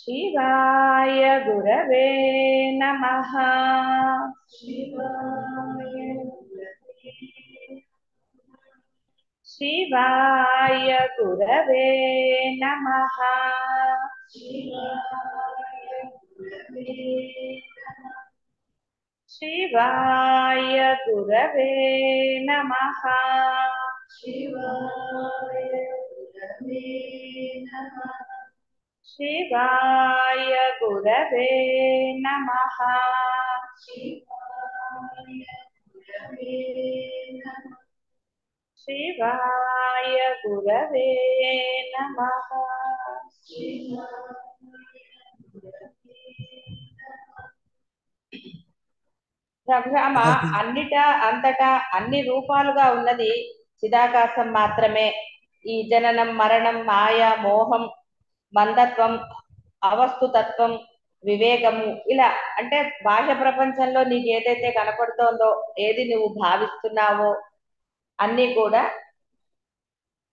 शिवाय गुरवे नमः। शिवाय गुरवे नमः। शिवाय गुरवे नमः। शिवाय गुरवे नमः। शिवाय गुरवे नमः। బ్రహ్మ అలాగే అన్నిటా అంతటా అన్ని రూపాలుగా ఉన్నది చిదాకాశం మాత్రమే. ఈ జననం మరణం మాయ మోహం మందత్వం అవస్థుతత్వం వివేకము ఇలా అంటే బాహ్య ప్రపంచంలో నీకు ఏదైతే కనపడుతోందో ఏది నువ్వు భావిస్తున్నావో అన్నీ కూడా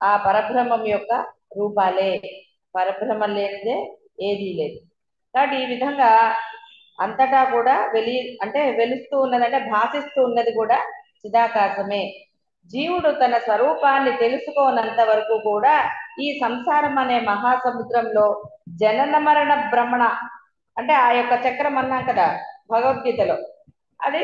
ఆ పరబ్రహ్మం యొక్క రూపాలే. పరబ్రహ్మం లేనిదే ఏదీ లేదు. కాబట్టి ఈ విధంగా అంతటా కూడా అంటే వెలుస్తూ ఉన్నది అంటే భాషిస్తూ ఉన్నది కూడా చిదాకాశమే. జీవుడు తన స్వరూపాన్ని తెలుసుకోనంత వరకు కూడా ఈ సంసారం అనే మహాసముద్రంలో జనన మరణ భ్రమణ అంటే ఆ యొక్క చక్రం అన్నాం కదా భగవద్గీతలో, అది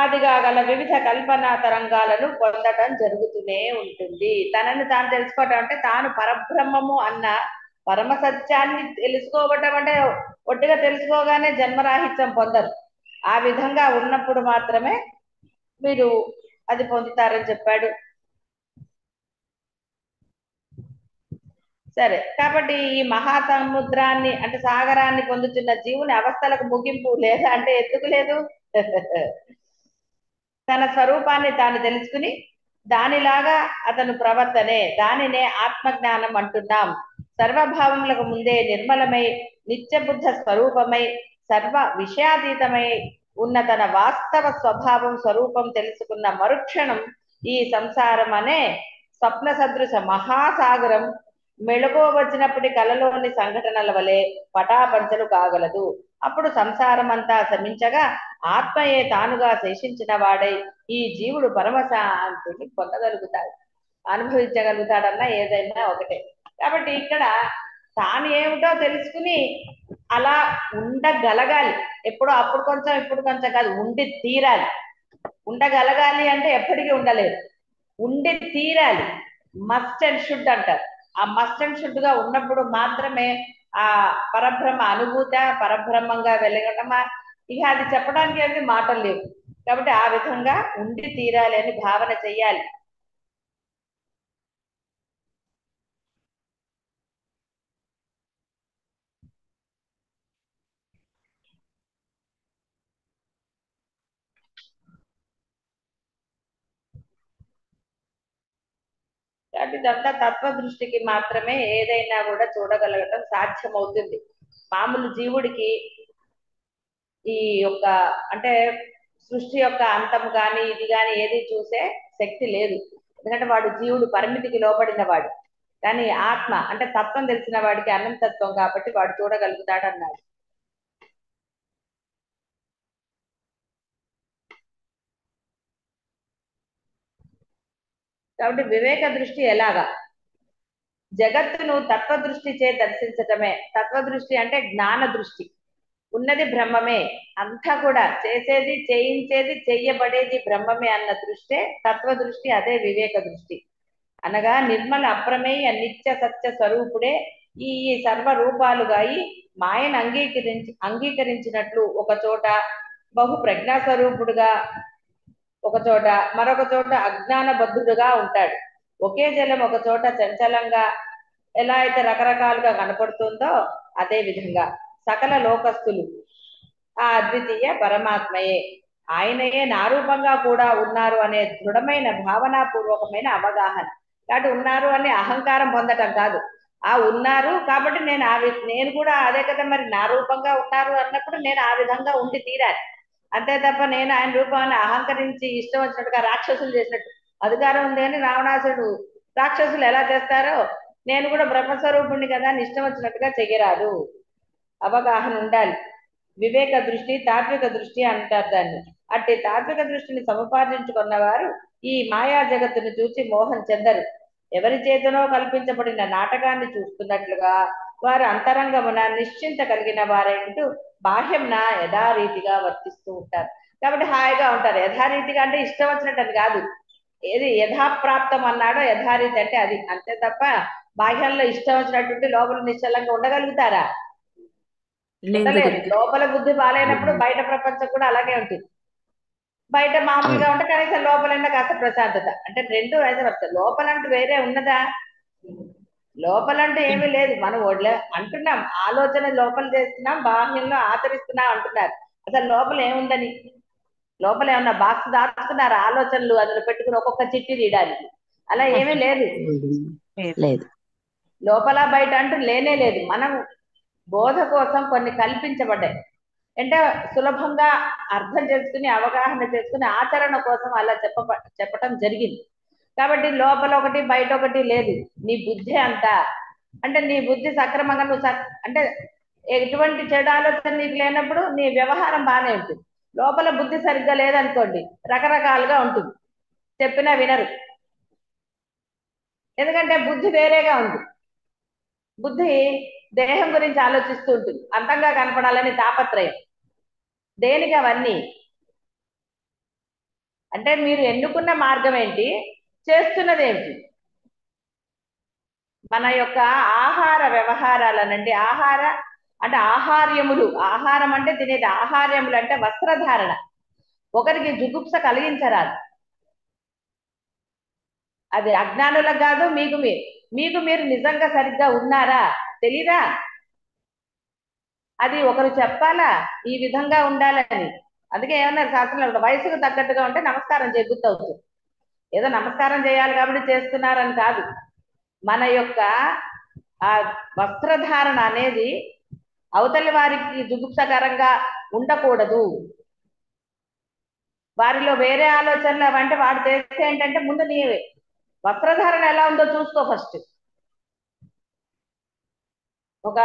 ఆదిగా గల వివిధ కల్పనా తరంగాలను పొందటం జరుగుతూనే ఉంటుంది. తనని తాను తెలుసుకోవటం అంటే తాను పరబ్రహ్మము అన్న పరమ సత్యాన్ని తెలుసుకోవటం అంటే ఒట్టిగా తెలుసుకోగానే జన్మరాహిత్యం పొందరు. ఆ విధంగా ఉన్నప్పుడు మాత్రమే మీరు అది పొందుతారని చెప్పాడు. సరే, కాబట్టి ఈ మహాసముద్రాన్ని అంటే సాగరాన్ని పొందుతున్న జీవుని అవస్థలకు ముగింపు లేదా అంటే ఎందుకు లేదు? తన స్వరూపాన్ని తాను తెలుసుకుని దానిలాగా అతను ప్రవర్తనే, దానినే ఆత్మజ్ఞానం అంటున్నాం. సర్వభావములకు ముందే నిర్మలమై నిత్యబుద్ధ స్వరూపమై సర్వ విషయాతీతమై ఉన్న తన వాస్తవ స్వభావం స్వరూపం తెలుసుకున్న మరుక్షణం ఈ సంసారం అనే స్వప్న సదృశ మహాసాగరం మెళుకో వచ్చినప్పటి కలలోని సంఘటనల వలె పటాపంచలు కాగలదు. అప్పుడు సంసారం అంతా శమించగా ఆత్మయే తానుగా శేషించిన వాడై ఈ జీవుడు పరమశాంతిని పొందగలుగుతాడు, అనుభవించగలుగుతాడన్నా ఏదైనా ఒకటే. కాబట్టి ఇక్కడ తాను ఏమిటో తెలుసుకుని అలా ఉండగలగాలి. ఎప్పుడో అప్పుడు కొంచెం ఇప్పుడు కొంచెం కాదు, ఉండి తీరాలి. ఉండగలగాలి అంటే ఎప్పటికీ ఉండలేదు, ఉండి తీరాలి. మస్ట్ అండ్ షుడ్ అంటారు. ఆ మస్ట్ అండ్ షుడ్ గా ఉన్నప్పుడు మాత్రమే ఆ పరబ్రహ్మ అనుభూత పరబ్రహ్మంగా వెలగటమా ఇక అది చెప్పడానికి అనేది మాటలు లేవు. కాబట్టి ఆ విధంగా ఉండి తీరాలి అని భావన చెయ్యాలి. కాబట్టి ఇదంతా తత్వ దృష్టికి మాత్రమే ఏదైనా కూడా చూడగలగటం సాధ్యమవుతుంది. మామూలు జీవుడికి ఈ యొక్క అంటే సృష్టి యొక్క అంతం కానీ ఇది కానీ ఏది చూసే శక్తి లేదు. ఎందుకంటే వాడు జీవుడు పరిమితికి లోబడిన వాడు. కానీ ఆత్మ అంటే తత్వం తెలిసిన వాడికి అనంతత్వం కాబట్టి వాడు చూడగలుగుతాడు అన్నాడు. కాబట్టి వివేక దృష్టి ఎలాగా? జగత్తును తత్వదృష్టి చే దర్శించటమే. తత్వదృష్టి అంటే జ్ఞాన దృష్టి. ఉన్నది బ్రహ్మమే, అంతా కూడా చేసేది చేయించేది చెయ్యబడేది బ్రహ్మమే అన్న దృష్టే తత్వ దృష్టి, అదే వివేక దృష్టి. అనగా నిర్మల అప్రమేయ నిత్య సత్య స్వరూపుడే ఈ సర్వ రూపాలుగా ఈ మాయను అంగీకరించినట్లు ఒక చోట బహు ప్రజ్ఞా స్వరూపుడుగా, ఒక చోట మరొక చోట అజ్ఞాన బద్ధుడుగా ఉంటాడు. ఒకే జలం ఒక చోట చంచలంగా ఎలా అయితే రకరకాలుగా కనపడుతుందో అదే విధంగా సకల లోకస్తులు ఆ అద్వితీయ పరమాత్మయే, ఆయనయే నారూపంగా కూడా ఉన్నారు అనే దృఢమైన భావనాపూర్వకమైన అవగాహన. కాబట్టి ఉన్నారు అని అహంకారం పొందటం కాదు. ఆ ఉన్నారు కాబట్టి నేను కూడా అదే కదా, మరి నా రూపంగా ఉన్నారు అన్నప్పుడు నేను ఆ విధంగా ఉండి తీరాలి. అంతే తప్ప నేను ఆయన రూపాన్ని అహంకరించి ఇష్టం వచ్చినట్టుగా రాక్షసులు చేసినట్టు, అధికారం ఉంది అని రావణాసుడు రాక్షసులు ఎలా చేస్తారో నేను కూడా బ్రహ్మస్వరూపుణ్ణి కదా అని ఇష్టం వచ్చినట్టుగా చెయ్యరాదు. అవగాహన ఉండాలి. వివేక దృష్టి, తాత్విక దృష్టి అంటారు దాన్ని. అట్టి తాత్విక దృష్టిని సముపార్జించుకున్న వారు ఈ మాయా జగత్తును చూసి మోహం చెందరు. ఎవరి చేతనో కల్పించబడిన నాటకాన్ని చూస్తున్నట్లుగా వారు అంతరంగమున నిశ్చింత కలిగిన వారేంటూ బాహ్యంన యథారీతిగా వర్తిస్తూ ఉంటారు. కాబట్టి హాయిగా ఉంటారు. యథారీతిగా అంటే ఇష్టం వచ్చినట్టు అని కాదు. ఏది యథాప్రాప్తం అన్నాడో యథారీతి అంటే అది అంతే తప్ప బాహ్యంలో ఇష్టం వచ్చినట్టుండి లోపల నిశ్చలంగా ఉండగలుగుతారా? లేదు ఉండలేరు. గురుగారు. లోపల బుద్ధి బాలేనప్పుడు బయట ప్రపంచం కూడా అలాగే ఉంటుంది. బయట మామూలుగా అవును. ఉంటే కనీసం లోపలన్నా కాస్త ప్రశాంతత. అంటే రెండు వయసు వస్తాయి. లోపలంటూ వేరే ఉన్నదా? లోపలంటూ ఏమీ లేదు. మనం ఒళ్ళే అంటున్నాం, ఆలోచన లోపల చేస్తున్నాం, బాహ్యంలో ఆచరిస్తున్నాం అంటున్నారు. అసలు లోపల ఏముందని? లోపల ఏమన్నా బాక్స్ దాచుకున్నారు ఆలోచనలు అందులో పెట్టుకుని ఒక్కొక్క చిట్టి తీయడానికి? అలా ఏమీ లేదు. లేదు. లోపల బయట అంటూ లేనే లేదు. మనం బోధ కోసం కొన్ని కల్పించబడ్డాయి. అంటే సులభంగా అర్థం చేసుకుని అవగాహన చేసుకుని ఆచరణ కోసం అలా చెప్పటం జరిగింది. కాబట్టి లోపల ఒకటి బయట ఒకటి లేదు. నీ బుద్ధి అంతా అంటే నీ బుద్ధి సక్రమంగా నువ్వు అంటే ఎటువంటి చెడు ఆలోచన నీకు లేనప్పుడు నీ వ్యవహారం బాగానే ఉంటుంది. లోపల బుద్ధి సరిగ్గా లేదనుకోండి, రకరకాలుగా ఉంటుంది. చెప్పినా వినరు. ఎందుకంటే బుద్ధి వేరేగా ఉంది. బుద్ధి దేహం గురించి ఆలోచిస్తూ ఉంటుంది. అంతంగా కనపడాలని తాపత్రయం. దేనికి అవన్నీ? అంటే మీరు ఎన్నుకున్న మార్గం ఏంటి, చేస్తున్నది ఏంటి? మన యొక్క ఆహార వ్యవహారాలనండి. అంటే ఆహార్యములు. ఆహారం అంటే తినేది. ఆహార్యములు అంటే వస్త్రధారణ. ఒకరికి జుగుప్స కలిగించరాదు. అది అజ్ఞానులకు కాదు, మీకు మీరు నిజంగా సరిగ్గా ఉన్నారా తెలీదా? అది ఒకరు చెప్పాలా ఈ విధంగా ఉండాలని. అందుకే ఏమన్నారు శాస్త్రంలో, వయసుకు తగ్గట్టుగా ఉంటే నమస్కారం చేయబుద్ధి అవుతుంది. ఏదో నమస్కారం చేయాలి కాబట్టి చేస్తున్నారని కాదు. మన యొక్క ఆ వస్త్రధారణ అనేది అవతలి వారికి జుగుప్సకరంగా ఉండకూడదు. వారిలో వేరే ఆలోచనలు అంటే వాడు చేస్తే ఏంటంటే ముందు నీ వస్త్రధారణ ఎలా ఉందో చూసుకో ఫస్ట్. ఒక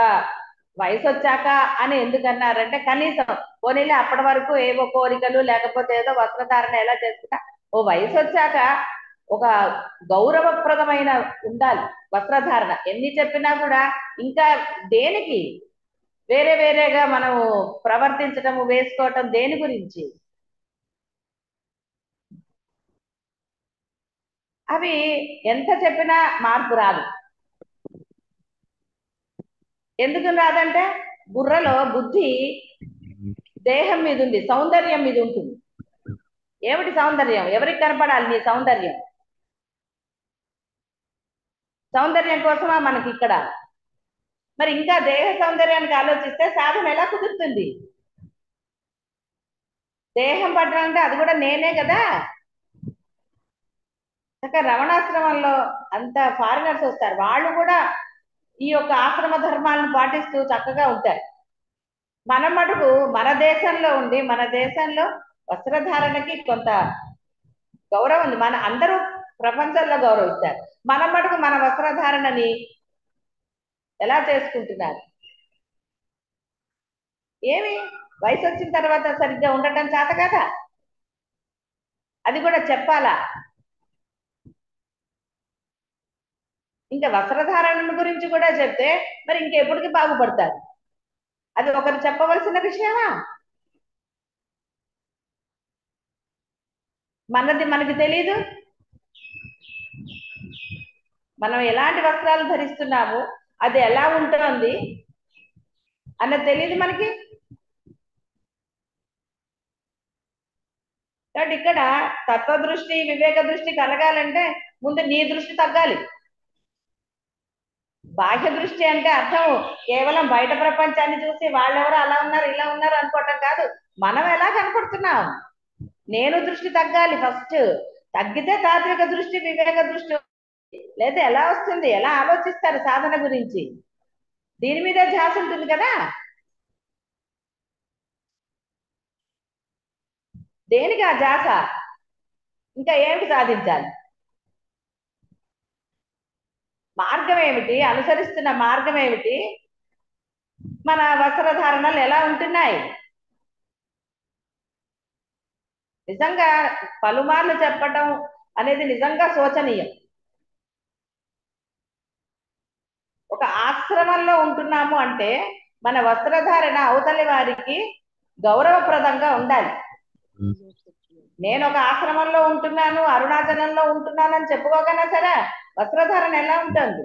వయసు వచ్చాక అని ఎందుకన్నారంటే కనీసం పోనీలే అప్పటి వరకు ఏవో కోరికలు లేకపోతే ఏదో వస్త్రధారణ ఎలా చేసుకుంటా, ఓ వయసు వచ్చాక ఒక గౌరవప్రదమైన ఉండాలి వస్త్రధారణ. ఎన్ని చెప్పినా కూడా ఇంకా దేనికి వేరే వేరేగా మనం ప్రవర్తించటము వేసుకోవటం దేని గురించి? అవి ఎంత చెప్పినా మార్పు రాదు. ఎందుకు రాదంటే బుర్రలో బుద్ధి దేహం మీద ఉంది, సౌందర్యం మీద ఉంటుంది. ఏమిటి సౌందర్యం? ఎవరికి కనపడాలి నీ సౌందర్యం? సౌందర్యం కోసమా మనకి ఇక్కడ? మరి ఇంకా దేహ సౌందర్యానికి ఆలోచిస్తే సాధన ఎలా కుదురుతుంది? దేహం పట్టాలంటే అది కూడా నేనే కదా. రమణాశ్రమంలో అంత ఫారినర్స్ వస్తారు, వాళ్ళు కూడా ఈ యొక్క ఆశ్రమ ధర్మాలను పాటిస్తూ చక్కగా ఉంటారు. మన మటుకు మన దేశంలో ఉండి మన దేశంలో వస్త్రధారణకి కొంత గౌరవం ఉంది. మన అందరూ ప్రపంచంలో గౌరవిస్తారు. మన మటుకు మన వస్త్రధారణని ఎలా చేసుకుంటున్నారు? ఏమి వయసు వచ్చిన తర్వాత సరిగ్గా ఉండటం చేత కదా, అది కూడా చెప్పాలా? ఇంకా వస్త్రధారణ గురించి కూడా చెప్తే మరి ఇంకెప్పటికి బాగుపడతారు. అది ఒకరు చెప్పవలసిన విషయమా? మనది మనకి తెలీదు. మనం ఎలాంటి వస్త్రాలు ధరిస్తున్నాము, అది ఎలా ఉంటుంది అన్నది తెలియదు మనకి. కాబట్టి ఇక్కడ తత్వదృష్టి వివేక దృష్టి కలగాలంటే ముందు నీ దృష్టి తగ్గాలి. బాహ్య దృష్టి అంటే అర్థం కేవలం బయట ప్రపంచాన్ని చూసి వాళ్ళెవరో అలా ఉన్నారు ఇలా ఉన్నారు అనుకోవటం కాదు. మనం ఎలా కనపడుతున్నాం, నేను దృష్టి తగ్గాలి ఫస్ట్. తగ్గితే తాత్విక దృష్టి వివేక దృష్టి. లేదా ఎలా వస్తుంది? ఎలా ఆలోచిస్తారు సాధన గురించి? దీని మీదే ధ్యాస ఉంటుంది కదా. దేనికి ఆ ధ్యాస? ఇంకా ఏమిటి సాధించాలి? మార్గం ఏమిటి? అనుసరిస్తున్న మార్గం ఏమిటి? మన వస్త్రధారణలు ఎలా ఉంటున్నాయి? నిజంగా పలుమార్లు చెప్పటం అనేది నిజంగా శోచనీయం. ఒక ఆశ్రమంలో ఉంటున్నాము అంటే మన వస్త్రధారణ అవతలి వారికి గౌరవప్రదంగా ఉండాలి. నేను ఒక ఆశ్రమంలో ఉంటున్నాను, అరుణాచలంలో ఉంటున్నాను అని చెప్పుకోకనా సరే వస్త్రధారణ ఎలా ఉంటుంది?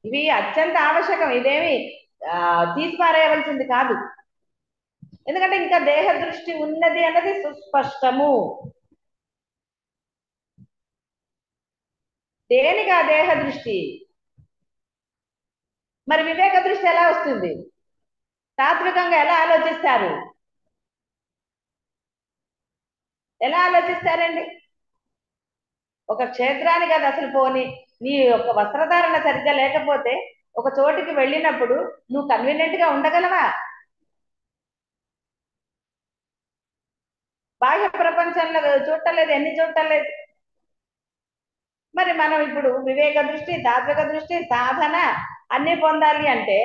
ఇవి అత్యంత ఆవశ్యకం. ఇదేమి తీసి పారేయవలసింది కాదు. ఎందుకంటే ఇంకా దేహ దృష్టి ఉన్నది అన్నది సుస్పష్టము. దేనిగా దేహ దృష్టి? మరి వివేక దృష్టి ఎలా వస్తుంది? తాత్వికంగా ఎలా ఆలోచిస్తారు? ఎలా ఆలోచిస్తారండి? ఒక క్షేత్రానికి అది అసలు పోని నీ యొక్క వస్త్రధారణ సరిగ్గా లేకపోతే ఒక చోటికి వెళ్ళినప్పుడు నువ్వు కన్వీనియంట్ గా ఉండగలవా? బాహ్య ప్రపంచంలో చూడలేదు, ఎన్ని చూడలేదు. మరి మనం ఇప్పుడు వివేక దృష్టి, తాత్విక దృష్టి, సాధన అన్ని పొందాలి అంటే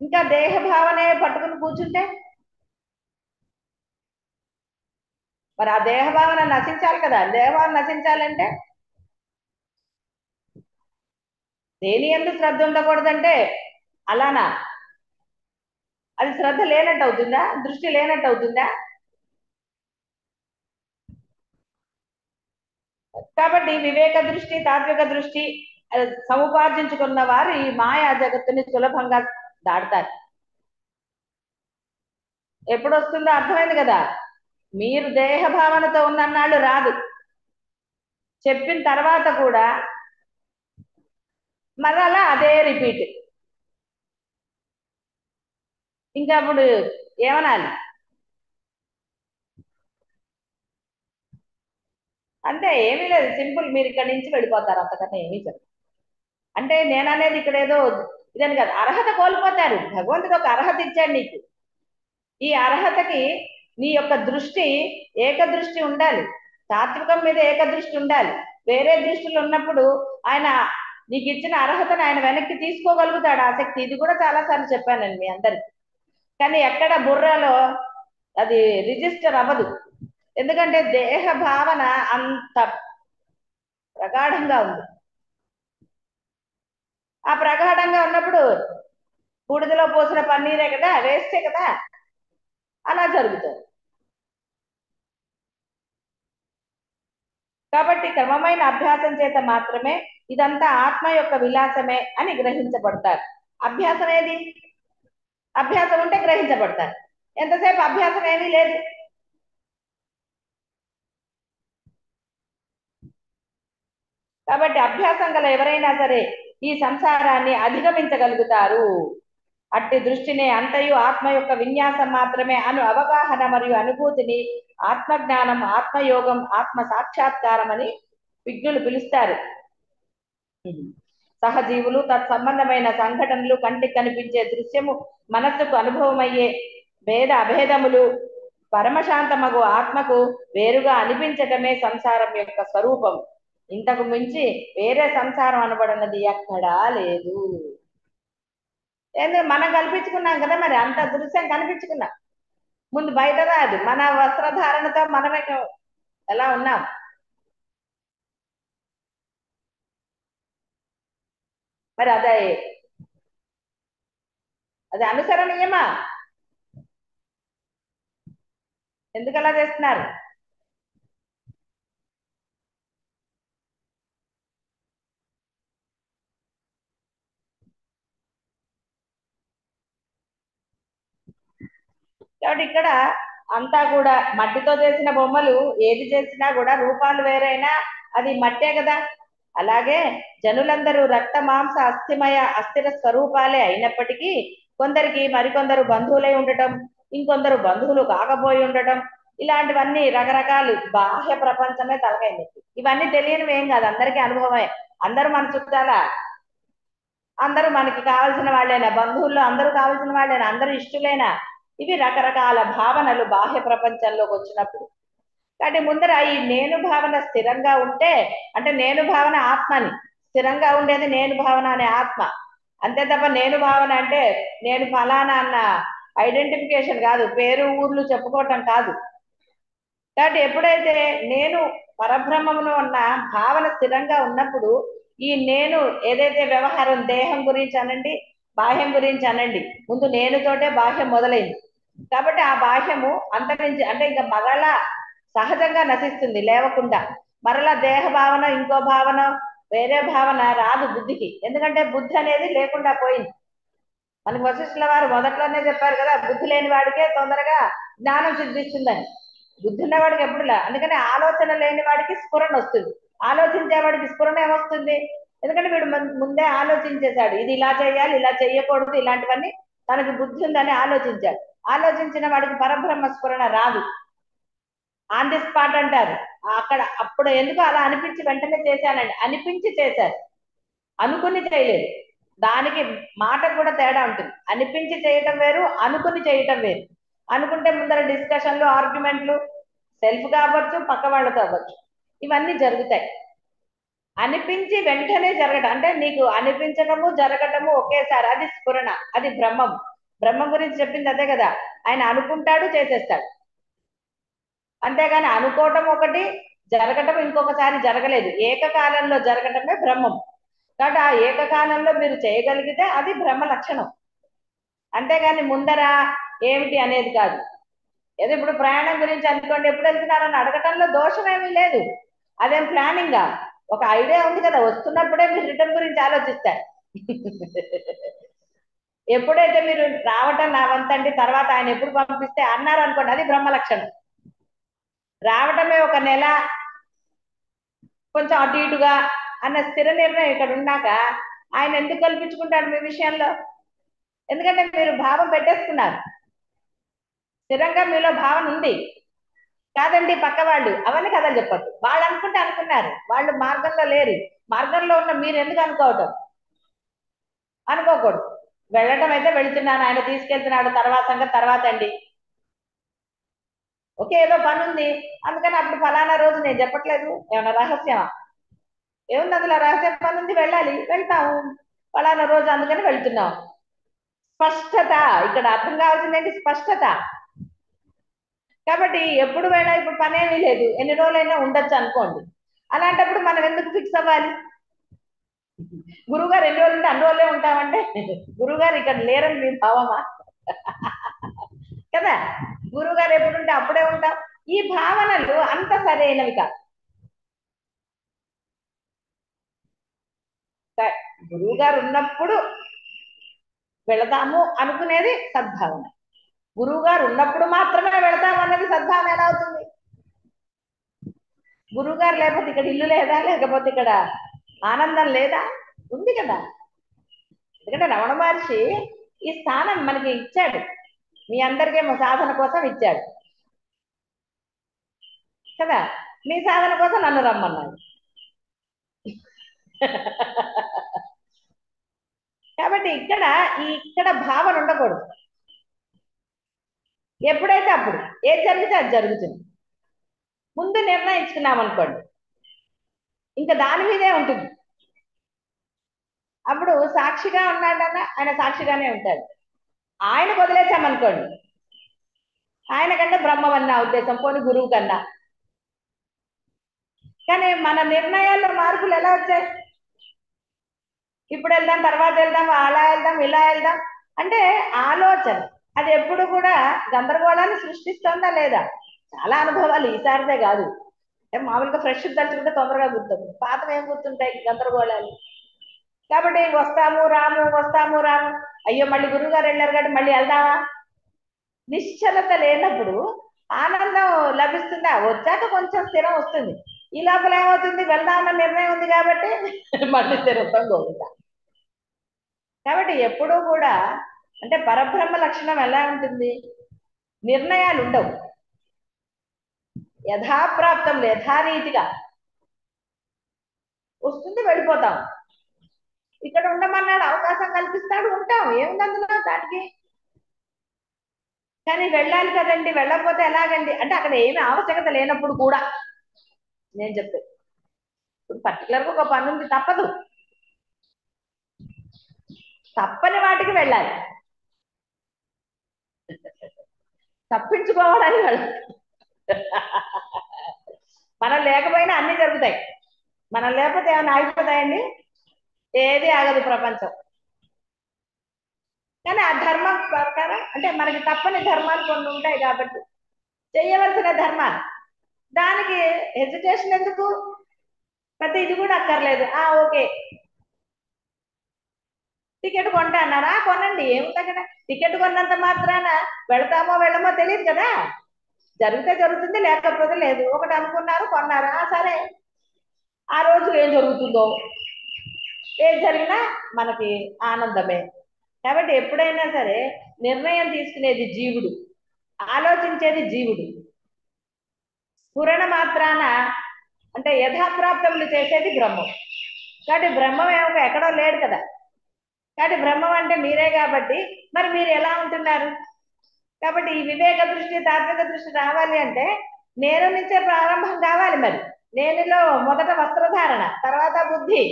ఇంకా దేహ భావనే పట్టుకుని కూర్చుంటే మరి ఆ దేహ భావన నశించాలి కదా. దేహభావన నశించాలంటే దేని ఎందు శ్రద్ధ ఉండకూడదంటే అలానా? అది శ్రద్ధ లేనట్టు అవుతుందా? దృష్టి లేనట్టు అవుతుందా? కాబట్టి వివేక దృష్టి, తాత్విక దృష్టి సముపార్జించుకున్న వారు ఈ మాయా జగత్తుని సులభంగా దాడతారు. ఎప్పుడు వస్తుందో అర్థమైంది కదా. మీరు దేహ భావనతో ఉన్నన్నాళ్ళు రాదు. చెప్పిన తర్వాత కూడా మరలా అదే రిపీట్. ఇంకా అప్పుడు ఏమనాలి? అంటే ఏమీ లేదు, సింపుల్. మీరు ఇక్కడి నుంచి వెళ్ళిపోతారు, అంతకన్నా ఏమీ చెప్పదు. అంటే నేను అనేది ఇక్కడ ఏదో ఇదని కాదు, అర్హత కోల్పోతారు. భగవంతుడు ఒక అర్హత ఇచ్చాడు నీకు. ఈ అర్హతకి నీ యొక్క దృష్టి ఏకదృష్టి ఉండాలి. తాత్వికం మీద ఏకదృష్టి ఉండాలి. వేరే దృష్టిలు ఉన్నప్పుడు ఆయన నీకు ఇచ్చిన అర్హతను ఆయన వెనక్కి తీసుకోగలుగుతాడు. ఆసక్తి ఇది కూడా చాలా సార్లు చెప్పానండి మీ అందరికి. కానీ ఎక్కడ బుర్రలో అది రిజిస్టర్ అవ్వదు. ఎందుకంటే దేహ భావన అంత ప్రగాఢంగా ఉంది. ఆ ప్రగాఢంగా ఉన్నప్పుడు బూడిదలో పోసిన పన్నీరే కదా, వేస్టే కదా, అలా జరుగుతుంది. కాబట్టి క్రమమైన అభ్యాసం చేత మాత్రమే ఇదంతా ఆత్మ యొక్క విలాసమే అని గ్రహించబడతారు. అభ్యాసం ఏది? అభ్యాసం ఉంటే గ్రహించబడతారు. ఎంతసేపు అభ్యాసం ఏమీ లేదు. కాబట్టి అభ్యాసం గల ఎవరైనా సరే ఈ సంసారాన్ని అధిగమించగలుగుతారు. అట్టి దృష్టినే అంతయు ఆత్మ యొక్క విన్యాసం మాత్రమే అను అవగాహన మరియు అనుభూతిని ఆత్మజ్ఞానం, ఆత్మయోగం, ఆత్మ సాక్షాత్కారం అని విజ్ఞులు పిలుస్తారు. సహజీవులు తత్సంబంధమైన సంఘటనలు, కంటికి కనిపించే దృశ్యము, మనస్సుకు అనుభవమయ్యే భేద అభేదములు పరమశాంతమగు ఆత్మకు వేరుగా అనిపించటమే సంసారం యొక్క స్వరూపం. ఇంతకు మించి వేరే సంసారం అనబడినది ఎక్కడా లేదు. మనం కల్పించుకున్నాం కదా, మరి అంత దృశ్యం కనిపించుకున్నాం. ముందు బయట రాదు. మన వస్త్రధారణతో మనమే ఎలా ఉన్నాం. మరి అది అనుసరణీయమా? ఎందుకు అలా చేస్తున్నారు? కాబట్టి ఇక్కడ అంతా కూడా మట్టితో చేసిన బొమ్మలు, ఏది చేసినా కూడా రూపాలు వేరైనా అది మట్టే కదా. అలాగే జనులందరూ రక్త మాంస అస్థిమయ అస్థిర స్వరూపాలే అయినప్పటికీ కొందరికి మరికొందరు బంధువులై ఉండటం, ఇంకొందరు బంధువులు కాకపోయి ఉండటం, ఇలాంటివన్నీ రకరకాలు బాహ్య ప్రపంచమే తలకైంది. ఇవన్నీ తెలియనివి ఏం కాదు, అందరికీ అనుభవమే. అందరూ మన చుట్టాలా? అందరూ మనకి కావాల్సిన వాళ్ళేనా? బంధువుల్లో అందరూ కావాల్సిన వాళ్ళేనా? అందరూ ఇష్టలేనా? ఇవి రకరకాల భావనలు బాహ్య ప్రపంచంలోకి వచ్చినప్పుడు. కాబట్టి ముందర ఈ నేను భావన స్థిరంగా ఉంటే, అంటే నేను భావన ఆత్మని, స్థిరంగా ఉండేది నేను భావన అనే ఆత్మ. అంతే తప్ప నేను భావన అంటే నేను ఫలానా అన్న ఐడెంటిఫికేషన్ కాదు, పేరు ఊర్లు చెప్పుకోవటం కాదు. కాబట్టి ఎప్పుడైతే నేను పరబ్రహ్మమును ఉన్న భావన స్థిరంగా ఉన్నప్పుడు ఈ నేను ఏదైతే వ్యవహారం దేహం గురించి అనండి, బాహ్యం గురించి అనండి, ముందు నేనుతోటే బాహ్యం మొదలైంది. కాబట్టి ఆ బాహ్యము అంతరించి అంటే ఇంకా మరలా సహజంగా నశిస్తుంది లేవకుండా. మరలా దేహ భావన, ఇంకో భావన, వేరే భావన రాదు బుద్ధికి. ఎందుకంటే బుద్ధి అనేది లేకుండా పోయింది. మనకి వశిష్ఠుల వారు మొదట్లోనే చెప్పారు కదా, బుద్ధి లేని వాడికే తొందరగా జ్ఞానం సిద్ధిస్తుందని. బుద్ధి ఉన్నవాడికి ఎప్పుడులా, అందుకని ఆలోచన లేని వాడికి స్ఫురణ వస్తుంది. ఆలోచించే వాడికి స్ఫురణ ఏమొస్తుంది? ఎందుకంటే వీడు ముందే ఆలోచించేశాడు, ఇది ఇలా చేయాలి, ఇలా చేయకూడదు, ఇలాంటివన్నీ తనకి బుద్ధి ఉందని ఆలోచించాడు. ఆలోచించిన వాడికి పరబ్రహ్మ స్ఫురణ రాదు. ఆన్ ది స్పాట్ అంటారు. అక్కడ అప్పుడు ఎందుకు అలా అనిపించి వెంటనే చేశానండి, అనిపించి చేశారు, అనుకుని చేయలేదు. దానికి మాట కూడా తేడా ఉంటుంది. అనిపించి చేయటం వేరు, అనుకుని చేయటం వేరు. అనుకుంటే ముందర డిస్కషన్లు, ఆర్గ్యుమెంట్లు, సెల్ఫ్ కావచ్చు, పక్క వాళ్ళతో అవ్వచ్చు, ఇవన్నీ జరుగుతాయి. అనిపించి వెంటనే జరగటం అంటే నీకు అనిపించటము జరగటము ఒకేసారి, అది స్ఫురణ, అది బ్రహ్మం. బ్రహ్మం గురించి చెప్పింది అదే కదా, ఆయన అనుకుంటాడు చేసేస్తాడు. అంతేగాని అనుకోవటం ఒకటి, జరగటం ఇంకొకసారి జరగలేదు. ఏకకాలంలో జరగటమే బ్రహ్మం. కాబట్టి ఆ ఏకకాలంలో మీరు చేయగలిగితే అది బ్రహ్మ లక్షణం. అంతేగాని ముందర ఏమిటి అనేది కాదు. ఏదో ఇప్పుడు ప్రయాణం గురించి అనుకోండి, ఎప్పుడు వెళ్తున్నారని అడగటంలో దోషం ఏమీ లేదు. అదేం ప్లానింగ్, ఒక ఐడియా ఉంది కదా, వస్తున్నప్పుడే మీరు రిటర్న్ గురించి ఆలోచిస్తారు. ఎప్పుడైతే మీరు రావటం నా వంతండి, తర్వాత ఆయన ఎప్పుడు పంపిస్తే అన్నారు అనుకోండి, అది బ్రహ్మ లక్షణం. రావటమే ఒక నెల కొంచెం అటు ఇటుగా అన్న స్థిర నిర్ణయం ఇక్కడ ఉన్నాక ఆయన ఎందుకు కల్పించుకుంటాడు మీ విషయంలో? ఎందుకంటే మీరు భావం పెట్టేసుకున్నారు, స్థిరంగా మీలో భావన ఉంది. కాదండి పక్క వాళ్ళు అవన్నీ కథలు చెప్పద్దు. వాళ్ళు అనుకుంటే అనుకున్నారు, వాళ్ళు మార్గంలో లేరు. మార్గంలో ఉన్న మీరు ఎందుకు అనుకోవటం? అనుకోకూడదు. వెళ్ళటం అయితే వెళుతున్నాను, ఆయన తీసుకెళ్తున్నాడు, తర్వాత సంగతి తర్వాత అండి. ఓకే, ఏదో పని ఉంది అందుకని అప్పుడు ఫలానా రోజు నేను చెప్పట్లేదు, ఏమన్నా రహస్యమా? ఏముంది అందులో రహస్య? పని ఉంది, వెళ్ళాలి, వెళ్తాము, ఫలానా రోజు అందుకని వెళ్తున్నాం. స్పష్టత ఇక్కడ అర్థం కావాల్సింది ఏంటి? స్పష్టత. కాబట్టి ఎప్పుడు వెళ్ళా, ఇప్పుడు పనేమీ లేదు, ఎన్ని రోజులైనా ఉండొచ్చు అనుకోండి. అలాంటప్పుడు మనం ఎందుకు ఫిక్స్ అవ్వాలి? గురువుగారు ఎన్ని రోజులు ఉంటే అన్ని రోజులే ఉంటామంటే గురువుగారు ఇక్కడ లేరని మీ భావమా? కదా, గురువుగారు ఎప్పుడుంటే అప్పుడే ఉంటాం. ఈ భావనలు అంత సరైనవి కాదు. గురువు గారు ఉన్నప్పుడు వెళదాము అనుకునేది సద్భావన. గురువు గారు ఉన్నప్పుడు మాత్రమే వెళదాము అన్నది సద్భావన ఎలా అవుతుంది? గురువు గారు లేకపోతే ఇక్కడ ఇల్లు లేదా, లేకపోతే ఇక్కడ ఆనందం లేదా? ఉంది కదా. ఎందుకంటే రమణ మహర్షి ఈ స్థానం మనకి ఇచ్చాడు, మీ అందరికేమో సాధన కోసం ఇచ్చాడు కదా. మీ సాధన కోసం నన్ను రమ్మన్నాడు. కాబట్టి ఇక్కడ భావన ఉండకూడదు. ఎప్పుడైతే అప్పుడు ఏది జరిగితే అది జరుగుతుంది. ముందు నిర్ణయించుకున్నాం అనుకోండి, ఇంకా దాని మీదే ఉంటుంది. అప్పుడు సాక్షిగా ఉన్నాడన్నా ఆయన సాక్షిగానే ఉంటాడు. ఆయన వదిలేసామనుకోండి, ఆయన కంటే బ్రహ్మవన్న ఉద్దేశం, పోని గురువు కన్నా. కానీ మన నిర్ణయాల్లో మార్పులు ఎలా వచ్చాయి? ఇప్పుడు వెళ్దాం, తర్వాత వెళ్దాం, అలా వెళ్దాం, ఇలా వెళ్దాం అంటే ఆలోచన అది ఎప్పుడు కూడా గందరగోళాన్ని సృష్టిస్తుందా లేదా? చాలా అనుభవాలు ఈసారిదే కాదు. మామూలుగా ఫ్రెష్ తలుచుకుంటే తొందరగా గుర్తుంది, పాతం ఏం గుర్తుంటాయి గందరగోళాలు. కాబట్టి వస్తాము రాము, వస్తాము రాము, అయ్యో మళ్ళీ గురువు గారు వెళ్ళారు కాబట్టి మళ్ళీ వెళ్దామా? నిశ్చలత లేనప్పుడు ఆనందం లభిస్తుందా? వచ్చాక కొంచెం స్థిరం వస్తుంది. ఈ లోపల ఏమవుతుంది? వెళ్దామన్న నిర్ణయం ఉంది కాబట్టి మళ్ళీ స్థిరత్వం కోరుతా. కాబట్టి ఎప్పుడూ కూడా అంటే పరబ్రహ్మ లక్షణం ఎలా ఉంటుంది? నిర్ణయాలు ఉండవు, యథాప్రాప్తం, యథారీతిగా వస్తుంది, వెళ్ళిపోతాం. ఇక్కడ ఉండమన్నాడు, అవకాశం కల్పిస్తాడు, ఉంటాం, ఏముంది అందులో దానికి. కానీ వెళ్ళాలి కదండి, వెళ్ళకపోతే ఎలాగండి అంటే అక్కడ ఏమి ఆవశ్యకత లేనప్పుడు కూడా నేను చెప్పే, ఇప్పుడు పర్టికులర్గా ఒక పని ఉంది, తప్పదు. తప్పని వాటికి వెళ్ళాలి, తప్పించుకోవడానికి వెళ్ళాలి. మనం లేకపోయినా అన్ని జరుగుతాయి, మనం లేకపోతే ఏమైనా ఆగిపోతాయండి? ఏది ఆగదు ప్రపంచం. కానీ ఆ ధర్మం ప్రకారం అంటే మనకి తప్పని ధర్మాలు కొన్ని ఉంటాయి కాబట్టి చేయవలసిన ధర్మాలు, దానికి హెజిటేషన్ ఎందుకు? ప్రతి ఇది కూడా అక్కర్లేదు. ఓకే, టికెట్ కొంటా అన్నారా, కొనండి, ఏముంది అక్కడ. టికెట్ కొన్నంత మాత్రాన వెళతామో వెళ్ళమో తెలియదు కదా. జరిగితే జరుగుతుంది, లేకపోతే లేదు. ఒకటి అనుకున్నారు, కొన్నారు, సరే. ఆ రోజు ఏం జరుగుతుందో, ఏం జరిగినా మనకి ఆనందమే. కాబట్టి ఎప్పుడైనా సరే నిర్ణయం తీసుకునేది జీవుడు, ఆలోచించేది జీవుడు. స్ఫురణ మాత్రాన అంటే యథాప్రాప్తములు చేసేది బ్రహ్మం. కాబట్టి బ్రహ్మం ఏమో ఎక్కడో లేడు కదా. కాబట్టి బ్రహ్మం అంటే మీరే కాబట్టి మరి మీరు ఎలా ఉంటున్నారు? కాబట్టి ఈ వివేక దృష్టి, తాత్విక దృష్టి రావాలి అంటే నేను నుంచే ప్రారంభం కావాలి. మరి నేనులో మొదట వస్త్రధారణ, తర్వాత బుద్ధి.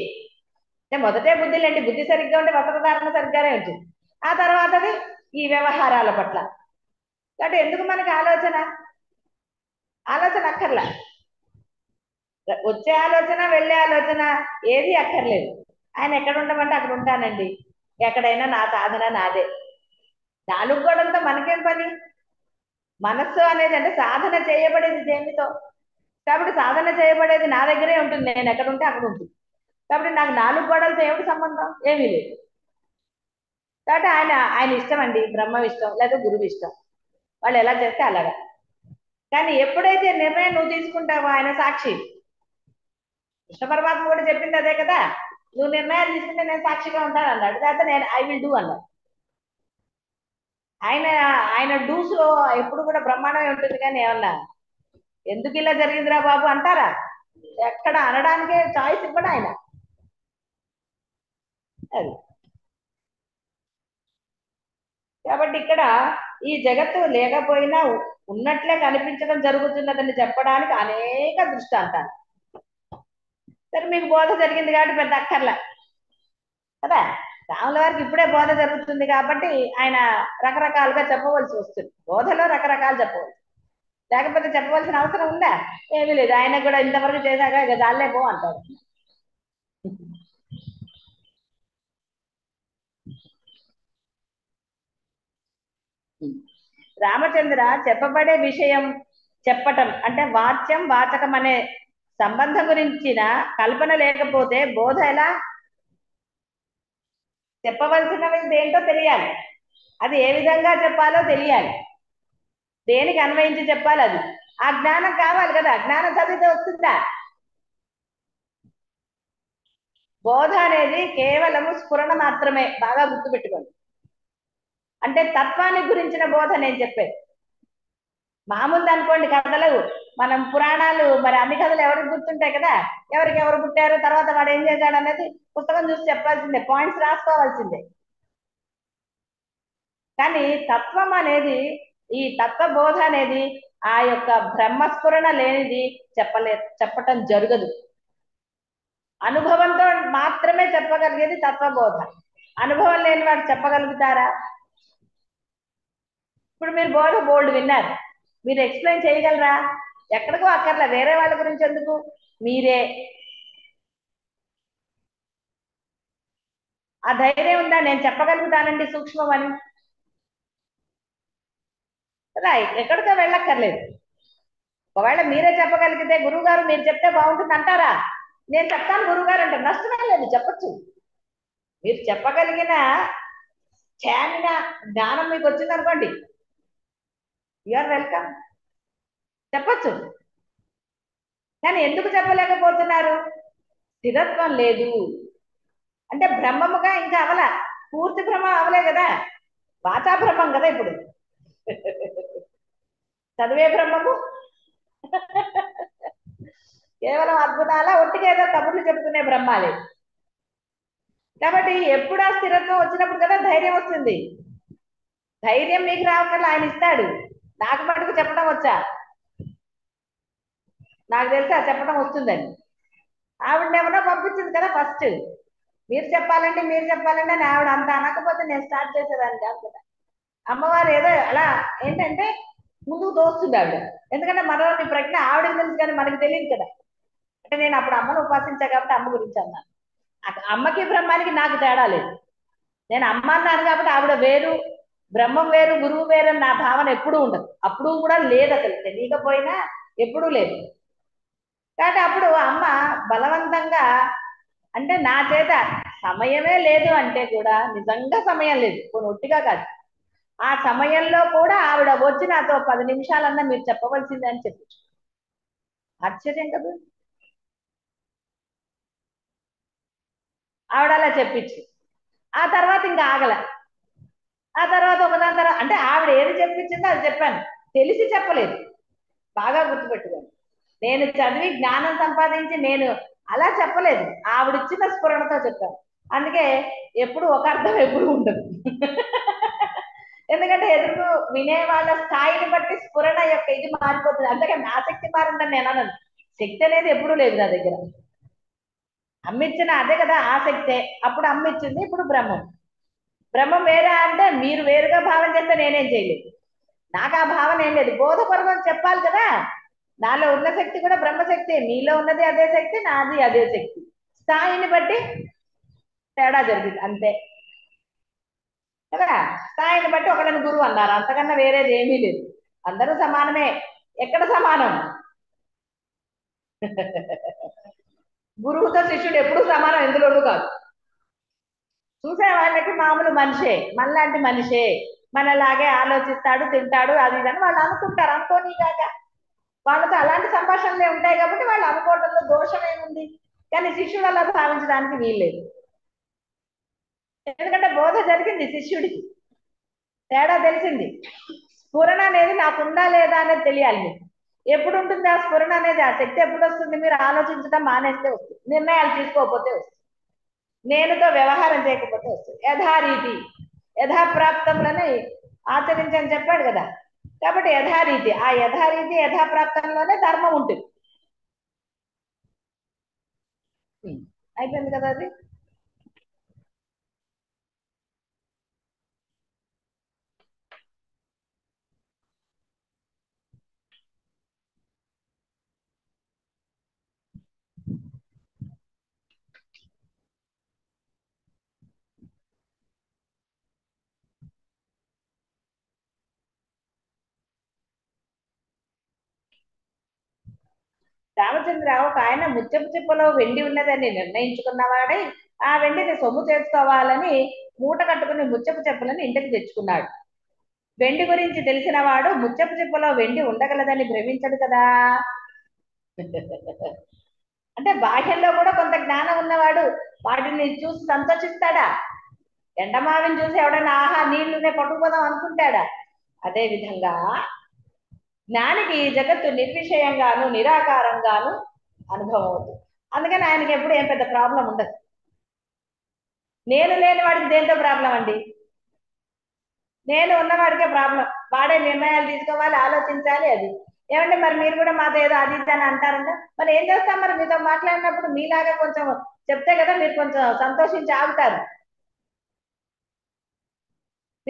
అంటే మొదటే బుద్ధి లేండి, బుద్ధి సరిగ్గా ఉంటే వస్త్రధారణ సరిగ్గానే ఉంటుంది. ఆ తర్వాతది ఈ వ్యవహారాల పట్ల. కాబట్టి ఎందుకు మనకి ఆలోచన అక్కర్లా. వచ్చే ఆలోచన, వెళ్ళే ఆలోచన ఏది అక్కర్లేదు. ఆయన ఎక్కడ ఉండమంటే అక్కడ ఉంటానండి, ఎక్కడైనా నా సాధన నాదే. నాలుగు గోడలతో మనకేం పని? మనస్సు అనేది అంటే సాధన చేయబడేది దేనితో? కాబట్టి సాధన చేయబడేది నా దగ్గరే ఉంటుంది, నేను ఎక్కడ ఉంటే అక్కడ ఉంటుంది. కాబట్టి నాకు నాలుగు గోడలతో ఏమిటి సంబంధం? ఏమీ లేదు. కాబట్టి ఆయన ఇష్టం అండి, బ్రహ్మ ఇష్టం లేదా గురువు ఇష్టం, వాళ్ళు ఎలా చేస్తే అలాగా. కానీ ఎప్పుడైతే నిర్ణయం నువ్వు తీసుకుంటావో ఆయన సాక్షి. కృష్ణ పరమాత్మ కూడా చెప్పింది అదే కదా, నువ్వు నిర్ణయాలు తీసుకుంటే నేను సాక్షిగా ఉంటాను అన్నాడు. లేకపోతే నేను ఐ విల్ డూ అన్నాడు. ఆయన ఆయన డూస్ లో ఎప్పుడు కూడా బ్రహ్మాండమే ఉంటుంది. కానీ ఏమన్నా ఎందుకు ఇలా జరిగిందిరా బాబు అంటారా? ఎక్కడ అనడానికే చాయిస్ ఇవ్వడు ఆయన. అది కాబట్టి ఇక్కడ ఈ జగత్తు లేకపోయినా ఉన్నట్లే కనిపించడం జరుగుతున్నదని చెప్పడానికి అనేక దృష్టాంతాలు. సరే, మీకు బోధ జరిగింది కాబట్టి పెద్ద అక్కర్లే కదా. రాముల వారికి ఇప్పుడే బోధ జరుగుతుంది కాబట్టి ఆయన రకరకాలుగా చెప్పవలసి వస్తుంది. బోధలో రకరకాలు చెప్పవచ్చు, లేకపోతే చెప్పవలసిన అవసరం ఉందా? ఏమీ లేదు. ఆయన కూడా ఇంతవరకు చేశాక ఇక దాల్లే పో అంటారు. రామచంద్ర చెప్పబడే విషయం చెప్పటం అంటే వాచ్యం వాచకం అనే సంబంధం గురించిన కల్పన లేకపోతే బోధ ఎలా? చెప్పవలసినవి దేంటో తెలియాలి, అది ఏ విధంగా చెప్పాలో తెలియాలి, దేనికి అన్వయించి చెప్పాలి, అది ఆ జ్ఞానం కావాలి కదా. జ్ఞానం చదివితే వస్తుందా? బోధ అనేది కేవలము స్ఫురణ మాత్రమే, బాగా గుర్తుపెట్టుకోండి. అంటే తత్వానికి గురించిన బోధ నేను చెప్పేది. మామూలు అనుకోండి, కథలు, మనం పురాణాలు, మరి అన్ని కథలు ఎవరికి గుర్తుంటాయి కదా. ఎవరికి ఎవరు పుట్టారు, తర్వాత వాడు ఏం చేశాడు అనేది పుస్తకం చూసి చెప్పాల్సిందే, పాయింట్స్ రాసుకోవాల్సిందే. కానీ తత్వం అనేది, ఈ తత్వబోధ అనేది ఆ యొక్క బ్రహ్మస్ఫురణ లేనిది చెప్పటం జరగదు. అనుభవంతో మాత్రమే చెప్పగలిగేది తత్వబోధ. అనుభవం లేని వాడు చెప్పగలుగుతారా? ఇప్పుడు మీరు బోధ బోల్డ్ విన్నారు, మీరు ఎక్స్ప్లెయిన్ చేయగలరా? ఎక్కడికో అక్కర్లే, వేరే వాళ్ళ గురించి ఎందుకు, మీరే. ఆ ధైర్యం ఉందా? నేను చెప్పగలుగుతానండి సూక్ష్మం అని కదా, ఎక్కడికో వెళ్ళక్కర్లేదు. ఒకవేళ మీరే చెప్పగలిగితే గురువు గారు మీరు చెప్తే బాగుంటుంది అంటారా? నేను చెప్తాను గురువు గారు అంటే నష్టమే లేదు, చెప్పచ్చు. మీరు చెప్పగలిగిన స్టామినా, జ్ఞానం మీకు వచ్చింది అనుకోండి, యూఆర్ వెల్కమ్, చెప్పచ్చు. కానీ ఎందుకు చెప్పలేకపోతున్నారు? స్థిరత్వం లేదు. అంటే బ్రహ్మముగా ఇంకా అవల, పూర్తి బ్రహ్మం అవలే కదా, వాచా బ్రహ్మం కదా ఇప్పుడు. చదివే బ్రహ్మము కేవలం అద్భుతాల ఒట్టిగా ఏదో కబుర్లు చెప్పుకునే బ్రహ్మాలే. కాబట్టి ఎప్పుడు ఆ స్థిరత్వం వచ్చినప్పుడు కదా ధైర్యం వస్తుంది. ధైర్యం మీకు రావక్కర్లా, ఆయన ఇస్తాడు. నాకు మటుకు చెప్పడం వచ్చా? నాకు తెలుసా చెప్పడం వస్తుందని. ఆవిడని ఎవరో పంపించింది కదా ఫస్ట్. మీరు చెప్పాలంటే మీరు చెప్పాలంటే అని ఆవిడ అంత అనకపోతే నేను స్టార్ట్ చేసేదాన్ని కాదు కదా. అమ్మవారు ఏదో అలా ఏంటంటే ముందుకు తోస్తుంది ఆవిడ. ఎందుకంటే మనలో నీ ప్రజ్ఞ ఆవిడకి తెలుసు కానీ మనకి తెలియదు కదా. అంటే నేను అప్పుడు అమ్మను ఉపాసించా కాబట్టి అమ్మ గురించి అన్నాను. అమ్మకి బ్రహ్మానికి నాకు తేడా లేదు. నేను అమ్మ అన్నాను కాబట్టి ఆవిడ వేరు, బ్రహ్మం వేరు, గురువు వేరు అని నా భావన ఎప్పుడూ ఉండదు. అప్పుడు కూడా లేదు, అసలు తెలియకపోయినా ఎప్పుడూ లేదు. కాబట్టి అప్పుడు అమ్మ బలవంతంగా అంటే నా చేత సమయమే లేదు అంటే కూడా నిజంగా సమయం లేదు, కొన్ని ఒట్టిగా కాదు. ఆ సమయంలో కూడా ఆవిడ వచ్చి నాతో 10 నిమిషాలన్నా మీరు చెప్పవలసిందే అని చెప్పి ఆశ్చర్యం కదా. ఆవిడ అలా చెప్పించి ఆ తర్వాత ఇంకా ఆగల. ఆ తర్వాత ఒకదాని తర్వాత అంటే ఆవిడ ఏది చెప్పించిందో అది చెప్పాను, తెలిసి చెప్పలేదు. బాగా గుర్తుపెట్టుకోండి, నేను చదివి జ్ఞానం సంపాదించి నేను అలా చెప్పలేదు, ఆవిడిచ్చిన స్ఫురణతో చెప్పాను. అందుకే ఎప్పుడు ఒక అర్థం ఎప్పుడు ఉండదు. ఎందుకంటే ఎదురు వినే వాళ్ళ స్థాయిని బట్టి స్ఫురణ యొక్క ఇది మారిపోతుంది. అందుకని నా శక్తి మారిందని నేను అనను. శక్తి అనేది ఎప్పుడూ లేదు నా దగ్గర. అమ్మిచ్చిన అదే కదా ఆ శక్తే. అప్పుడు అమ్మిచ్చింది, ఇప్పుడు బ్రహ్మం. బ్రహ్మం వేరే అంటే మీరు వేరుగా భావన చేస్తే నేనేం చేయలేదు. నాకు ఆ భావన ఏం లేదు, బోధపూర్వకం చెప్పాలి కదా. నాలో ఉన్న శక్తి కూడా బ్రహ్మశక్తి, మీలో ఉన్నది అదే శక్తి, నాది అదే శక్తి. స్థాయిని బట్టి తేడా జరిగింది అంతే కదా. స్థాయిని బట్టి ఒకళ్ళని గురువు అన్నారు, అంతకన్నా వేరేది ఏమీ లేదు. అందరూ సమానమే. ఎక్కడ సమానం? గురువుతో శిష్యుడు ఎప్పుడూ సమానం, ఎందులోనూ కాదు. చూసే వాళ్ళకి మామూలు మనిషే, మనలాంటి మనిషే, మనలాగే ఆలోచిస్తాడు, తింటాడు, అది ఇదని వాళ్ళు అనుకుంటారు. అనుకోని కాక వాళ్ళతో అలాంటి సంభాషణలే ఉంటాయి కాబట్టి వాళ్ళు అనుకోవడంలో దోషం ఏముంది. కానీ శిష్యుడు అలా భావించడానికి వీల్లేదు. ఎందుకంటే బోధ జరిగింది, శిష్యుడికి తేడా తెలిసింది. స్ఫురణ అనేది నాకు ఉందా లేదా అనేది తెలియాలి మీకు. ఎప్పుడు ఉంటుంది ఆ స్ఫురణ అనేది? ఆ శక్తి ఎప్పుడు వస్తుంది? మీరు ఆలోచించడం మానేస్తే వస్తుంది, నిర్ణయాలు తీసుకోకపోతే వస్తుంది, నేనుతో వ్యవహారం చేయకపోతే వస్తుంది. యథారీతి యథాప్రాప్తంలోనే ఆచరించని చెప్పాడు కదా. కాబట్టి యథారీతి, ఆ యథారీతి యథాప్రాప్తంలోనే ధర్మం ఉంటుంది. అయిపోయింది కదా అది. రామచంద్ర ఒక ఆయన ముత్యపు చిప్పలో వెండి ఉన్నదని నిర్ణయించుకున్నవాడై ఆ వెండిని సొమ్ము చేసుకోవాలని మూట కట్టుకుని ముత్యపు చెప్పులను ఇంటికి తెచ్చుకున్నాడు. వెండి గురించి తెలిసిన వాడు ముత్యపు చిప్పలో వెండి ఉండగలదని భ్రమించడు కదా. అంటే బాహ్యంలో కూడా కొంత జ్ఞానం ఉన్నవాడు వాటిని చూసి సంతోషిస్తాడా? ఎండమావిని చూసి ఎవడన్నా ఆహా నీళ్లునే పట్టుకుపోదాం అనుకుంటాడా? అదే విధంగా జ్ఞానికి జగత్తు నిర్విషయంగాను నిరాకారంగాను అనుభవం అవుతుంది. అందుకని ఆయనకి ఎప్పుడు ఏం పెద్ద ప్రాబ్లం ఉండదు. నేను లేని వాడికి దేంతో ప్రాబ్లం అండి? నేను ఉన్నవాడికే ప్రాబ్లం. వాడే నిర్ణయాలు తీసుకోవాలి, ఆలోచించాలి. అది ఏమంటే మరి మీరు కూడా మాతో ఏదో అది ఇది అని అంటారంట. మరి ఏం చేస్తాం? మరి మీతో మాట్లాడినప్పుడు మీలాగా కొంచెం చెప్తే కదా మీరు కొంచెం సంతోషించి ఆగుతారు.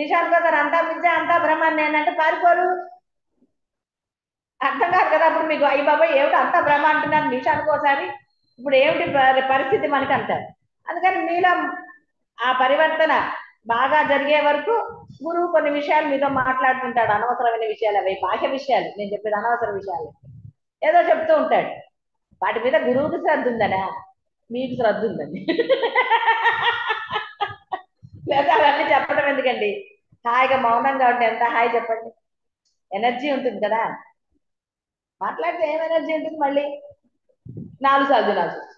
నిషాంత్ గారు అంతా మించే అంతా బ్రహ్మాన్ని నేనంటే పారిపోరు. అర్థం కాదు కదా. అప్పుడు మీకు అయ్యి బాబాయ్ ఏమిటి అంతా బ్రహ్మ అంటున్నాను నిషానికి ఒకసారి, ఇప్పుడు ఏమిటి పరిస్థితి మనకి అంటారు. అందుకని మీలో ఆ పరివర్తన బాగా జరిగే వరకు గురువు కొన్ని విషయాలు మీతో మాట్లాడుతుంటాడు, అనవసరమైన విషయాలు, అవి బాహ్య విషయాలు, నేను చెప్పేది అనవసర విషయాలు ఏదో చెప్తూ ఉంటాడు. వాటి మీద గురువుకి శ్రద్ధ ఉందనా? మీకు శ్రద్ధ ఉందండి. లేదా అవన్నీ చెప్పడం ఎందుకండి? హాయిగా మౌనంగా ఉంటే ఎంత హాయి చెప్పండి. ఎనర్జీ ఉంటుంది కదా. మాట్లాడితే ఏం ఎనర్జీ ఉంటుంది? మళ్ళీ 4 సార్లు తినాల్సి వస్తుంది.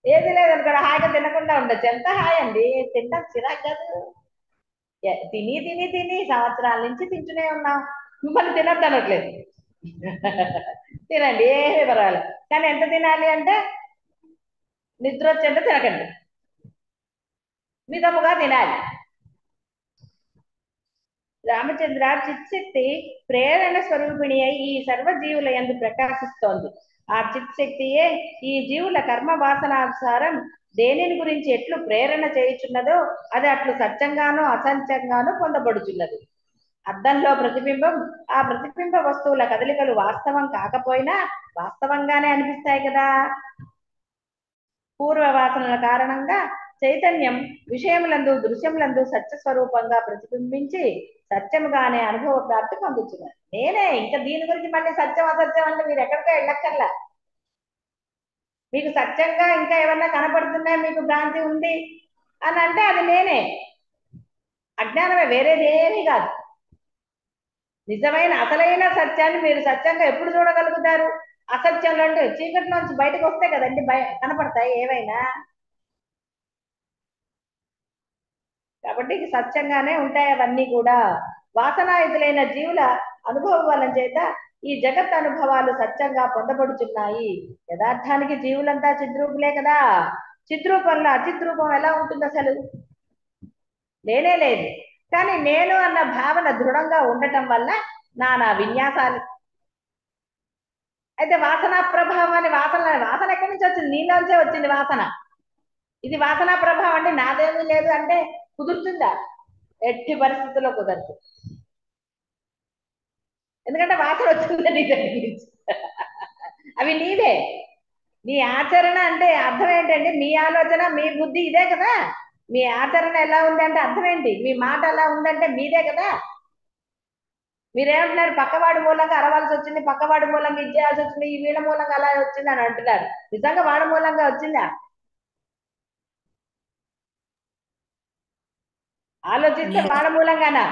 ఏది లేదనుకోండి, హాయిగా తినకుండా ఉండొచ్చు. ఎంత హాయ్ అండి, తింటాం చిరాకు కాదు. తిని తిని తిని సంవత్సరాల నుంచి తింటూనే ఉన్నాం, మిమ్మల్ని తినద్దు అనట్లేదు. తినండి, ఏమీ పర్వాలేదు. కానీ ఎంత తినాలి అంటే నిద్ర వచ్చేంత తినకండి, మితముగా తినాలి. రామచంద్ర చిత్శక్తి ప్రేరణ స్వరూపిణి అయి ఈ సర్వజీవుల యందు ప్రకాశిస్తోంది. ఆ చిత్ శక్తియే ఈ జీవుల కర్మ వాసనానుసారం దేనిని గురించి ఎట్లు ప్రేరణ చేయుచున్నదో అది అట్లు సత్యంగానో అసత్యంగానో పొందబడుచున్నది. అద్దంలో ప్రతిబింబం, ఆ ప్రతిబింబ వస్తువుల కదలికలు వాస్తవం కాకపోయినా వాస్తవంగానే అనిపిస్తాయి కదా. పూర్వ వాసనల కారణంగా చైతన్యం విషయములందు దృశ్యములందు సత్య స్వరూపంగా ప్రతిబింబించి సత్యముగానే అనుభవ ప్రాప్తి పొందుతున్నారు. నేనే ఇంకా దీని గురించి మళ్ళీ సత్యం అసత్యం అంటే మీరు ఎక్కడికో వెళ్ళక్కర్లా. మీకు సత్యంగా ఇంకా ఏమన్నా కనపడుతున్నాయి, మీకు భ్రాంతి ఉంది అని అంటే అది నేనే, అజ్ఞానమే, వేరేది ఏమీ కాదు. నిజమైన అసలైన సత్యాన్ని మీరు సత్యంగా ఎప్పుడు చూడగలుగుతారు? అసత్యంలో అంటే చీకటిలోంచి బయటకు వస్తే కదండి కనపడతాయి ఏవైనా. కాబట్టి సత్యంగానే ఉంటాయి అవన్నీ కూడా. వాసనాయుతులైన జీవుల అనుభవం వలన చేత ఈ జగత్ అనుభవాలు సత్యంగా పొందబడుచున్నాయి. యథార్థానికి జీవులంతా చిద్రూపులే కదా. చిద్రూపంలో అచిద్రూపం ఎలా ఉంటుంది అసలు? లేనే లేదు. కానీ నేను అన్న భావన దృఢంగా ఉండటం వల్ల నానా విన్యాసాలు. అయితే వాసన ప్రభావం అని వాసన ఎక్కడి నుంచి వచ్చింది? నీలోంచే వచ్చింది వాసన. ఇది వాసన ప్రభావం అంటే నాదేమీ లేదు అంటే కుదురుతుందా? ఎట్టి పరిస్థితుల్లో కుదరదు. ఎందుకంటే వాసన వచ్చింది నీ దగ్గర నుంచి. అవి నీవే. నీ ఆచరణ అంటే అర్థం ఏంటంటే మీ ఆలోచన మీ బుద్ధి ఇదే కదా. మీ ఆచరణ ఎలా ఉంది అంటే అర్థం ఏంటి? మీ మాట ఎలా ఉందంటే మీదే కదా. మీరేమంటున్నారు? పక్కవాడి మూలంగా అరవాల్సి వచ్చింది, పక్కవాడి మూలంగా ఇది చేయాల్సి వచ్చింది, ఈ వీళ్ళ మూలంగా అలా వచ్చింది అని అంటున్నారు. నిజంగా వాడి మూలంగా వచ్చిందా? ఆలోచిస్తే వాళ్ళ మూలంగానా?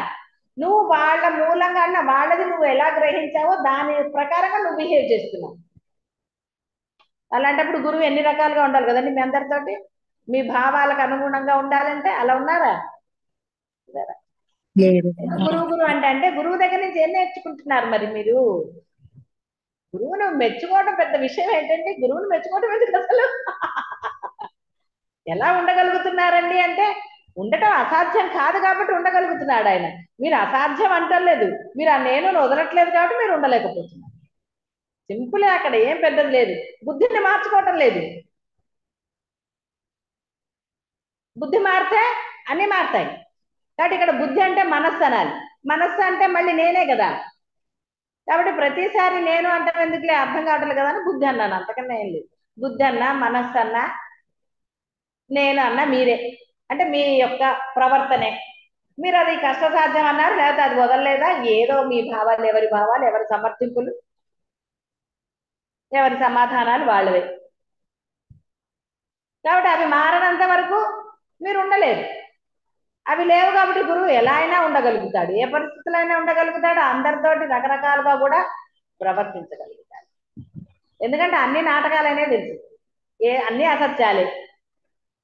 నువ్వు వాళ్ళ మూలంగా అన్న వాళ్ళది నువ్వు ఎలా గ్రహించావో దాని ప్రకారంగా నువ్వు బిహేవ్ చేస్తున్నావు. అలాంటప్పుడు గురువు ఎన్ని రకాలుగా ఉండాలి కదండి మీ అందరితోటి. మీ భావాలకు అనుగుణంగా ఉండాలంటే అలా ఉన్నారా? గురువు అంటే గురువు దగ్గర నుంచి ఏం నేర్చుకుంటున్నారు మరి మీరు? గురువును మెచ్చుకోవడం పెద్ద విషయం ఏంటంటే గురువును మెచ్చుకోవడం ఎందుకు అసలు? ఎలా ఉండగలుగుతున్నారండి అంటే ఉండటం అసాధ్యం కాదు కాబట్టి ఉండగలుగుతున్నాడు ఆయన. మీరు అసాధ్యం అంటలేదు, మీరు ఆ నేను వదలట్లేదు కాబట్టి మీరు ఉండలేకపోతున్నారు. సింపులే, అక్కడ ఏం పెద్దది లేదు. బుద్ధిని మార్చుకోవటం లేదు. బుద్ధి మారితే అన్ని మారుతాయి. కాబట్టి ఇక్కడ బుద్ధి అంటే మనస్సు అనాలి. మనస్సు అంటే మళ్ళీ నేనే కదా. కాబట్టి ప్రతిసారి నేను అంటాం ఎందుకులే, అర్థం కావట్లేదు కదా అని బుద్ధి అన్నాను, అంతకన్నా ఏం లేదు. బుద్ధి అన్నా మనస్సు అన్నా నేను అన్నా మీరే. అంటే మీ యొక్క ప్రవర్తనే. మీరు అది కష్టసాధ్యం అన్నారు, లేకపోతే అది వదలలేదా, ఏదో మీ భావాలు, ఎవరి సమర్థింపులు, ఎవరి సమాధానాలు వాళ్ళవే. కాబట్టి అవి మారనంత వరకు మీరు ఉండలేరు. అవి లేవు కాబట్టి గురువు ఎలా అయినా ఉండగలుగుతాడు, ఏ పరిస్థితుల్లో అయినా ఉండగలుగుతాడు, అందరితోటి రకరకాలుగా కూడా ప్రవర్తించగలుగుతాడు. ఎందుకంటే అన్ని నాటకాలనే తెలుసు, అన్ని అసత్యాలే.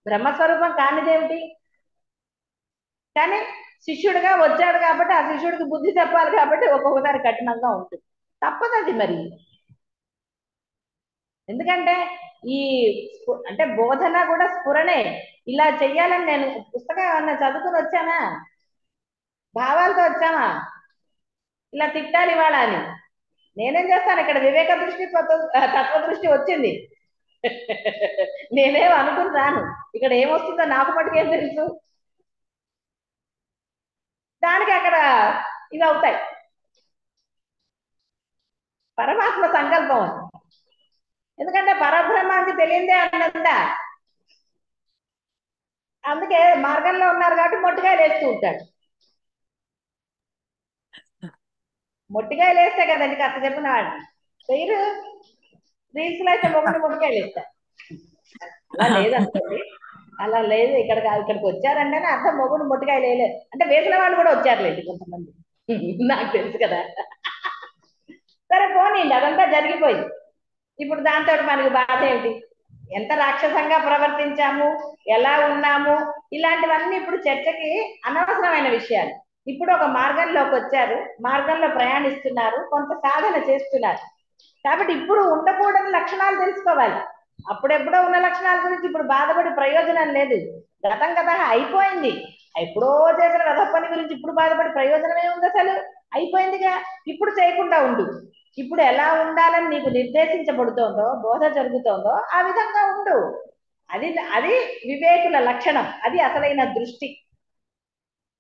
బ్రహ్మస్వరూపం కానిదేమిటి? కానీ శిష్యుడిగా వచ్చాడు కాబట్టి ఆ శిష్యుడికి బుద్ధి చెప్పాలి కాబట్టి ఒక్కొక్కసారి కఠినంగా ఉంటుంది, తప్పదది మరి. ఎందుకంటే ఈ అంటే బోధన కూడా స్ఫురణే. ఇలా చెయ్యాలని నేను పుస్తకం ఏమన్నా చదువుకుని వచ్చానా? భావాలతో వచ్చామా? ఇలా తిట్టాలి ఇవాళ అని నేనేం చేస్తాను? ఇక్కడ వివేక దృష్టి, తత్వ దృష్టి వచ్చింది. నేనేం అనుకుని రాను. ఇక్కడ ఏమొస్తుందో నాకు మటుకేం తెలుసు. దానికి అక్కడ ఇవి అవుతాయి. పరమాత్మ సంకల్పం అది. ఎందుకంటే పరబ్రహ్మానికి తెలియందే అన్నదా. అందుకే మార్గంలో ఉన్నారు కాబట్టి మొట్టికాయలు వేస్తూ ఉంటాడు. మొట్టికాయలు వేస్తే కదండి కథ చెప్పిన వాడిని పేరు రీల్స్ లో అయితే మొట్టికాయలు వేస్తారు. అలా లేదనుకోండి, అలా లేదు. ఇక్కడికి వచ్చారంటే అర్థం మొగుడు మొట్టికాయలు వేయలేదు అంటే వేసిన వాళ్ళు కూడా వచ్చారులేండి కొంతమంది, నాకు తెలుసు కదా. సరే పోనీండి, అదంతా జరిగిపోయింది. ఇప్పుడు దాంతో మనకి బాధ ఏమిటి? ఎంత రాక్షసంగా ప్రవర్తించాము, ఎలా ఉన్నాము, ఇలాంటివన్నీ ఇప్పుడు చర్చకి అనవసరమైన విషయాలు. ఇప్పుడు ఒక మార్గంలోకి వచ్చారు, మార్గంలో ప్రయాణిస్తున్నారు, కొంత సాధన చేస్తున్నారు. కాబట్టి ఇప్పుడు ఉండకూడని లక్షణాలు తెలుసుకోవాలి. అప్పుడెప్పుడో ఉన్న లక్షణాల గురించి ఇప్పుడు బాధపడి ప్రయోజనం లేదు. గతం కదా అయిపోయింది. ఎప్పుడో చేసిన రథ పని గురించి ఇప్పుడు బాధపడి ప్రయోజనం ఏముంది అసలు? అయిపోయిందిగా. ఇప్పుడు చేయకుండా ఉండు. ఇప్పుడు ఎలా ఉండాలని నీకు నిర్దేశించబడుతోందో, బోధ జరుగుతోందో ఆ విధంగా ఉండు. అది అది వివేకుల లక్షణం, అది అసలైన దృష్టి.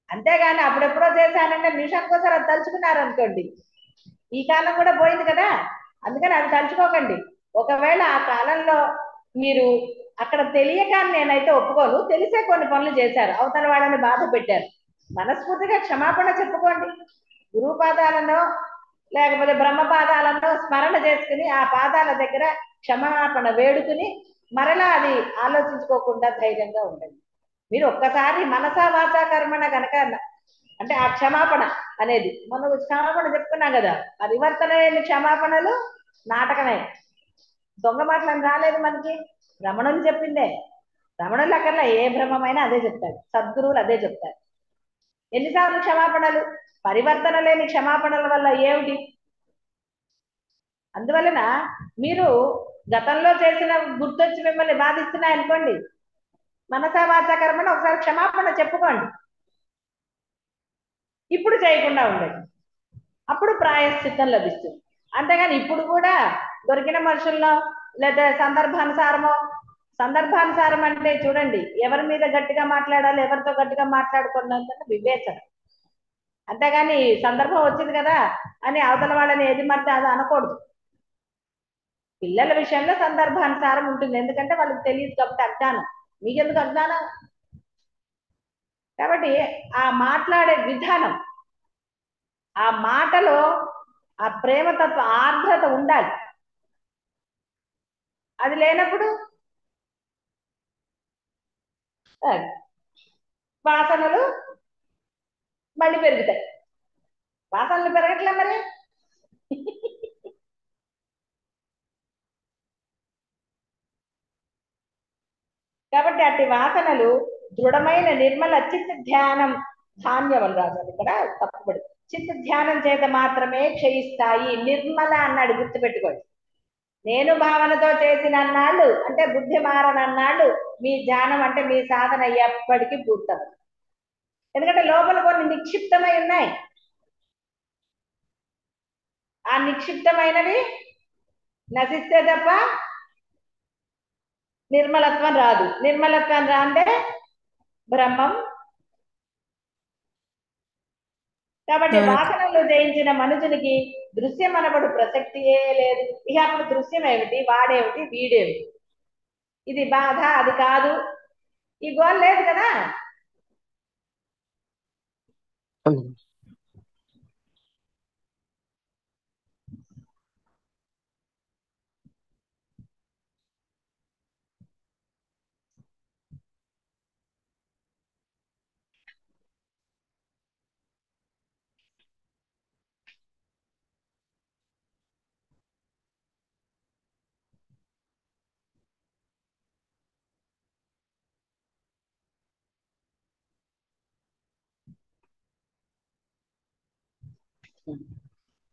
అంతేగాని అప్పుడెప్పుడో చేశానంటే నిమిషానికి ఒకసారి అది తలుచుకున్నారనుకోండి, ఈ కాలం కూడా పోయింది కదా. అందుకని అది తలుచుకోకండి. ఒకవేళ ఆ కాలంలో మీరు అక్కడ తెలియక నేనైతే ఒప్పుకోను, తెలిసే కొన్ని పనులు చేశారు, అవతల వాళ్ళని బాధ పెట్టారు, మనస్ఫూర్తిగా క్షమాపణ చెప్పుకోండి. గురువు పాదాలను లేకపోతే బ్రహ్మ పాదాలను స్మరణ చేసుకుని ఆ పాదాల దగ్గర క్షమాపణ వేడుకుని మరలా అది ఆలోచించుకోకుండా ధైర్యంగా ఉండండి. మీరు ఒక్కసారి మనసా వాచా కర్మణ కనుక అంటే ఆ క్షమాపణ అనేది మనం క్షమాపణ చెప్పుకున్నాం కదా, పరివర్తన లేని క్షమాపణలు నాటకమే. దొంగ మాటలు రాలేదు మనకి, రమణులు చెప్పిందే. రమణులు అక్కర్లా, ఏ బ్రహ్మమైనా అదే చెప్తారు, సద్గురువులు అదే చెప్తారు. ఎన్నిసార్లు క్షమాపణలు? పరివర్తన లేని క్షమాపణల వల్ల ఏమిటి? అందువలన మీరు గతంలో చేసిన గుర్తొచ్చి మిమ్మల్ని బాధిస్తున్నాయి అనుకోండి, మనసా వాచా కర్మణ ఒకసారి క్షమాపణ చెప్పుకోండి, ఇప్పుడు చేయకుండా ఉండండి, అప్పుడు ప్రాయశ్చిత్తం లభిస్తుంది. అంతేగాని ఇప్పుడు కూడా దొరికిన మనుషుల్లో లేదా సందర్భానుసారమో, సందర్భానుసారం అంటే చూడండి, ఎవరి మీద గట్టిగా మాట్లాడాలి, ఎవరితో గట్టిగా మాట్లాడుకున్నంత వివేచన. అంతేగాని సందర్భం వచ్చింది కదా అని అవతల వాళ్ళని ఏది మడితే అది అనకూడదు. పిల్లల విషయంలో సందర్భానుసారం ఉంటుంది, ఎందుకంటే వాళ్ళకి తెలియదు కాబట్టి అజ్ఞానం. మీకెందుకు అజ్ఞానం? కాబట్టి ఆ మాట్లాడే విధానం, ఆ మాటలో ఆ ప్రేమతత్వ ఆర్ద్రత ఉండాలి. అది లేనప్పుడు వాసనలు మళ్ళీ పెరుగుతాయి. వాసనలు పెరగట్లే మరి. కాబట్టి అట్టి వాసనలు దృఢమైన నిర్మల చిత్త ధ్యానం, ధాన్యం అని రాశారు ఇక్కడ తప్పుబడి, చిత్త ధ్యానం చేత మాత్రమే క్షయిస్తాయి. నిర్మల అన్నాడు, గుర్తుపెట్టుకోండి. నేను భావనతో చేసిన అన్నాళ్ళు అంటే బుద్ధి మారనన్నాళ్ళు మీ ధ్యానం అంటే మీ సాధన ఎప్పటికీ పూర్తదు. ఎందుకంటే లోపల కొన్ని నిక్షిప్తమై ఉన్నాయి, ఆ నిక్షిప్తమైనవి నశిస్తే తప్ప నిర్మలత్వం రాదు. నిర్మలత్వం రాందే బ్రహ్మం. కాబట్టి వాసనలు జయించిన మనుషునికి దృశ్యం అనబడు ప్రసక్తియే లేదు. ఇక అప్పుడు దృశ్యం ఏమిటి, వాడేమిటి, వీడేమిటి, ఇది బాధ అది కాదు, ఈ గోల్ లేదు కదా.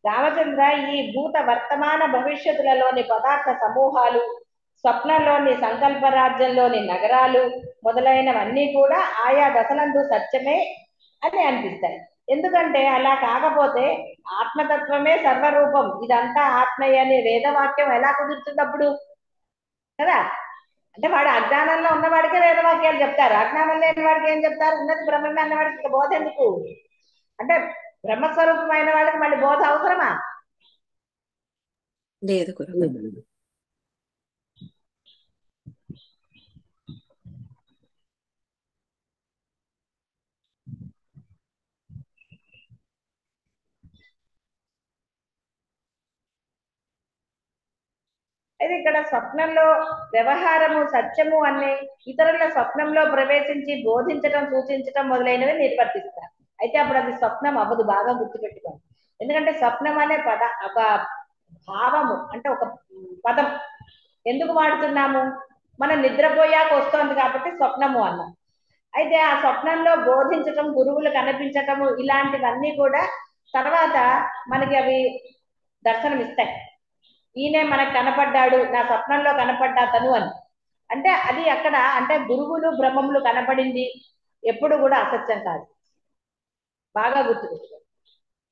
రామచంద్ర, ఈ భూత వర్తమాన భవిష్యత్తులలోని పదార్థ సమూహాలు, స్వప్నంలోని సంకల్ప రాజ్యంలోని నగరాలు మొదలైనవన్నీ కూడా ఆయా దశలందు సత్యమే అని అనిపిస్తాయి. ఎందుకంటే అలా కాకపోతే ఆత్మతత్వమే సర్వరూపం, ఇదంతా ఆత్మయ్య అనే వేదవాక్యం ఎలా కుదురుతుంది అప్పుడు కదా. అంటే వాడు అజ్ఞానంలో ఉన్నవాడికే వేదవాక్యాలు చెప్తారు, అజ్ఞానం లేని వాడికి ఏం చెప్తారు? ఉన్నది బ్రహ్మమే అన్నవాడికి బోధ ఎందుకు? అంటే బ్రహ్మస్వరూపమైన వాళ్ళకి మళ్ళీ బోధ అవసరమా? లేదు గురుగారు. అయితే ఇక్కడ స్వప్నంలో వ్యవహారము సత్యము అనే ఇతరుల స్వప్నంలో ప్రవేశించి బోధించటం, సూచించటం మొదలైనవి నిర్వర్తిస్తారు. అయితే అప్పుడు అది స్వప్నం అవ్వదు, బాగా గుర్తుపెట్టుకోండి. ఎందుకంటే స్వప్నం అనే ఒక భావము అంటే ఒక పదం ఎందుకు వాడుతున్నాము? మనం నిద్రపోయాక వస్తోంది కాబట్టి స్వప్నము అన్నాం. అయితే ఆ స్వప్నంలో బోధించటం, గురువులు కనిపించటము, ఇలాంటివన్నీ కూడా తర్వాత మనకి అవి దర్శనమిస్తాయి. ఈయనే మనకు కనపడ్డాడు, నా స్వప్నంలో కనపడ్డా తను అని. అంటే అది అక్కడ అంటే గురువులు బ్రహ్మములు కనపడింది ఎప్పుడు కూడా అసత్యం కాదు, బాగా గుర్తుపెట్టుకోండి.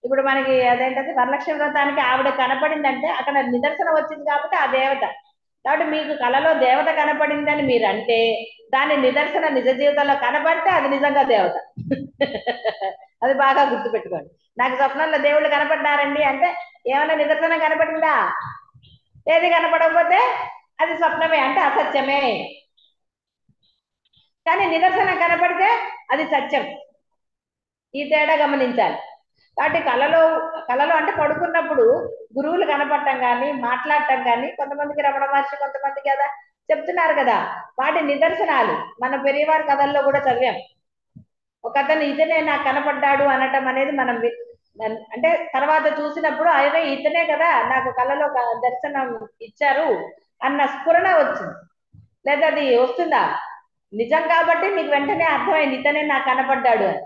ఇప్పుడు మనకి అదేంటంటే వరలక్ష్మి వ్రతానికి ఆవిడ కనపడిందంటే అక్కడ నిదర్శనం వచ్చింది కాబట్టి ఆ దేవత. కాబట్టి మీకు కలలో దేవత కనపడిందని మీరు అంటే దాని నిదర్శన నిజ జీవితంలో కనపడితే అది నిజంగా దేవత. అది బాగా గుర్తుపెట్టుకోండి. నాకు స్వప్నంలో దేవుళ్ళు కనపడ్డారండి అంటే ఏమైనా నిదర్శనం కనపడిందా? ఏది కనపడకపోతే అది స్వప్నమే అంటే అసత్యమే. కానీ నిదర్శనం కనపడితే అది సత్యం. ఈ తేడా గమనించాలి. కాబట్టి కలలో అంటే పడుకున్నప్పుడు గురువులు కనపడటం కానీ మాట్లాడటం కానీ కొంతమందికి రమణ మహర్షి కొంతమందికి కదా చెప్తున్నారు కదా, వాటి నిదర్శనాలు మన పెరియవారి కథల్లో కూడా చదివాం. ఒక అతను ఇతనే నాకు కనపడ్డాడు అనటం అనేది మనం అంటే తర్వాత చూసినప్పుడు అదే ఇతనే కదా నాకు కలలో దర్శనం ఇచ్చారు అన్న స్ఫురణ వచ్చింది. లేదా అది వస్తుందా? నిజం కాబట్టి మీకు వెంటనే అర్థమైంది ఇతనే నాకు కనపడ్డాడు అని.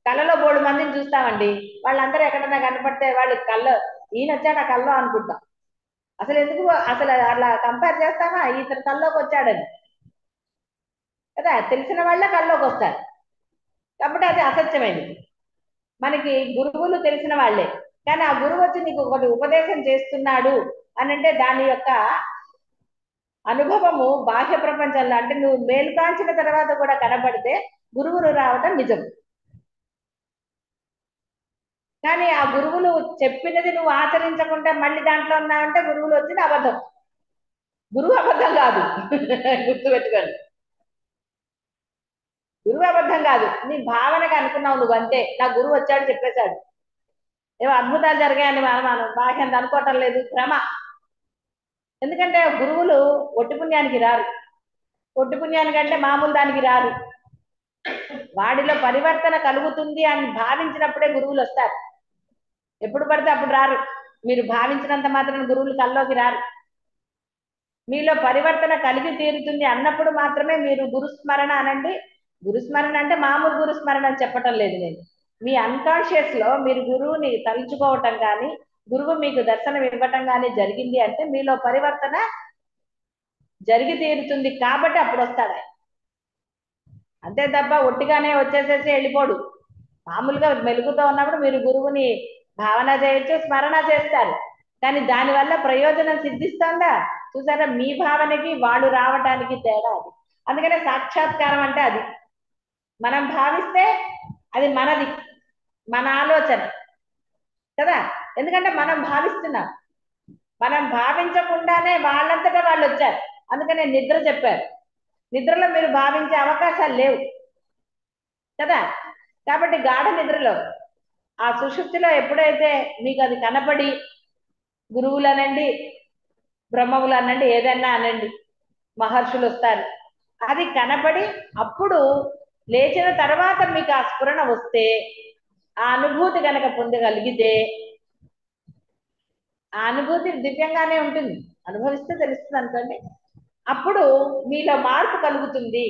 కళ్ళలో 3 మందిని చూస్తామండి, వాళ్ళందరూ ఎక్కడన్నా కనపడితే వాళ్ళు ఈయన వచ్చాడు ఆ కల్లో అనుకుంటాం. అసలు ఎందుకు అసలు అలా కంపేర్ చేస్తామా ఇతను కల్లోకి వచ్చాడని? కదా తెలిసిన వాళ్ళ కల్లోకి వస్తారు. కాబట్టి అది అసత్యమైనది. మనకి గురువులు తెలిసిన వాళ్ళే, కానీ ఆ గురువు వచ్చి నీకు ఒకటి ఉపదేశం చేస్తున్నాడు అని అంటే దాని యొక్క అనుభవము బాహ్య ప్రపంచంలో అంటే నువ్వు మేలుకాంచిన తర్వాత కూడా కనబడితే గురువులు రావటం నిజం. కానీ ఆ గురువులు చెప్పినది నువ్వు ఆచరించకుండా మళ్ళీ దాంట్లో ఉన్నావంటే గురువులు వచ్చిన అబద్ధం. గురువు అబద్ధం కాదు. గుర్తుపెట్టుకోండి, గురువు అబద్ధం కాదు. నీ భావనగా అనుకున్నావు నువ్వు అంతే, నా గురువు వచ్చాడు చెప్పేశాడు, ఏవో అద్భుతాలు జరిగాయని మనం బాహ్యంత అనుకోవటం లేదు, భ్రమ. ఎందుకంటే గురువులు ఒట్టి పుణ్యానికి రారు. ఒట్టి పుణ్యానికంటే మామూలు దానికి రారు. వాడిలో పరివర్తన కలుగుతుంది అని భావించినప్పుడే గురువులు వస్తారు. ఎప్పుడు పడితే అప్పుడు రారు. మీరు భావించినంత మాత్రం గురువులు కల్లోకి రారు. మీలో పరివర్తన కలిగి తీరుతుంది అన్నప్పుడు మాత్రమే మీరు గురుస్మరణ అనండి. గురుస్మరణ అంటే మామూలు గురుస్మరణ అని చెప్పటం లేదు నేను. మీ అన్కాన్షియస్ లో మీరు గురువుని తలుచుకోవటం కానీ గురువు మీకు దర్శనం ఇవ్వటం కానీ జరిగింది అంటే మీలో పరివర్తన జరిగి తీరుతుంది కాబట్టి అప్పుడు వస్తాడు. అంతే తప్ప ఒట్టిగానే వచ్చేసేసి వెళ్ళిపోడు. మామూలుగా మెలుగుతో ఉన్నప్పుడు మీరు గురువుని భావన చేయొచ్చు, స్మరణ చేస్తారు, కానీ దానివల్ల ప్రయోజనం సిద్ధిస్తుందా? చూసారా, మీ భావనకి వాళ్ళు రావటానికి తేడా అది. అందుకనే సాక్షాత్కారం అంటే అది. మనం భావిస్తే అది మనది, మన ఆలోచన కదా. ఎందుకంటే మనం భావిస్తున్నాం. మనం భావించకుండానే వాళ్ళంతటా వాళ్ళు వచ్చారు. అందుకనే నిద్ర చెప్పారు. నిద్రలో మీరు భావించే అవకాశాలు లేవు కదా. కాబట్టి గాఢ నిద్రలో ఆ సుషుప్తిలో ఎప్పుడైతే మీకు అది కనపడి గురువులు అనండి, బ్రహ్మములు అనండి, ఏదన్నా అనండి, మహర్షులు వస్తారు, అది కనపడి అప్పుడు లేచిన తర్వాత మీకు ఆ స్ఫురణ వస్తే ఆ అనుభూతి కనుక పొందగలిగితే ఆ అనుభూతి దివ్యంగానే ఉంటుంది. అనుభవిస్తే తెలుస్తుంది అనుకోండి. అప్పుడు మీలో మార్పు కలుగుతుంది.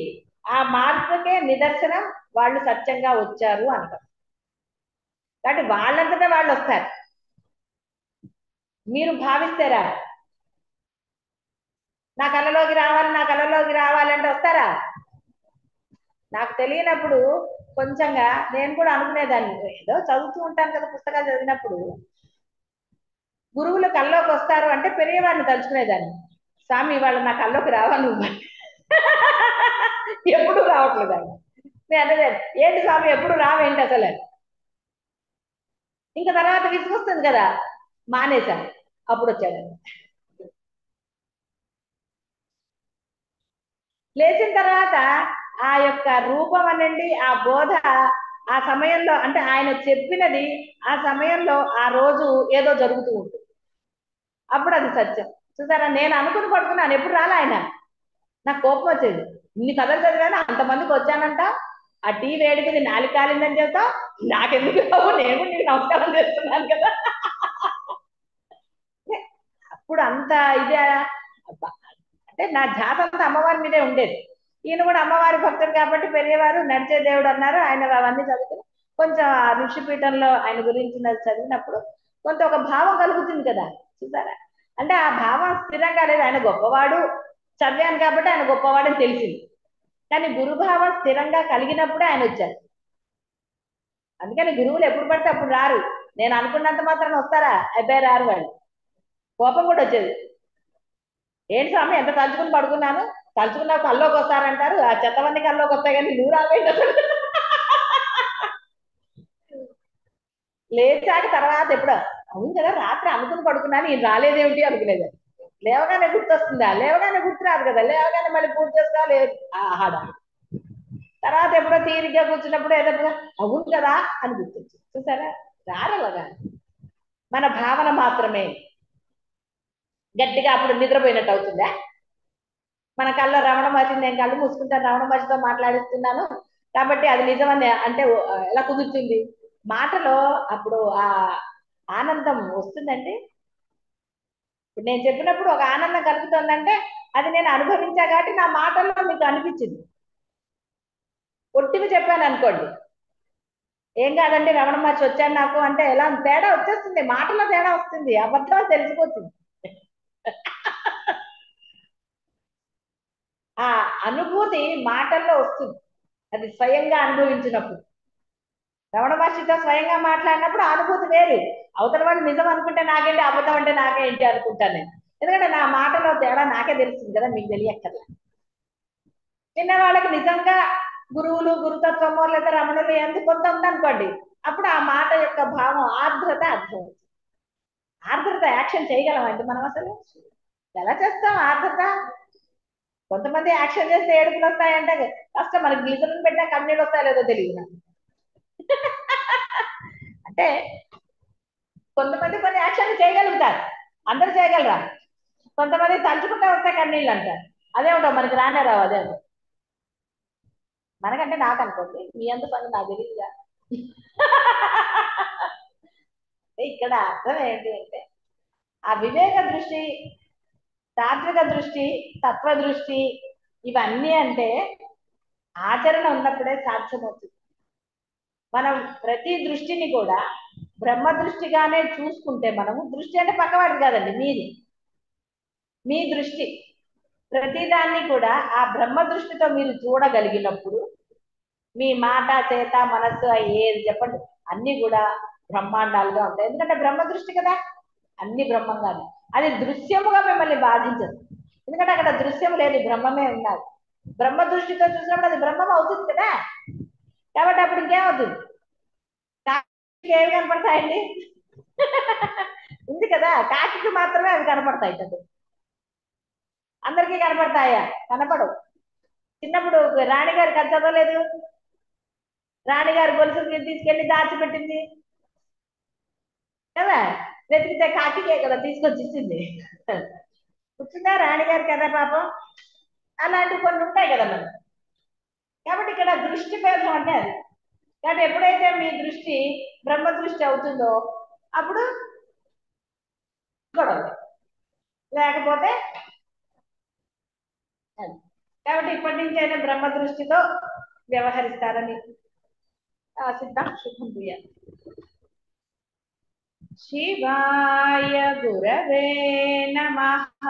ఆ మార్పుకే నిదర్శనం వాళ్ళు సత్యంగా వచ్చారు అంటారు. కాబట్టి వాళ్ళంతటా వాళ్ళు వస్తారు. మీరు భావిస్తారా నా కళలోకి రావాలి, నా కళలోకి రావాలంటే వస్తారా? నాకు తెలియనప్పుడు కొంచెంగా నేను కూడా అనుకునేదాన్ని, ఏదో చదువుతూ ఉంటాను కదా పుస్తకాలు చదివినప్పుడు, గురువులు కల్లోకి వస్తారు అంటే పెరియవారిని తలుచుకునేదాన్ని. స్వామి వాళ్ళు నా కల్లోకి రావా నువ్వు? ఎప్పుడు రావట్లేదు ఆయన. నేను అనేది ఏంటి స్వామి ఎప్పుడు రావేంటి అసలు? ఇంకా తర్వాత విసుగొస్తుంది కదా, మానేశాను. అప్పుడు వచ్చాడు. లేచిన తర్వాత ఆ యొక్క రూపం అనండి, ఆ బోధ ఆ సమయంలో అంటే ఆయన చెప్పినది ఆ సమయంలో ఆ రోజు ఏదో జరుగుతూ ఉంటుంది. అప్పుడు అది సత్యం. చూసారా, నేను అనుకుని పడుకున్నాను, ఎప్పుడు రాలే ఆయన. నాకు కోపం వచ్చేది. ఇన్ని కథలు చదివాను, అంతమందికి వచ్చానంట, ఆ టీ వేడికి నాలుగు కాలిందని చెప్తా, నాకెందుకు రావు, నేను నీకు నమస్కారం చేస్తున్నాను కదా. అప్పుడు అంత ఇదే అంటే నా ధ్యాస అంతా అమ్మవారి మీదే ఉండేది. ఈయన కూడా అమ్మవారి భక్తుడు కాబట్టి పెరియవారు నడిచే దేవుడు అన్నారు. ఆయన అవన్నీ చదువుకుని కొంచెం ఆ ఋషిపీఠంలో ఆయన గురించి చదివినప్పుడు కొంత ఒక భావం కలుగుతుంది కదా. చూసారా, అంటే ఆ భావం స్థిరంగా లేదు. ఆయన గొప్పవాడు చదివాను కాబట్టి ఆయన గొప్పవాడని తెలిసింది, కానీ గురుభావం స్థిరంగా కలిగినప్పుడే ఆయన వచ్చారు. అందుకని గురువులు ఎప్పుడు పడితే అప్పుడు రారు. నేను అనుకున్నంత మాత్రం వస్తారా? అబ్బాయి రారు వాళ్ళు. కోపం కూడా వచ్చేది. ఏంటి స్వామి ఎంత తలుచుకుని పడుకున్నాను, తలుచుకున్నా కల్లోకి వస్తారంటారు, ఆ చెత్తమంది కల్లోకి వస్తాయి కానీ నువ్వు రావేంటి అసలు? లేచాక తర్వాత ఎప్పుడో అవును కదా రాత్రి అనుకుని పడుకున్నాను ఈయన రాలేదేమిటి అనుకునేది. లేవగానే గుర్తొస్తుందా? లేవగానే గుర్తు రాదు కదా, లేవగానే మళ్ళీ పూజ చేసుకోవాలి. ఆహాడా తర్వాత ఎప్పుడో తీరిగ్గా కూర్చున్నప్పుడు ఏదో అవును కదా అని గుర్తొచ్చు. చూసారా? రారలాగా మన భావన మాత్రమే. గట్టిగా అప్పుడు నిద్రపోయినట్టు అవుతుందా? మన కళ్ళ రమణ మహర్షి, నేను కళ్ళు మూసుకుంటాను రమణ మహర్షితో మాట్లాడిస్తున్నాను కాబట్టి అది నిజమని అంటే ఎలా కుదురుతుంది? మాటలో అప్పుడు ఆ ఆనందం వస్తుందండి. ఇప్పుడు నేను చెప్పినప్పుడు ఒక ఆనందం కలుగుతుందంటే అది నేను అనుభవించా కాబట్టి నా మాటల్లో మీకు అనిపించింది. ఒట్టివి చెప్పాను అనుకోండి, ఏం కాదండి రమణ మహర్షి వచ్చాడు నాకు అంటే ఎలా తేడా వచ్చేస్తుంది, మాటలో తేడా వస్తుంది, అబద్ధం తెలిసిపోతుంది. ఆ అనుభూతి మాటల్లో వస్తుంది, అది స్వయంగా అనుభవించినప్పుడు. రమణ మహర్షితో స్వయంగా మాట్లాడినప్పుడు ఆ అనుభూతి వేరు. అవతల వాడు నిజం అనుకుంటే నాకేంటి, అబద్ధం అంటే నాకేంటి అనుకుంటాను నేను. ఎందుకంటే నా మాటలో తేడా నాకే తెలుస్తుంది కదా, మీకు తెలియక్కర్లా. చిన్న వాళ్ళకి నిజంగా గురువులు గురుతత్వమో లేదా రమణులు ఎంత కొంత ఉందనుకోండి, అప్పుడు ఆ మాట యొక్క భావం ఆర్ద్రత అర్థం. ఆర్ద్రత యాక్షన్ చేయగలమండి మనం అసలు? ఎలా చేస్తాం ఆర్ద్రత? కొంతమంది యాక్షన్ చేస్తే ఏడుపులు వస్తాయంటే కష్టం, మనకి గ్లిజరిన్ పెట్టినా కన్నీళ్ళు వస్తాయో లేదో తెలియదు నాకు. అంటే కొంతమంది కొన్ని యాక్షన్లు చేయగలుగుతారు, అందరూ చేయగలరా? కొంతమంది తలుచుకుంటే వస్తే కన్నీళ్ళు అంటారు. అదే ఉంటాం మనకి రానే రావు. అదే ఉంటాం మనకంటే నాకు అనుకోండి, మీ అందరి పని నాకు తెలియదుగా. ఇక్కడ అర్థం ఏంటి అంటే ఆ వివేక దృష్టి, తాత్విక దృష్టి, తత్వ దృష్టి, ఇవన్నీ అంటే ఆచరణ ఉన్నప్పుడే సాధ్యమవుతుంది. మనం ప్రతి దృష్టిని కూడా బ్రహ్మ దృష్టిగానే చూసుకుంటే, మనము దృష్టి అంటే పక్కవాడిది కాదండి, మీది, మీ దృష్టి ప్రతిదాన్ని కూడా ఆ బ్రహ్మ దృష్టితో మీరు చూడగలిగినప్పుడు మీ మాట చేత మనస్సు ఏది చెప్పండి అన్ని కూడా బ్రహ్మాండాలుగా ఉంటాయి. ఎందుకంటే బ్రహ్మ దృష్టి కదా, అన్ని బ్రహ్మంగానే. అది దృశ్యముగా మిమ్మల్ని బాధించదు, ఎందుకంటే అక్కడ దృశ్యం లేదు, బ్రహ్మమే ఉన్నది. బ్రహ్మ దృష్టితో చూసినప్పుడు అది బ్రహ్మం అవుతుంది కదా. కాబట్టి అప్పుడు ఇంకేమవుతుంది? కాకి ఏమి కనపడతాయండి? ఉంది కదా, కాకి మాత్రమే అవి కనపడతాయి కదా, అందరికీ కనపడతాయా? కనపడవు. చిన్నప్పుడు రాణిగారికి అది చదవలేదు, రాణిగారి గొలుసు తీసుకెళ్లి దాచిపెట్టింది కదా, వెతికితే కాకికే కదా తీసుకొచ్చి ఇచ్చింది. కూర్చుందా రాణిగారి కదా పాపం. అలాంటివి కొన్ని ఉంటాయి కదా మనం. కాబట్టి ఇక్కడ దృష్టి భేదం అంటే అది. కాబట్టి ఎప్పుడైతే మీ దృష్టి బ్రహ్మ దృష్టి అవుతుందో అప్పుడు గొడవ, లేకపోతే అది. కాబట్టి ఇప్పటి నుంచి అయినా బ్రహ్మ దృష్టితో వ్యవహరిస్తారని ఆశిద్దాం. శుభం భూయాత్. శివాయ గురవే నమః.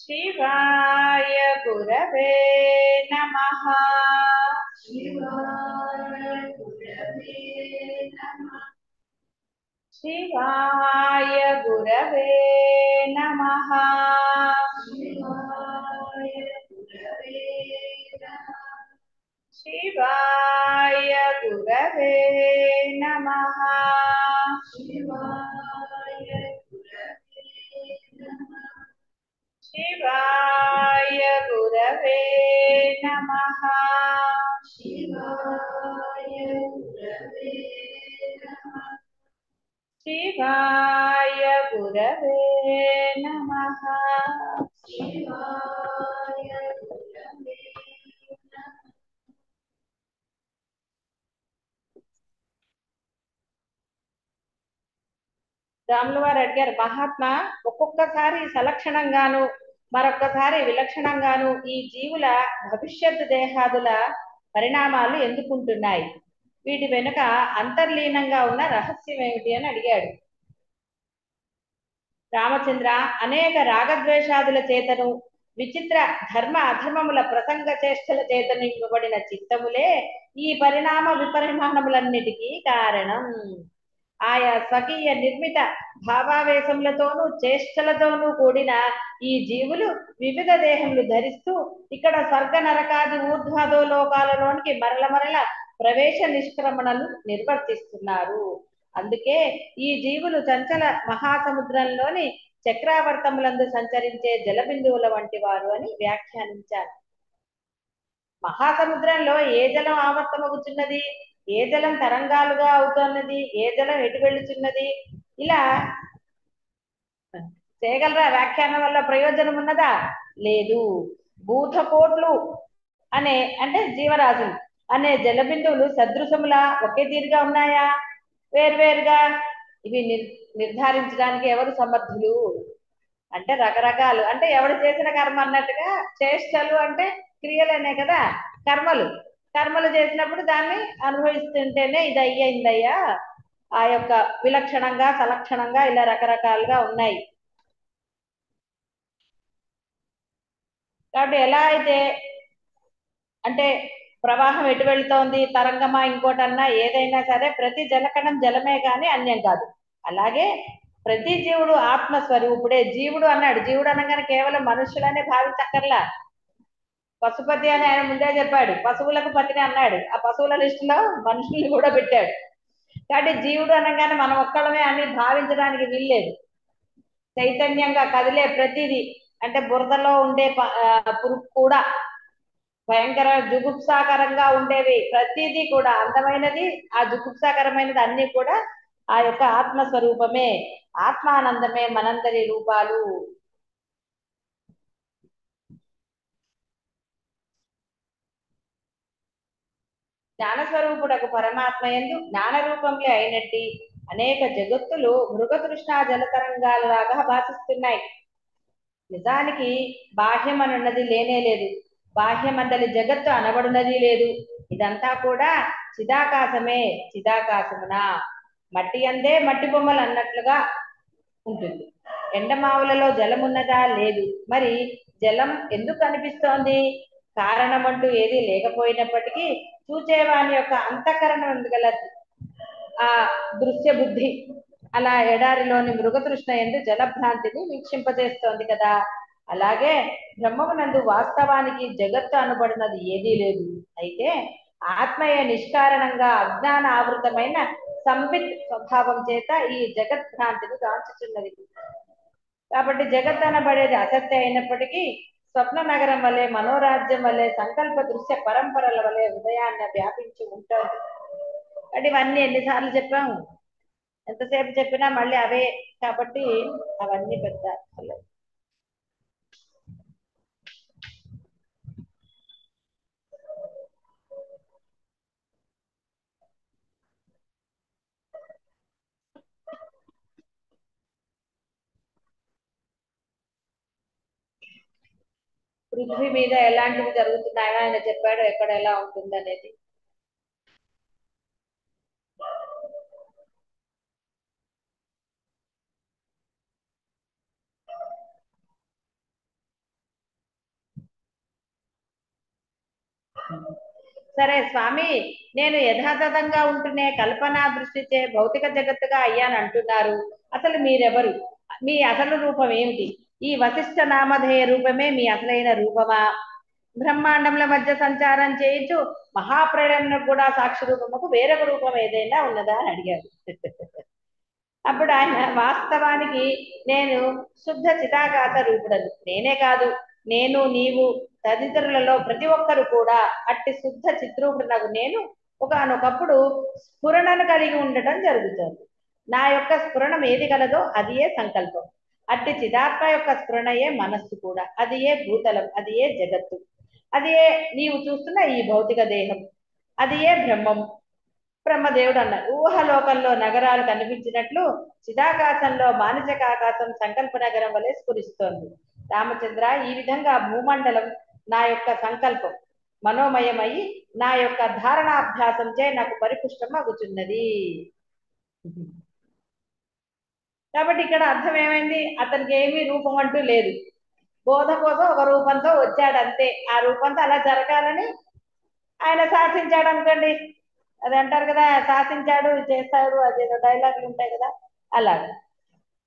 శివాయ గురవే నమః. శివాయ గురవే నమః. శివాయ గురవే నమః. శివాయ గురవే నమః. శివాయ గురవే నమః. రాముల వారు అడిగారు, మహాత్మా ఒక్కొక్కసారి సలక్షణంగాను మరొక్కసారి విలక్షణంగాను ఈ జీవుల భవిష్యత్ దేహాదుల పరిణామాలు ఎందుకుంటున్నాయి, వీటి వెనుక అంతర్లీనంగా ఉన్న రహస్యం ఏమిటి అని అడిగాడు. రామచంద్ర, అనేక రాగద్వేషాదుల చేతను విచిత్ర ధర్మ అధర్మముల ప్రసంగ చేష్టల చేత నింపబడిన చిత్తములే ఈ పరిణామ విపరిణామములన్నిటికీ కారణం. ఆయా స్వకీయ నిర్మిత భావావేశములతోనూ చేష్టలతోనూ కూడిన ఈ జీవులు వివిధ దేహములు ధరిస్తూ ఇక్కడ స్వర్గ నరకాది ఊర్ధ్వాదో లోకాలలోనికి మరల ప్రవేశ నిష్క్రమణలు నిర్వర్తిస్తున్నారు. అందుకే ఈ జీవులు చంచల మహాసముద్రంలోని చక్రావర్తములందు సంచరించే జలబిందువుల వంటి వారు అని వ్యాఖ్యానించారు. మహాసముద్రంలో ఏ జలం ఆవర్తమవుతున్నది, ఏ జలం తరంగాలుగా అవుతున్నది, ఏ జలం ఎటు వెళ్ళుతున్నది, ఇలా చేయగలరా? వ్యాఖ్యానం వల్ల ప్రయోజనం ఉన్నదా? లేదు. భూతకోట్లు అంటే జీవరాశులు అనే జలబిందువులు సదృశములా ఒకే తీరుగా ఉన్నాయా, వేర్వేరుగా? ఇవి నిర్ధారించడానికి ఎవరు సమర్థులు? అంటే రకరకాలు, అంటే ఎవడు చేసిన కర్మ అన్నట్టుగా. చేష్టలు అంటే క్రియలనే కదా, కర్మలు చేసినప్పుడు దాన్ని అనుభవిస్తుంటేనే ఇది అయ్యిందయ్యా, ఆ యొక్క విలక్షణంగా సలక్షణంగా ఇలా రకరకాలుగా ఉన్నాయి. కాబట్టి ఎలా అయితే అంటే ప్రవాహం ఎటు వెళుతోంది, తరంగమా ఇంకోటన్నా, ఏదైనా సరే ప్రతి జలకణం జలమే కానీ అన్యం కాదు. అలాగే ప్రతి జీవుడు ఆత్మస్వరూపుడే. జీవుడు అన్నాడు, జీవుడు అనగానే కేవలం మనుషులనే భావించక్కర్లా. పశుపతి అని ఆయన ముందే చెప్పాడు, పశువులకు పతిని అన్నాడు. ఆ పశువుల లిస్టులో మనుషుల్ని కూడా పెట్టాడు. కాబట్టి జీవుడు అనగానే మనం ఒక్కళ్ళమే అని భావించడానికి వీల్లేదు. చైతన్యంగా కదిలే ప్రతిదీ, అంటే బురదలో ఉండే పురుగు కూడా, భయంకర జుగుప్సాకరంగా ఉండేవి ప్రతిదీ కూడా అందమైనది, ఆ జుగుప్సాకరమైనది అన్ని కూడా ఆ యొక్క ఆత్మస్వరూపమే, ఆత్మానందమే మనందరి రూపాలు. జ్ఞానస్వరూపుడకు పరమాత్మ యందు జ్ఞాన రూపంలో అయినట్టి అనేక జగత్తులు మృగతృష్ణా జలతరంగాలలాగా భాషిస్తున్నాయి. నిజానికి బాహ్యం అనున్నది లేనే లేదు, బాహ్యమందలి జగత్తు అనబడున్నది లేదు. ఇదంతా కూడా చిదాకాశమే. చిదాకాశమున మట్టి అందే మట్టి బొమ్మలు అన్నట్లుగా ఉంటుంది. ఎండమావులలో జలం ఉన్నదా? లేదు. మరి జలం ఎందుకు కనిపిస్తోంది? కారణం అంటూ ఏది లేకపోయినప్పటికీ చూచేవాని యొక్క అంతఃకరణం గల ఆ దృశ్య బుద్ధి అలా ఎడారిలోని మృగతృష్ణ ఎందు జలభ్రాంతిని వీక్షింపజేస్తోంది కదా. అలాగే బ్రహ్మమునందు వాస్తవానికి జగత్తు అనబడినది ఏదీ లేదు. అయితే ఆత్మయే నిష్కారణంగా అజ్ఞాన ఆవృతమైన సంవిత్ స్వభావం చేత ఈ జగద్భ్రాంతిని గాంచుచున్నది. కాబట్టి జగత్ అనబడేది అసత్య అయినప్పటికీ స్వప్న నగరం వలె, మనోరాజ్యం వలె, సంకల్ప దృశ్య పరంపరల వలె హృదయాన్ని వ్యాపించి ఉంటుంది. అంటే ఇవన్నీ ఎన్నిసార్లు చెప్పాము, ఎంతసేపు చెప్పినా మళ్ళీ అవే. కాబట్టి అవన్నీ పెద్ద పృథ్వీ మీద ఎలాంటివి జరుగుతున్నాయో ఆయన చెప్పాడు, ఎక్కడ ఎలా ఉంటుంది అనేది. సరే స్వామి, నేను యథాతథంగా ఉంటూనే కల్పనా దృష్టిచే భౌతిక జగత్తుగా అయ్యాను అంటున్నారు. అసలు మీరెవరు? మీ అసలు రూపం ఏమిటి? ఈ వశిష్ఠ నామధేయ రూపమే మీ అసలైన రూపమా? బ్రహ్మాండముల మధ్య సంచారం చేయించు మహాప్రళయంలో కూడా సాక్షి రూపముకు వేరొక రూపం ఏదైనా ఉన్నదా అని అడిగారు. అప్పుడు ఆయన వాస్తవానికి నేను శుద్ధ చిదాకాశ రూపుడను. నేనే కాదు, నేను, నీవు తదితరులలో ప్రతి ఒక్కరు కూడా అట్టి శుద్ధ చిత్రూపుడునకు నేను ఒకనొకప్పుడు స్ఫురణను కలిగి ఉండటం జరుగుతుంది. నా యొక్క స్ఫురణం ఏది కలదో అది ఏ సంకల్పం. అట్టి చిదాత్మ యొక్క స్ఫురణయే మనస్సు కూడా. అది ఏ భూతలం, అది ఏ జగత్తు, అది ఏ నీవు చూస్తున్న ఈ భౌతిక దేహం, అది ఏ బ్రహ్మం. బ్రహ్మదేవుడు అన్నారు. ఊహలోకంలో నగరాలు కనిపించినట్లు చిదాకాశంలో మానసిక ఆకాశం సంకల్ప నగరం వలె స్ఫురిస్తోంది. రామచంద్ర, ఈ విధంగా భూమండలం నా యొక్క సంకల్పం మనోమయమై నా యొక్క ధారణాభ్యాసంచే నాకు పరిపుష్టం అగుచున్నది. కాబట్టి ఇక్కడ అర్థం ఏమైంది? అతనికి ఏమీ రూపం అంటూ లేదు. బోధ కోసం ఒక రూపంతో వచ్చాడు అంతే. ఆ రూపంతో అలా జరగాలని ఆయన శాసించాడు అనుకోండి. అది అంటారు కదా, శాసించాడు చేస్తాడు, అదేదో డైలాగులు ఉంటాయి కదా, అలా.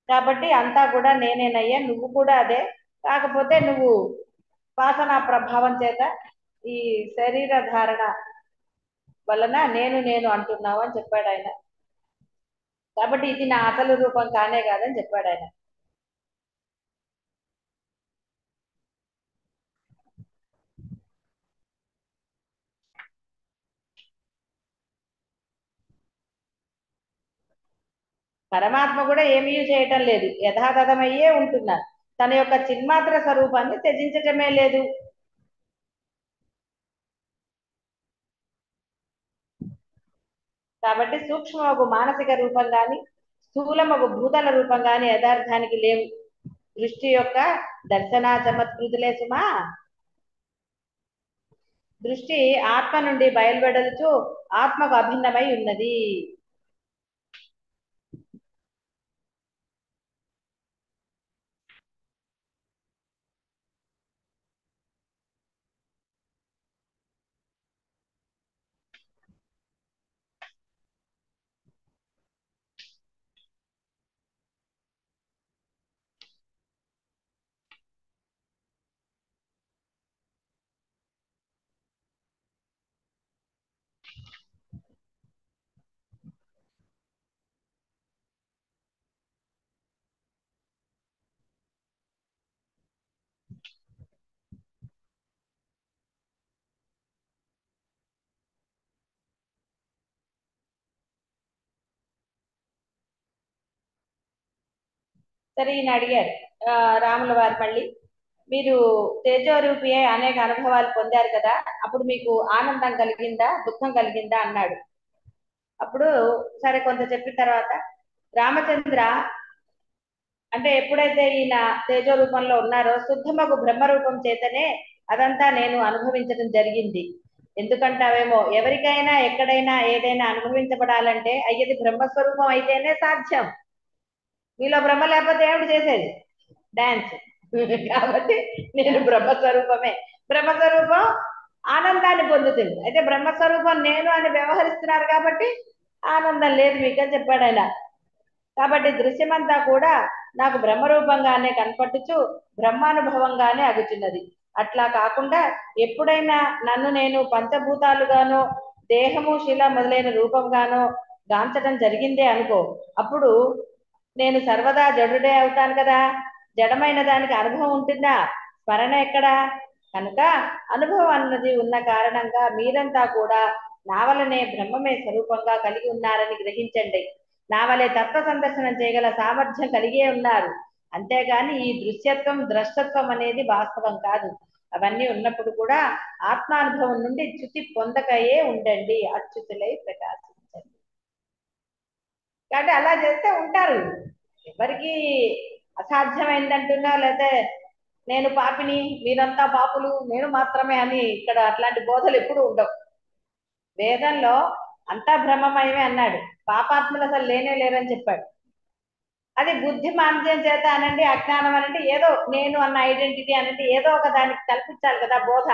కాబట్టి అంతా కూడా నేనేనయ్యా, నువ్వు కూడా అదే. కాకపోతే నువ్వు వాసన ప్రభావం చేత ఈ శరీర ధారణ వలన నేను నేను అంటున్నావు అని చెప్పాడు ఆయన. కాబట్టి ఇది నా అసలు రూపం కానే కాదని చెప్పాడు ఆయన. పరమాత్మ కూడా ఏమీ చేయటం లేదు, యథాతథమయ్యే ఉంటున్నారు. తన యొక్క చిన్మాత్ర స్వరూపాన్ని త్యజించటమే లేదు. కాబట్టి సూక్ష్మమగు మానసిక రూపం గాని స్థూలమగు భూతల రూపం గాని యథార్థానికి లేవు. దృష్టి యొక్క దర్శన చమత్కృతులే సుమా. దృష్టి ఆత్మ నుండి బయలువెడలుచు ఆత్మకు అభిన్నమై ఉన్నది. సరే, ఈయన అడిగారు రాముల వారు మళ్ళీ, మీరు తేజోరూపి అయి అనేక అనుభవాలు పొందారు కదా, అప్పుడు మీకు ఆనందం కలిగిందా దుఃఖం కలిగిందా అన్నాడు. అప్పుడు సరే కొంత చెప్పిన తర్వాత, రామచంద్ర అంటే ఎప్పుడైతే ఈయన తేజో రూపంలో ఉన్నారో శుద్ధమగు బ్రహ్మరూపం చేతనే అదంతా నేను అనుభవించడం జరిగింది. ఎందుకంటావేమో, ఎవరికైనా ఎక్కడైనా ఏదైనా అనుభవించబడాలంటే అయ్యది బ్రహ్మస్వరూపం అయితేనే సాధ్యం. మీలో బ్రహ్మ లేకపోతే ఏమిటి చేసేది, డాన్స్. కాబట్టి నేను బ్రహ్మస్వరూపమే. బ్రహ్మస్వరూపం ఆనందాన్ని పొందుతుంది. అయితే బ్రహ్మస్వరూపం నేను అని వ్యవహరిస్తున్నారు కాబట్టి ఆనందం లేదు మీకు అని చెప్పాడు ఆయన. కాబట్టి దృశ్యమంతా కూడా నాకు బ్రహ్మరూపంగానే కనపట్టుచు బ్రహ్మానుభవంగానే అగుచున్నది. అట్లా కాకుండా ఎప్పుడైనా నన్ను నేను పంచభూతాలుగానో దేహము శిల మొదలైన రూపంగానో గాంచడం జరిగిందే అనుకో, అప్పుడు నేను సర్వదా జడుడే అవుతాను కదా. జడమైన దానికి అనుభవం ఉంటుందా, స్మరణ ఎక్కడా? కనుక అనుభవం అన్నది ఉన్న కారణంగా మీరంతా కూడా నా వలనే బ్రహ్మమే స్వరూపంగా కలిగి ఉన్నారని గ్రహించండి. నా వలె తత్వ సందర్శనం చేయగల సామర్థ్యం కలిగే ఉన్నారు. అంతేగాని ఈ దృశ్యత్వం ద్రష్టత్వం అనేది వాస్తవం కాదు. అవన్నీ ఉన్నప్పుడు కూడా ఆత్మానుభవం నుండి చ్యుతి పొందకయే ఉండండి, అచ్యుతులై ప్రకాశించండి. కాబట్టి అలా చేస్తే ఉంటారు. ఎవరికి అసాధ్యమైందంటున్నా, లేకపోతే నేను పాపిని మీరంతా పాపులు నేను మాత్రమే అని ఇక్కడ అట్లాంటి బోధలు ఎప్పుడు ఉండవు. వేదంలో అంతా బ్రహ్మమయమే అన్నాడు, పాపాత్ములు అసలు లేనే లేరని చెప్పాడు. అది బుద్ధి మాంద్యం చేత అనండి, అజ్ఞానం అనండి, ఏదో నేను అన్న ఐడెంటిటీ అనండి, ఏదో ఒక దానికి కల్పించాలి కదా బోధ.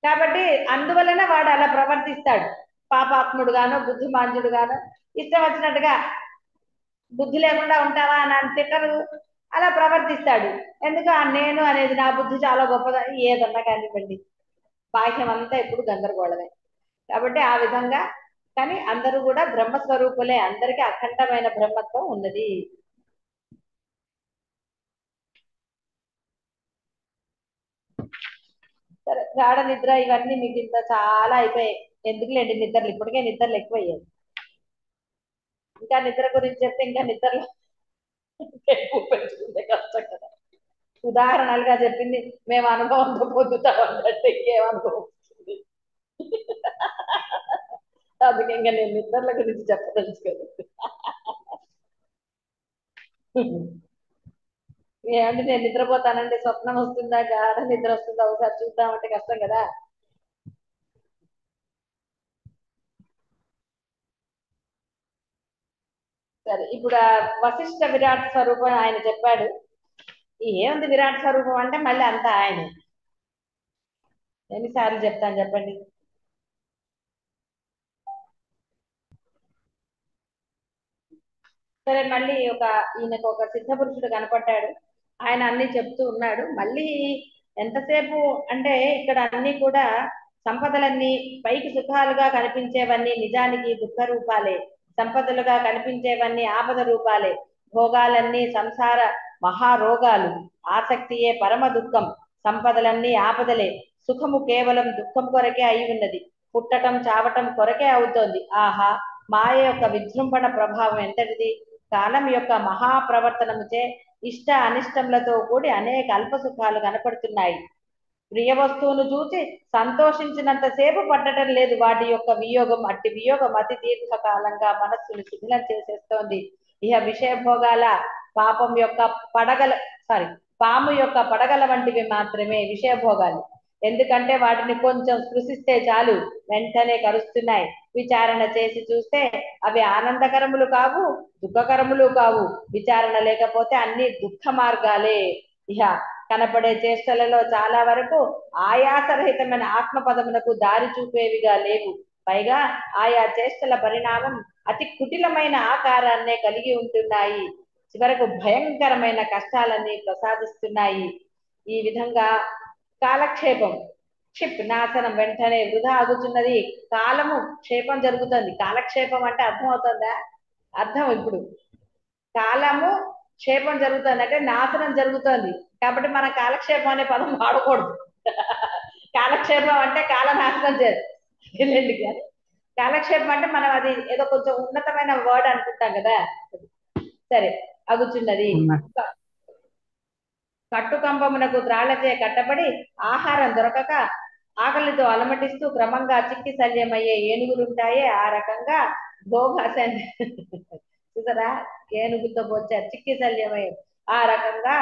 కాబట్టి అందువలన వాడు అలా ప్రవర్తిస్తాడు, పాపాత్ముడుగానో బుద్ధిమాంద్యుడుగానో. ఇష్టం వచ్చినట్టుగా బుద్ధి లేకుండా ఉంటావా అని తిట్టరు, అలా ప్రవర్తిస్తాడు. ఎందుకు, ఆ నేను అనేది నా బుద్ధి చాలా గొప్పదని ఏదన్నా కానివ్వండి, బాహ్యం అంతా ఎప్పుడు గందరగోళమే. కాబట్టి ఆ విధంగా, కానీ అందరూ కూడా బ్రహ్మస్వరూపులే, అందరికీ అఖండమైన బ్రహ్మత్వం ఉన్నది. సరే, గాఢ నిద్ర ఇవన్నీ మీకు ఇంత చాలా అయిపోయాయి, ఎందుకులేండి నిద్రలు, ఇప్పటికే నిద్రలు ఎక్కువయ్యాయి. ఇంకా నిద్ర గురించి చెప్తే ఇంకా నిద్రలో ఎక్కువ పెంచుకుంటే కష్టం కదా. ఉదాహరణలుగా చెప్పింది మేము అనుభవంతో పొందుతాం అన్నట్టు ఇంకేమనుభవం వస్తుంది. అందుకే ఇంకా నేను నిద్రల గురించి చెప్పదలుచుకోలేదు. ఏమంటే నేను నిద్రపోతానండి, స్వప్నం వస్తుందా గాఢ నిద్ర వస్తుందా ఒకసారి చూద్దామంటే కష్టం కదా. సరే, ఇప్పుడు ఆ వశిష్ఠ విరాట్ స్వరూపం ఆయన చెప్పాడు. ఏముంది విరాట్ స్వరూపం అంటే మళ్ళీ అంతా ఆయన. ఎన్నిసార్లు చెప్తాను చెప్పండి. సరే మళ్ళీ ఈయనకు ఒక సిద్ధ పురుషుడు కనపడ్డాడు. ఆయన అన్ని చెప్తూ ఉన్నాడు. మళ్ళీ ఎంతసేపు అంటే ఇక్కడ అన్ని కూడా సంపదలన్నీ పైకి సుఖాలుగా కనిపించేవన్నీ నిజానికి దుఃఖ రూపాలే, సంపదలుగా కనిపించేవన్నీ ఆపద రూపాలే, భోగాలన్నీ సంసార మహారోగాలు, ఆసక్తియే పరమ దుఃఖం, సంపదలన్నీ ఆపదలే, సుఖము కేవలం దుఃఖం కొరకే అయి ఉన్నది, పుట్టటం చావటం కొరకే అవుతోంది. ఆహా, మాయ యొక్క విజృంభణ ప్రభావం ఎంతటిది! కాలం యొక్క మహాప్రవర్తనముచే ఇష్ట అనిష్టములతో కూడి అనేక అల్ప సుఖాలు కనపడుతున్నాయి. ప్రియ వస్తువును చూసి సంతోషించినంతసేపు పట్టడం లేదు వాటి యొక్క వియోగం. అట్టి వియోగం అతి దీర్ఘకాలంగా మనస్సును శిథిలం చేసేస్తోంది. ఇహ విషయభోగాల పాపం యొక్క పడగల సారీ పాము యొక్క పడగల వంటివి మాత్రమే విషయభోగాలు. ఎందుకంటే వాటిని కొంచెం స్పృశిస్తే చాలు వెంటనే కరుస్తున్నాయి. విచారణ చేసి చూస్తే అవి ఆనందకరములు కావు, దుఃఖకరములు కావు. విచారణ లేకపోతే అన్ని దుఃఖ మార్గాలే. ఇహ కనపడే చేష్టలలో చాలా వరకు ఆయాసరహితమైన ఆత్మపదమునకు దారి చూపేవిగా లేవు. పైగా ఆయా చేష్టల పరిణామం అతి కుటిలమైన ఆకారాన్నే కలిగి ఉంటున్నాయి. చివరకు భయంకరమైన కష్టాలన్నీ ప్రసాదిస్తున్నాయి. ఈ విధంగా కాలక్షేపం క్షిప్ నాశనం వెంటనే వృధా ఆగుతున్నది. కాలము క్షేపం జరుగుతుంది. కాలక్షేపం అంటే అర్థం అవుతుందా? అర్థం ఇప్పుడు కాలము క్షేపం జరుగుతుంది అంటే నాశనం జరుగుతుంది. కాబట్టి మన కాలక్షేపం అనే పదం వాడకూడదు. కాలక్షేపం అంటే కాల నాశనం చేయాలి కానీ కాలక్షేపం అంటే మనం అది ఏదో కొంచెం ఉన్నతమైన వర్డ్ అనుకుంటాం కదా. సరే అగుచున్నది. కట్టుకంబమునకు త్రాళ్లచే కట్టబడి ఆహారం దొరకక ఆకలితో అలమటిస్తూ క్రమంగా చిక్కి శల్యమయ్యే ఏనుగులుంటాయే ఆ రకంగా భోగాసన్ చూసారా, ఏనుగుతో పోచారు చిక్కి శల్యమయ్యే. ఆ రకంగా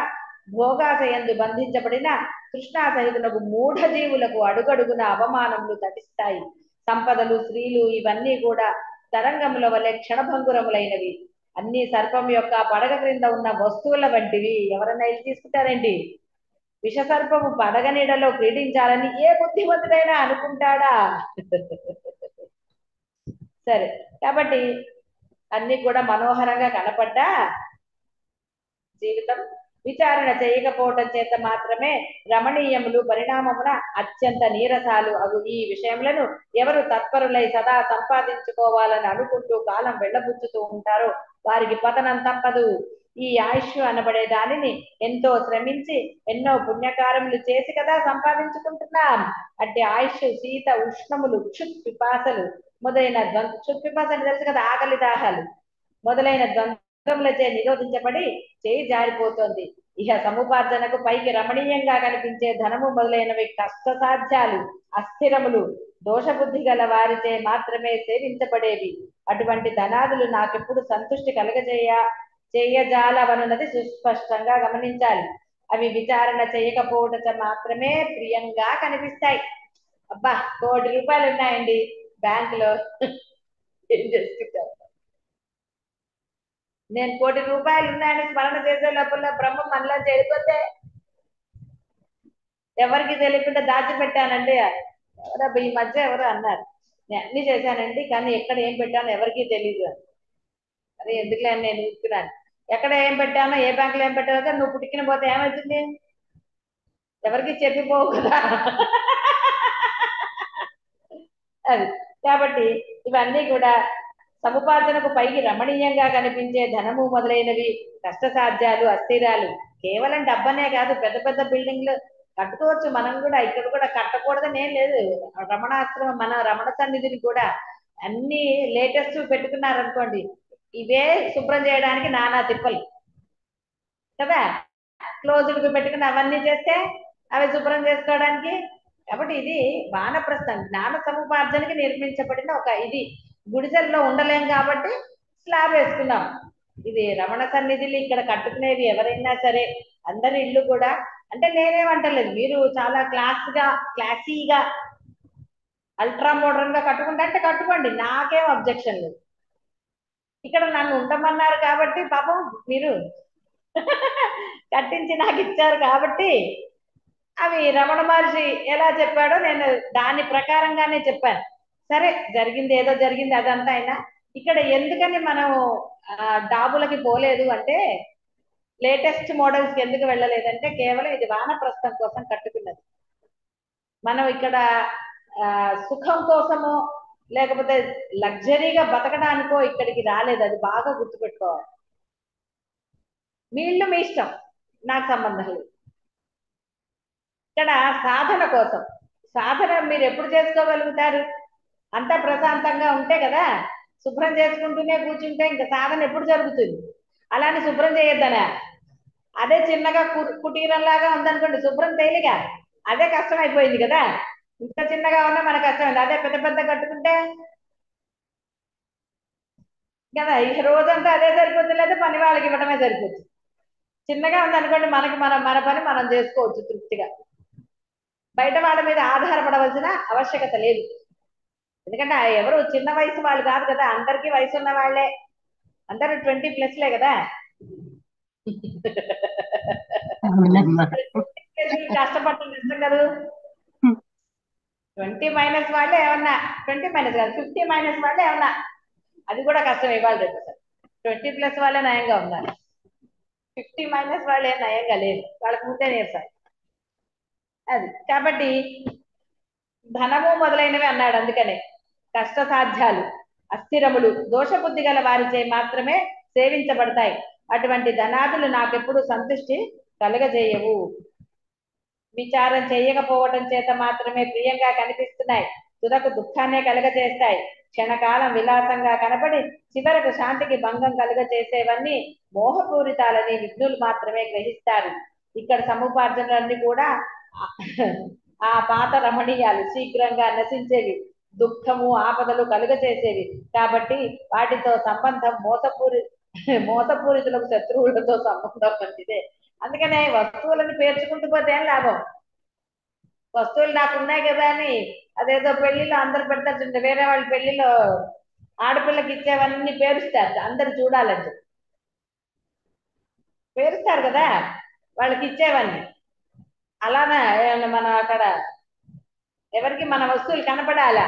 భోగాశయందు బంధించబడిన కృష్ణా సహితులకు మూఢ జీవులకు అడుగడుగున అవమానములు తటిస్తాయి. సంపదలు, స్త్రీలు ఇవన్నీ కూడా తరంగముల వలె క్షణభంగురములైనవి. అన్ని సర్పం యొక్క పడగ క్రింద ఉన్న వస్తువుల వంటివి. ఎవరన్నా ఇల్లు తీసుకుంటారండి? విషసర్పము పడగ నీడలో క్రీడించాలని ఏ బుద్ధిమంతుడైనా అనుకుంటాడా? సరే, కాబట్టి అన్ని కూడా మనోహరంగా కనపడ్డా జీవితం విచారణ చేయకపోవటం చేత మాత్రమే రమణీయములు పరిణామమున అత్యంత నీరసాలు అగు ఈ విషయములను ఎవరు తత్పరులై సదా సంపాదించుకోవాలని అనుకుంటూ కాలం వెళ్ళబుచ్చుతూ ఉంటారో వారికి పతనం తప్పదు. ఈ ఆయుష్ అనబడే దానిని ఎంతో శ్రమించి ఎన్నో పుణ్యకారములు చేసి కదా సంపాదించుకుంటున్నాం. అంటే ఆయుష్ శీత ఉష్ణములు క్షుత్ పిపాసలు మొదలైన క్షుత్ పిపాసలు తెలుసు కదా, ఆకలి దాహాలు మొదలైన ద్వంద్వములచే నిరోధించబడి చేయి జారిపోతోంది. ఇహ సముపార్జనకు పైకి రమణీయంగా కనిపించే ధనము మొదలైనవి కష్టసాధ్యాలు, అస్థిరములు, దోషబుద్ధి గల వారిచే మాత్రమే సేవించబడేవి. అటువంటి ధనాదులు నాకెప్పుడు సంతృష్టి చేయజాలవనున్నది సుస్పష్టంగా గమనించాలి. అవి విచారణ చేయకపోవటం మాత్రమే ప్రియంగా కనిపిస్తాయి. అబ్బా, ₹1,00,00,000 ఉన్నాయండి బ్యాంకులో, ఏం చేసుకుంటారు? నేను ₹1,00,00,000 ఉన్నాయని స్మరణ చేసే లోపల బ్రహ్మ మనలో చేరిపోతే ఎవరికి తెలియకుండా దాచిపెట్టానండి. ఎవరో ఈ మధ్య ఎవరో అన్నారు, నేను అన్ని చేశానండి కానీ ఎక్కడ ఏం పెట్టానో ఎవరికీ తెలియదు అని. అదే ఎందుకులే అని నేను ఊరుకున్నాను. ఎక్కడ ఏం పెట్టానో ఏ బ్యాంకులో ఏం పెట్టానో నువ్వు పుట్టిన పోతే ఏమవుతుంది? ఎవరికి చెప్పిపోవు కదా. అది కాబట్టి ఇవన్నీ కూడా సముపార్జనకు పైకి రమణీయంగా కనిపించే ధనము మొదలైనవి కష్టసాధ్యాలు, అస్థిరాలు. కేవలం డబ్బనే కాదు, పెద్ద పెద్ద బిల్డింగ్లు కట్టుకోవచ్చు. మనం కూడా ఇక్కడ కూడా కట్టకూడదని ఏం లేదు. రమణాశ్రమం మన రమణ సన్నిధిని కూడా అన్ని లేటెస్ట్ పెట్టుకున్నారనుకోండి, ఇవే శుభ్రం చేయడానికి నానా తిప్పలు కదా. క్లోజ్డ్కి పెట్టుకుని అవన్నీ చేస్తే అవి శుభ్రం చేసుకోవడానికి. కాబట్టి ఇది వానప్రస్థం జ్ఞాన సముపార్జనకి నిర్మించబడిన ఒక ఇది. గుడిసెల్లో ఉండలేం కాబట్టి స్లాబ్ వేసుకున్నాం. ఇది రమణ సన్నిధిని ఇక్కడ కట్టుకునేది ఎవరైనా సరే అందరి ఇల్లు కూడా, అంటే నేనేమంటలేదు, మీరు చాలా క్లాసీగా అల్ట్రా మోడర్న్ గా కట్టుకుంటా అంటే కట్టుకోండి, నాకేం అబ్జెక్షన్ లేదు. ఇక్కడ నన్ను ఉండమన్నారు కాబట్టి పాపం మీరు కట్టించి నాకు ఇచ్చారు కాబట్టి అవి రమణ మహర్షి ఎలా చెప్పాడో నేను దాని ప్రకారంగానే చెప్పాను. సరే జరిగింది ఏదో జరిగింది అదంతా అయినా ఇక్కడ ఎందుకని మనం డాబులకి పోలేదు అంటే లేటెస్ట్ మోడల్స్ కి ఎందుకు వెళ్ళలేదంటే కేవలం ఇది వానప్రస్థం కోసం కట్టుకున్నది. మనం ఇక్కడ సుఖం కోసమో లేకపోతే లగ్జరీగా బతకడానికో ఇక్కడికి రాలేదు. అది బాగా గుర్తుపెట్టుకోవాలి. మీ ఇల్లు మీ ఇష్టం, నాకు సంబంధం లేదు. ఇక్కడ సాధన కోసం. సాధన మీరు ఎప్పుడు చేసుకోగలుగుతారు? అంతా ప్రశాంతంగా ఉంటే కదా. శుభ్రం చేసుకుంటూనే కూర్చుంటే ఇంకా సాధన ఎప్పుడు జరుగుతుంది? అలానే శుభ్రం చేయొద్దనా? అదే చిన్నగా కుటీరంలాగా ఉందనుకోండి, శుభ్రం తేలిగా, అదే కష్టం అయిపోయింది కదా. ఇంత చిన్నగా ఉన్నా మనకు కష్టమైంది. అదే పెద్ద పెద్ద కట్టుకుంటే కదా ఈ రోజంతా అదే సరిపోతుంది, లేదా పని వాళ్ళకి ఇవ్వడమే సరిపోతుంది. చిన్నగా ఉందనుకోండి మనకి మన పని మనం చేసుకోవచ్చు తృప్తిగా. బయట వాళ్ళ మీద ఆధారపడవలసిన ఆవశ్యకత లేదు. ఎందుకంటే ఎవరు చిన్న వయసు వాళ్ళు కాదు కదా, అందరికీ వయసు ఉన్న వాళ్ళే, అందరూ 20+లే కదా. కష్టపడటం ఇష్టం కదా. 20- వాళ్ళే ఏమన్నా, 20- కాదు 50- వాళ్ళే ఏమన్నా, అది కూడా కష్టం ఇవ్వాలి రేపు. 20+ వాళ్ళే నయంగా ఉన్నారు, 50- వాళ్ళే నయంగా లేదు, వాళ్ళకి ముందే నేర్చాలి. అది కాబట్టి ధనము మొదలైనవి అన్నాడు. అందుకనే కష్ట సాధ్యాలు అస్థిరములు దోషబుద్ధి గల వారిచే మాత్రమే సేవించబడతాయి. అటువంటి ధనాదులు నాకెప్పుడు సంతృష్టి కలుగజేయవు. విచారం చేయకపోవటం చేత మాత్రమే ప్రియంగా కనిపిస్తున్నాయి, తుదకు దుఃఖాన్నే కలుగజేస్తాయి. క్షణకాలం విలాసంగా కనబడి చివరకు శాంతికి భంగం కలుగజేసేవన్నీ మోహపూరితాలని విఘ్నులు మాత్రమే గ్రహిస్తారు. ఇక్కడ సముపార్జనలన్నీ కూడా ఆ పాత రమణీయాలు, శీఘ్రంగా నశించేవి, దుఃఖము ఆపదలు కలుగజేసేవి. కాబట్టి వాటితో సంబంధం మోసపూరితులకు శత్రువులతో సంబంధం మంచిదే. అందుకనే వస్తువులను పేర్చుకుంటూ పోతే ఏం లాభం? వస్తువులు నాకు ఉన్నాయి కదా అని అదేదో పెళ్లిలో అందరు పెడతారు, వేరే వాళ్ళ పెళ్లిలో ఆడపిల్లకి ఇచ్చేవన్నీ పేరుస్తారు, అందరు చూడాలని పేరుస్తారు కదా వాళ్ళకి ఇచ్చేవన్నీ. అలానా మనం అక్కడ ఎవరికి మన వస్తువులు కనపడాలా?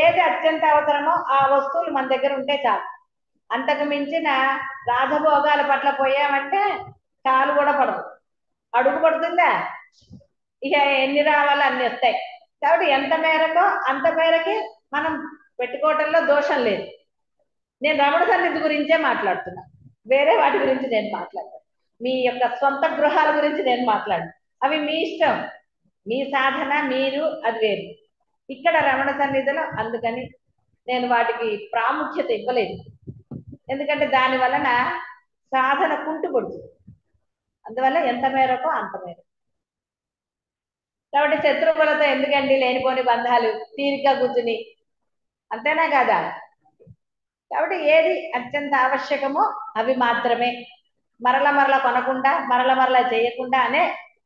ఏది అత్యంత అవసరమో ఆ వస్తువులు మన దగ్గర ఉంటే చాలు. అంతకు మించిన రాజభోగాల పట్ల పోయామంటే కాలు కూడా పడదు, అడుగు పడుతుందా? ఇక ఎన్ని రావాలో అన్ని వస్తాయి. కాబట్టి ఎంత మేరకో అంత మేరకి మనం పెట్టుకోవటంలో దోషం లేదు. నేను రమణ సన్నిధి గురించే మాట్లాడుతున్నా, వేరే వాటి గురించి నేను మాట్లాడతాను. మీ యొక్క సొంత గృహాల గురించి నేను మాట్లాడు, అవి మీ ఇష్టం, మీ సాధన, మీరు, అది వేరు. ఇక్కడ రమణ సన్నిధిలో అందుకని నేను వాటికి ప్రాముఖ్యత ఇవ్వలేదు. ఎందుకంటే దాని వలన సాధన కుంటుపడుతుంది. అందువల్ల ఎంత మేరకో అంత మేర. కాబట్టి శత్రువులతో ఎందుకండి లేనిపోని బంధాలు, తీరిగ్గా కూర్చుని, అంతేనా కాదా? కాబట్టి ఏది అత్యంత ఆవశ్యకమో అవి మాత్రమే, మరల కొనకుండా మరల చేయకుండా అనే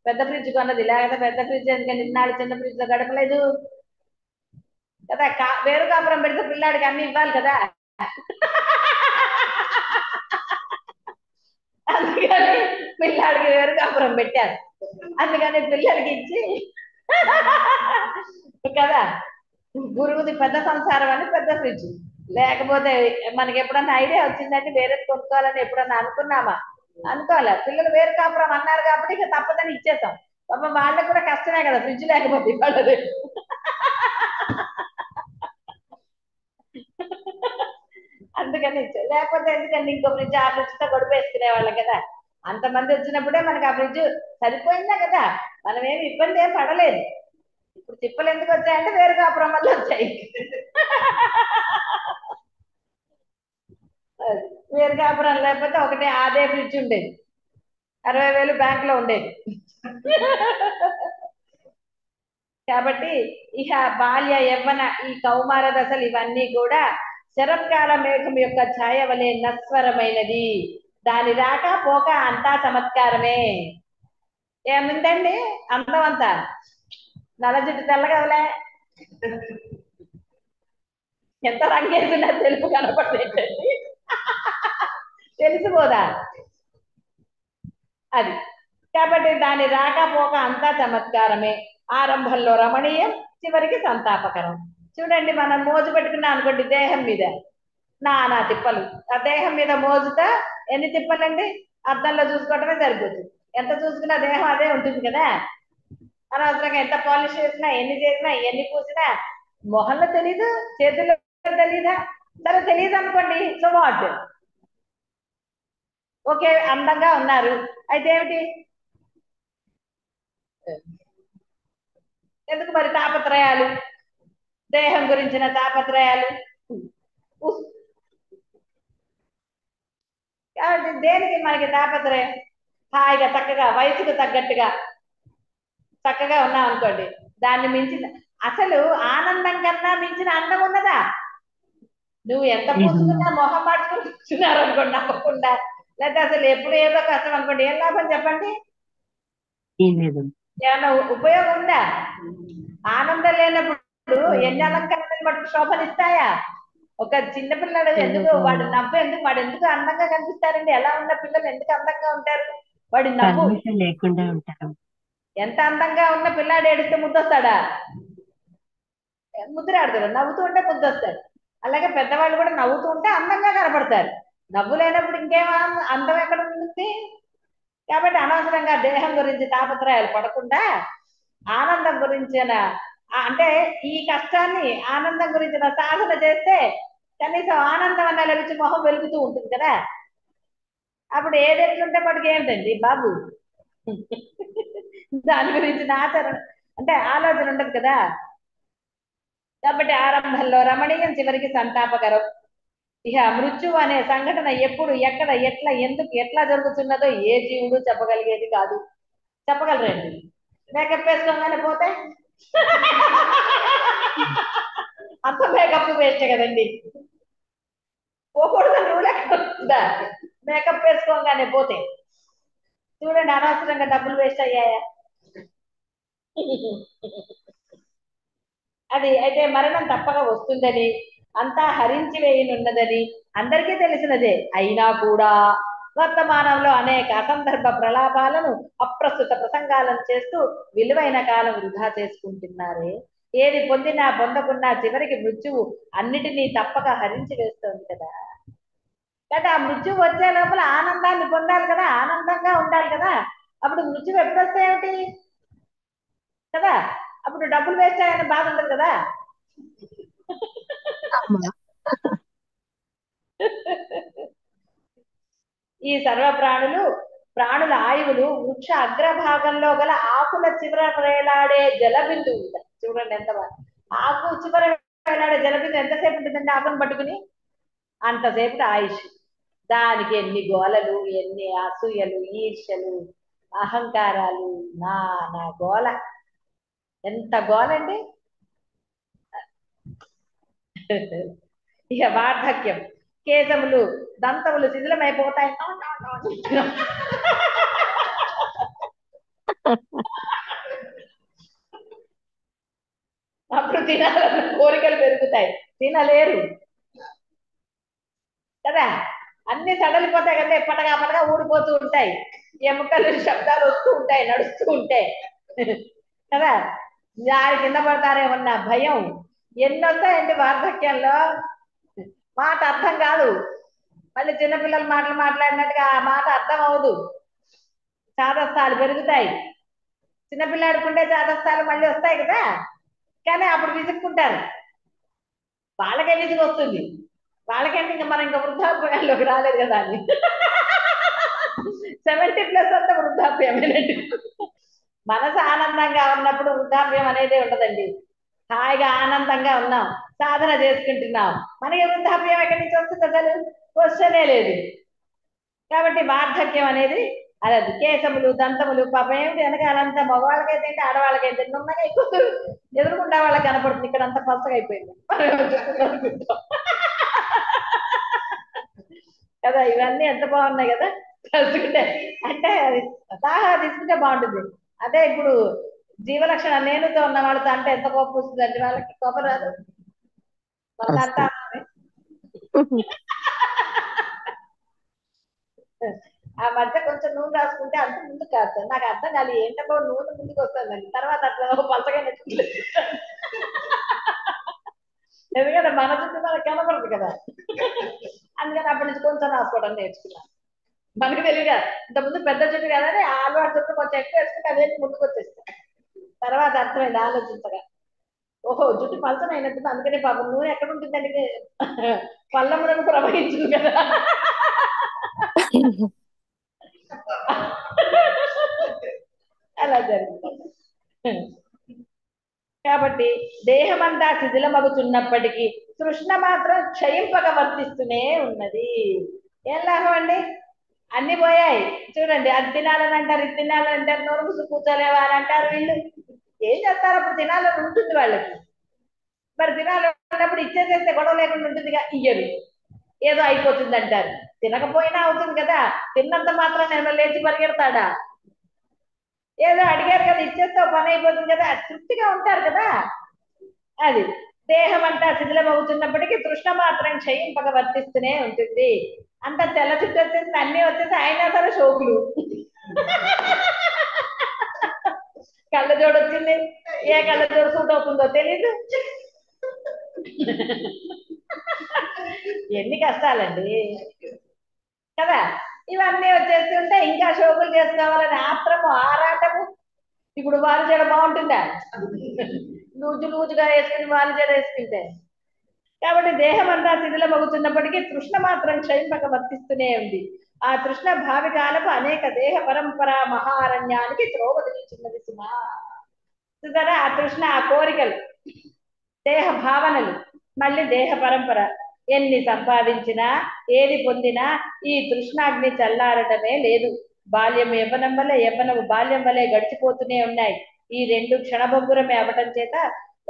పెద్ద ఫ్రిడ్జ్ కొన్నది. లేకపోతే పెద్ద ఫ్రిడ్జ్ ఎందుకంటే ఇన్నాళ్ళు చిన్న ఫ్రిడ్జ్ లో గడపలేదు కదా. వేరు కాపురం పెడితే పిల్లాడికి అన్ని ఇవ్వాలి కదా. అందుకని పిల్లాడికి వేరు కాపురం పెట్టారు, అందుకని పిల్లలకి ఇచ్చి కదా. గురువుది పెద్ద సంసారం అని పెద్ద ఫ్రిడ్జ్. లేకపోతే మనకి ఎప్పుడన్నా ఐడియా వచ్చిందంటే వేరేది కొనుక్కోవాలని ఎప్పుడన్నా అనుకున్నామా? అనుకోవాలి. పిల్లలు వేరు కాపురం అన్నారు కాబట్టి ఇక తప్పదని ఇచ్చేస్తాం. పాపం వాళ్ళకి కూడా కష్టమే కదా ఫ్రిడ్జ్ లేకపోతే వాళ్ళది. అందుకని ఇచ్చే, లేకపోతే ఎందుకండి ఇంకో ఫ్రిడ్జ్ ఆ ఫ్రిడ్జ్ తో గడిపేసుకునే వాళ్ళం కదా. అంతమంది వచ్చినప్పుడే మనకి ఆ ఫ్రిడ్జ్ సరిపోయిందా కదా, మనం ఏమి ఇబ్బంది ఏం పడలేదు. ఇప్పుడు తిప్పలు ఎందుకు వచ్చాయంటే వేరు కాపురం వల్ల వచ్చాయి. వేరు కాపురం లేకపోతే ఒకటే అదే ఫ్రిడ్జ్ ఉండేది, 60,000 బ్యాంక్ లో ఉండేది. కాబట్టి ఇక బాల్య యవ్వన ఈ కౌమార దశలు ఇవన్నీ కూడా శరత్కాల మేఘం యొక్క ఛాయ వలె నస్వరమైనది. దాని రాక పోక అంతా చమత్కారమే. ఏముందండి అందం అంతా, నల్ల జుట్టు తెల్లగవలే, ఎంత రంగేసినా తెలుపు కనపడేటండి, తెలిసిపోదా? అది కాబట్టి దాని రాకపోక అంతా చమత్కారమే. ఆరంభంలో రమణీయం, చివరికి సంతాపకరం. చూడండి, మనం మోజు పెట్టుకున్నాం అనుకోండి దేహం మీద, నానా తిప్పలు. ఆ దేహం మీద మోజుతో ఎన్ని తిప్పలండి, అద్దంలో చూసుకోవటమే సరిపోతుంది. ఎంత చూసుకున్నా దేహం అదే ఉంటుంది కదా. అనవసరంగా ఎంత పాలిష్ చేసినా, ఎన్ని చేసినా, ఎన్ని పూసినా మొహంలో తెలీదు, చేతుల్లో తెలీదా? సరే తెలియదు అనుకోండి, సో వాట్, ఓకే అందంగా ఉన్నారు, అయితే ఏమిటి, ఎందుకు మరి తాపత్రయాలు, దేహం గురించిన తాపత్రయాలు. ఉఫ్. కాబట్టి దేనికి మనకి తాపత్రయం? హాయిగా చక్కగా వయసుకు తగ్గట్టుగా చక్కగా ఉన్నాం అనుకోండి, దాన్ని మించిన, అసలు ఆనందం కన్నా మించిన అందం ఉన్నదా? నువ్వు ఎంత పూసుకున్నా లేదమ్మా. మొహం మార్చుకుని కూర్చున్నారు అనుకోండి నవ్వకుండా, లేకపోతే అసలు ఎప్పుడు ఏదో కష్టం అనుకోండి, ఏం లాభం చెప్పండి? ఏం లేదమ్మా. ఏమన్నా ఉపయోగం ఉందా? ఆనందం లేనప్పుడు ఎన్ని అలంకరణలు మటుకు శోభనిస్తాయా? ఒక చిన్నపిల్లడు ఎందుకు, వాడు నవ్వు ఎందుకు, వాడు ఎందుకు అందంగా కనిపిస్తారండి? ఎలా ఉన్న పిల్లలు ఎందుకు అందంగా ఉంటారు? వాడి నవ్వు. కల్మషం లేకుండా ఉంటారు. ఎంత అందంగా ఉన్న పిల్లాడు ఏడిస్తే ముద్దొస్తాడా? ముద్దురాడు కదా, నవ్వుతూ ఉంటే ముద్దొస్తాడు. అలాగే పెద్దవాళ్ళు కూడా నవ్వుతూ ఉంటే అందంగా కనపడతారు. నవ్వు లేనప్పుడు ఇంకేం అందం ఎక్కడ ఉంటుంది? కాబట్టి అనవసరంగా దేహం గురించి తాపత్రయాలు పడకుండా ఆనందం గురించిన అంటే ఈ కష్టాన్ని ఆనందం గురించిన సాధన చేస్తే కనీసం ఆనందం అన్న లభించి మొహం వెలుగుతూ ఉంటుంది కదా. అప్పుడు ఏది ఎట్లుంటే పడికి ఏమిటండి బాబు, దాని గురించిన ఆచరణ అంటే ఆలోచన ఉండదు కదా. కాబట్టి ఆరంభంలో రమణీయం, చివరికి సంతాపకరం. ఇక మృత్యువు అనే సంఘటన ఎప్పుడు, ఎక్కడ, ఎట్లా, ఎందుకు, ఎట్లా జరుగుతున్నదో ఏ జీవుడు చెప్పగలిగేది కాదు. చెప్పగలరండి? మేకప్ వేసుకోగానే పోతే అంత మేకప్ వేస్ట్ కదండి. పోకూడదని రూల్ ఎక్కడ ఉందా? మేకప్ వేసుకోగానే పోతే చూడండి, అనవసరంగా డబ్బులు వేస్ట్ అయ్యాయా? అది అయితే మరణం తప్పక వస్తుందని, అంతా హరించి వేయనున్నదని అందరికీ తెలిసినదే. అయినా కూడా వర్తమానంలో అనేక అసందర్భ ప్రలాపాలను, అప్రస్తుత ప్రసంగాలను చేస్తూ విలువైన కాలం వృధా చేసుకుంటున్నారే. ఏది పొందినా పొందకున్నా చివరికి మృత్యువు అన్నిటినీ తప్పక హరించి వేస్తోంది కదా. అంటే ఆ మృత్యువు వచ్చే లోపల ఆనందాన్ని పొందాలి కదా, ఆనందంగా ఉండాలి కదా. అప్పుడు మృత్యువు ఎప్పుడు వస్తే ఏమిటి కదా, అప్పుడు డబ్బులు వేస్ట్ అయ్యాయని బాధ ఉండదు కదా. అమ్మా. ఈ సర్వ ప్రాణుల ఆయువులు వృక్ష అగ్రభాగంలో గల ఆకుల చివర వేలాడే జలబిందువు. చూడండి ఎంత బాగా, ఆకు చివర వేలాడే జలబిందు ఎంతసేపు ఉంటుందండి ఆకును పట్టుకుని? అంతసేపు ఆయుష్. దానికి ఎన్ని గోలలు, ఎన్ని అసూయలు, ఈర్ష్యలు, అహంకారాలు, నా గోల, ఎంత గోలండి. ఇక వార్ధక్యం, కేశములు దంతములు శిథిలమైపోతాయి. అప్పుడు తినాలన్న కోరికలు పెరుగుతాయి, తినలేరు కదా. అన్ని సడలిపోతాయి కదా, పటగా పటగా ఊడిపోతూ ఉంటాయి, ఎముకలు శబ్దాలు వస్తూ ఉంటాయి, నడుస్తూ ఉంటాయి కదా. దారి కింద పడతారేమన్నా భయం. ఎన్ని వస్తాయండి వార్ధక్యంలో. మాట అర్థం కాదు, మళ్ళీ చిన్నపిల్లల మాటలు మాట్లాడినట్టుగా ఆ మాట అర్థం అవదు. చాదస్తాలు పెరుగుతాయి. చిన్నపిల్లాడుకుంటే చాదస్తాలు మళ్ళీ వస్తాయి కదా, కానీ అప్పుడు విసుక్కుంటారు. వాళ్ళకే విసుగు వస్తుంది. వాళ్ళకంటే ఇంకా మనం ఇంకా వృద్ధాప్యంలోకి రాలేదు కదా అని. 70+ అంతా వృద్ధాప్యమేనండి. మనసు ఆనందంగా ఉన్నప్పుడు వృద్ధాప్యం అనేది ఉండదండి. హాయిగా ఆనందంగా ఉన్నాం, సాధన చేసుకుంటున్నాం, మనకి వృద్ధాప్యం ఎక్కడి నుంచి వస్తుంది? అసలు క్వశ్చనే లేదు. కాబట్టి వార్ధక్యం అనేది అదే కేశములు దంతములు పాపం ఏమిటి వెనకాలంతా మగవాళ్ళకైతే ఏంటి, ఆడవాళ్ళకైతే నున్నగా ఎక్కువ ఎదురుకుండా వాళ్ళకి కనపడుతుంది, ఇక్కడ అంతా పలసగా అయిపోయింది కదా. ఇవన్నీ ఎంత బాగున్నాయి కదా తలుచుకుంటే. అంటే సలహా తీసుకుంటే బాగుంటుంది. అదే ఇప్పుడు జీవలక్షణ నేనుతో ఉన్న వాళ్ళతో అంటే ఎంత కోపం వస్తుంది అంటే, వాళ్ళకి కోపం రాదు, మళ్ళీ అంతా ఆ మధ్య కొంచెం నూనె రాసుకుంటే అంత ముందుకు కాదు. నాకు అర్థం కాదు ఏంటో నూనె ముందుకు వస్తుందండి. తర్వాత అట్లా పలసగా నెట్టుకుంటే ఎందుకంటే మన చుట్టూ మనకు కనపడదు కదా. అందుకని అప్పటి నుంచి కొంచెం రాసుకోవడం నేర్చుకున్నాను. మనకు తెలియదు ఇంతకుముందు పెద్ద చుట్టూ కదని ఆ అలవాటు చుట్టూ కొంచెం ఎక్కువ వేసుకుంటే అదే ముందుకు వచ్చేస్తాం. తర్వాత అర్థమైంది ఆలోచించగా, ఓహో జుట్టు పలచన అయినట్టుంది, అందుకని పాపం నూనె ఎక్కడ ఉంటుందండి, పల్లములను ప్రవహించింది కదా. అలా జరుగుతుంది. కాబట్టి దేహమంతా శిథిలమగుతున్నప్పటికీ తృష్ణ మాత్రం క్షయింపక వర్తిస్తూనే ఉన్నది. ఏం లాభం అండి, అన్ని పోయాయి చూడండి. అది తినాలని అంటారు, ఇది తినాలని అంటారు, నోరు ముసు కూర్చోలేవా అని అంటారు. వీళ్ళు ఏం చేస్తారు, అప్పుడు తినాలని ఉంటుంది వాళ్ళకి. మరి తినాలన్నప్పుడు ఇచ్చేసేస్తే గొడవ లేకుండా ఉంటుందిగా, ఇయ్యరు, ఏదో అయిపోతుంది అంటారు. తినకపోయినా అవుతుంది కదా, తిన్నంత మాత్రం నేను లేచి పరిగెడతాడా, ఏదో అడిగారు కదా ఇచ్చేస్తే పని అయిపోతుంది కదా, తృప్తిగా ఉంటారు కదా. అది దేహం అంతా శిథిలమవుతున్నప్పటికీ తృష్ణ మాత్రం క్షయింపక వర్తిస్తూనే ఉంటుంది. అంత తెల్ల చుట్టూ వచ్చేసి అన్ని వచ్చేసి అయినా సరే షోకులు. కళ్ళజోడు వచ్చింది, ఏ కళ్ళజోడు సూట్ అవుతుందో తెలీదు. ఎన్ని కష్టాలండి కదా. ఇవన్నీ వచ్చేస్తుంటే ఇంకా షోకులు చేసుకోవాలని ఆత్రము, ఆరాటము. ఇప్పుడు వాళ్ళు జడ బాగుంటుందా, లూజు లూజుగా వేసుకుని వాళ్ళు జడ వేసుకుంటే. కాబట్టి దేహం అంతా శిథిలమవుతున్నప్పటికీ తృష్ణ మాత్రం క్షయింపక వర్తిస్తూనే ఉంది. ఆ తృష్ణ భావి కాలపు అనేక దేహ పరంపర మహారణ్యానికి త్రోవ నిలిచిన్నది సుమా. చూసారా, ఆ తృష్ణ, ఆ కోరికలు, దేహ భావనలు, మళ్ళీ దేహ పరంపర. ఎన్ని సంపాదించినా ఏది పొందినా ఈ తృష్ణాగ్ని చల్లారటమే లేదు. బాల్యం యవ్వనం వల్లే, యవ్వనము బాల్యం వల్లే గడిచిపోతూనే ఉన్నాయి. ఈ రెండు క్షణభంగురమే అవటం చేత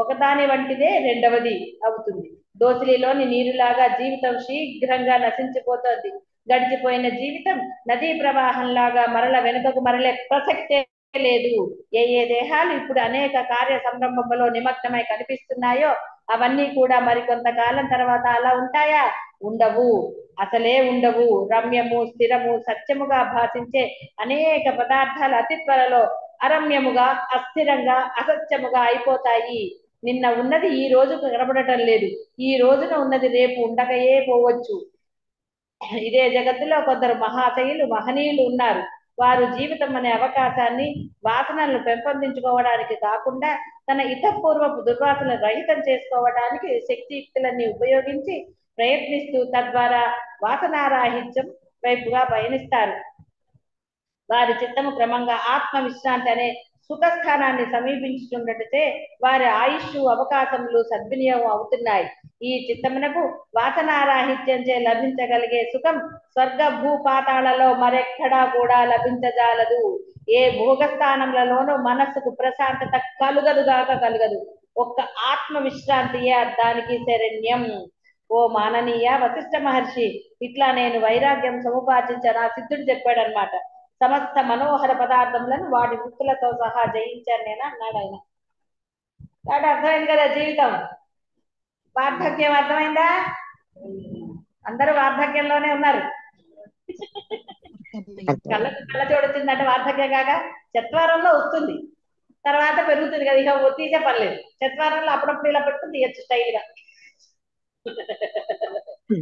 ఒకదాని వంటిదే రెండవది అవుతుంది. దోసిలిలోని నీరులాగా జీవితం శీఘ్రంగా నశించిపోతోంది. గడిచిపోయిన జీవితం నదీ ప్రవాహంలాగా మరల వెనుకకు మరలే ప్రసక్తే లేదు. ఏ ఏ దేహాలు ఇప్పుడు అనేక కార్య సంరంభంలో నిమగ్నమై కనిపిస్తున్నాయో అవన్నీ కూడా మరికొంతకాలం తర్వాత అలా ఉంటాయా? ఉండవు, అసలే ఉండవు. రమ్యము, స్థిరము, సత్యముగా భాషించే అనేక పదార్థాలు అతి త్వరలో అరమ్యముగా, అస్థిరంగా, అసత్యముగా అయిపోతాయి. నిన్న ఉన్నది ఈ రోజుకు కనబడటం లేదు, ఈ రోజున ఉన్నది రేపు ఉండకయే పోవచ్చు. ఇదే జగత్తులో కొందరు మహాశయులు, మహనీయులు ఉన్నారు. వారు జీవితం అనే అవకాశాన్ని, వాసనలను పెంపొందించుకోవడానికి కాకుండా తన ఇతపూర్వపు దుర్వాసన రహితం చేసుకోవడానికి శక్తియుక్తులన్నీ ఉపయోగించి ప్రయత్నిస్తూ తద్వారా వాసనారాహిత్యం వైపుగా పయనిస్తారు. వారి చిత్తము క్రమంగా ఆత్మ విశ్రాంతి అనే సుఖస్థానాన్ని సమీపించుతుండటే వారి ఆయుష్, అవకాశములు సద్వినియోగం అవుతున్నాయి. ఈ చిత్తమునకు వాసనారాహిత్యంచే లభించగలిగే సుఖం స్వర్గ భూపాతాళలో మరెక్కడా కూడా లభించజాలదు. ఏ భోగస్థానములలోనూ మనస్సుకు ప్రశాంతత కలుగదుగాక కలుగదు. ఒక్క ఆత్మ విశ్రాంతియే దానికి శరణ్యం. ఓ మాననీయ వశిష్ఠ మహర్షి, ఇట్లా నేను వైరాగ్యం సముపార్జించిన సిద్ధుడు చెప్పాడనమాట. సమస్త మనోహర పదార్థములను వాడి వృత్తులతో సహా జయించాను నేను అన్నాడు ఆయన. కాబట్టి అర్థమైంది కదా జీవితం. వార్ధక్యం అర్థమైందా? అందరూ వార్ధక్యంలోనే ఉన్నారు. కళ్ళజోడు వచ్చిందంటే వార్ధక్యం కాక చత్వారంలో వస్తుంది, తర్వాత పెరుగుతుంది కదా, ఇక తీసే పర్లేదు. చత్వారంలో అప్పుడప్పుడు ఇలా పెట్టుకుని తీయచ్చు స్టైల్ గా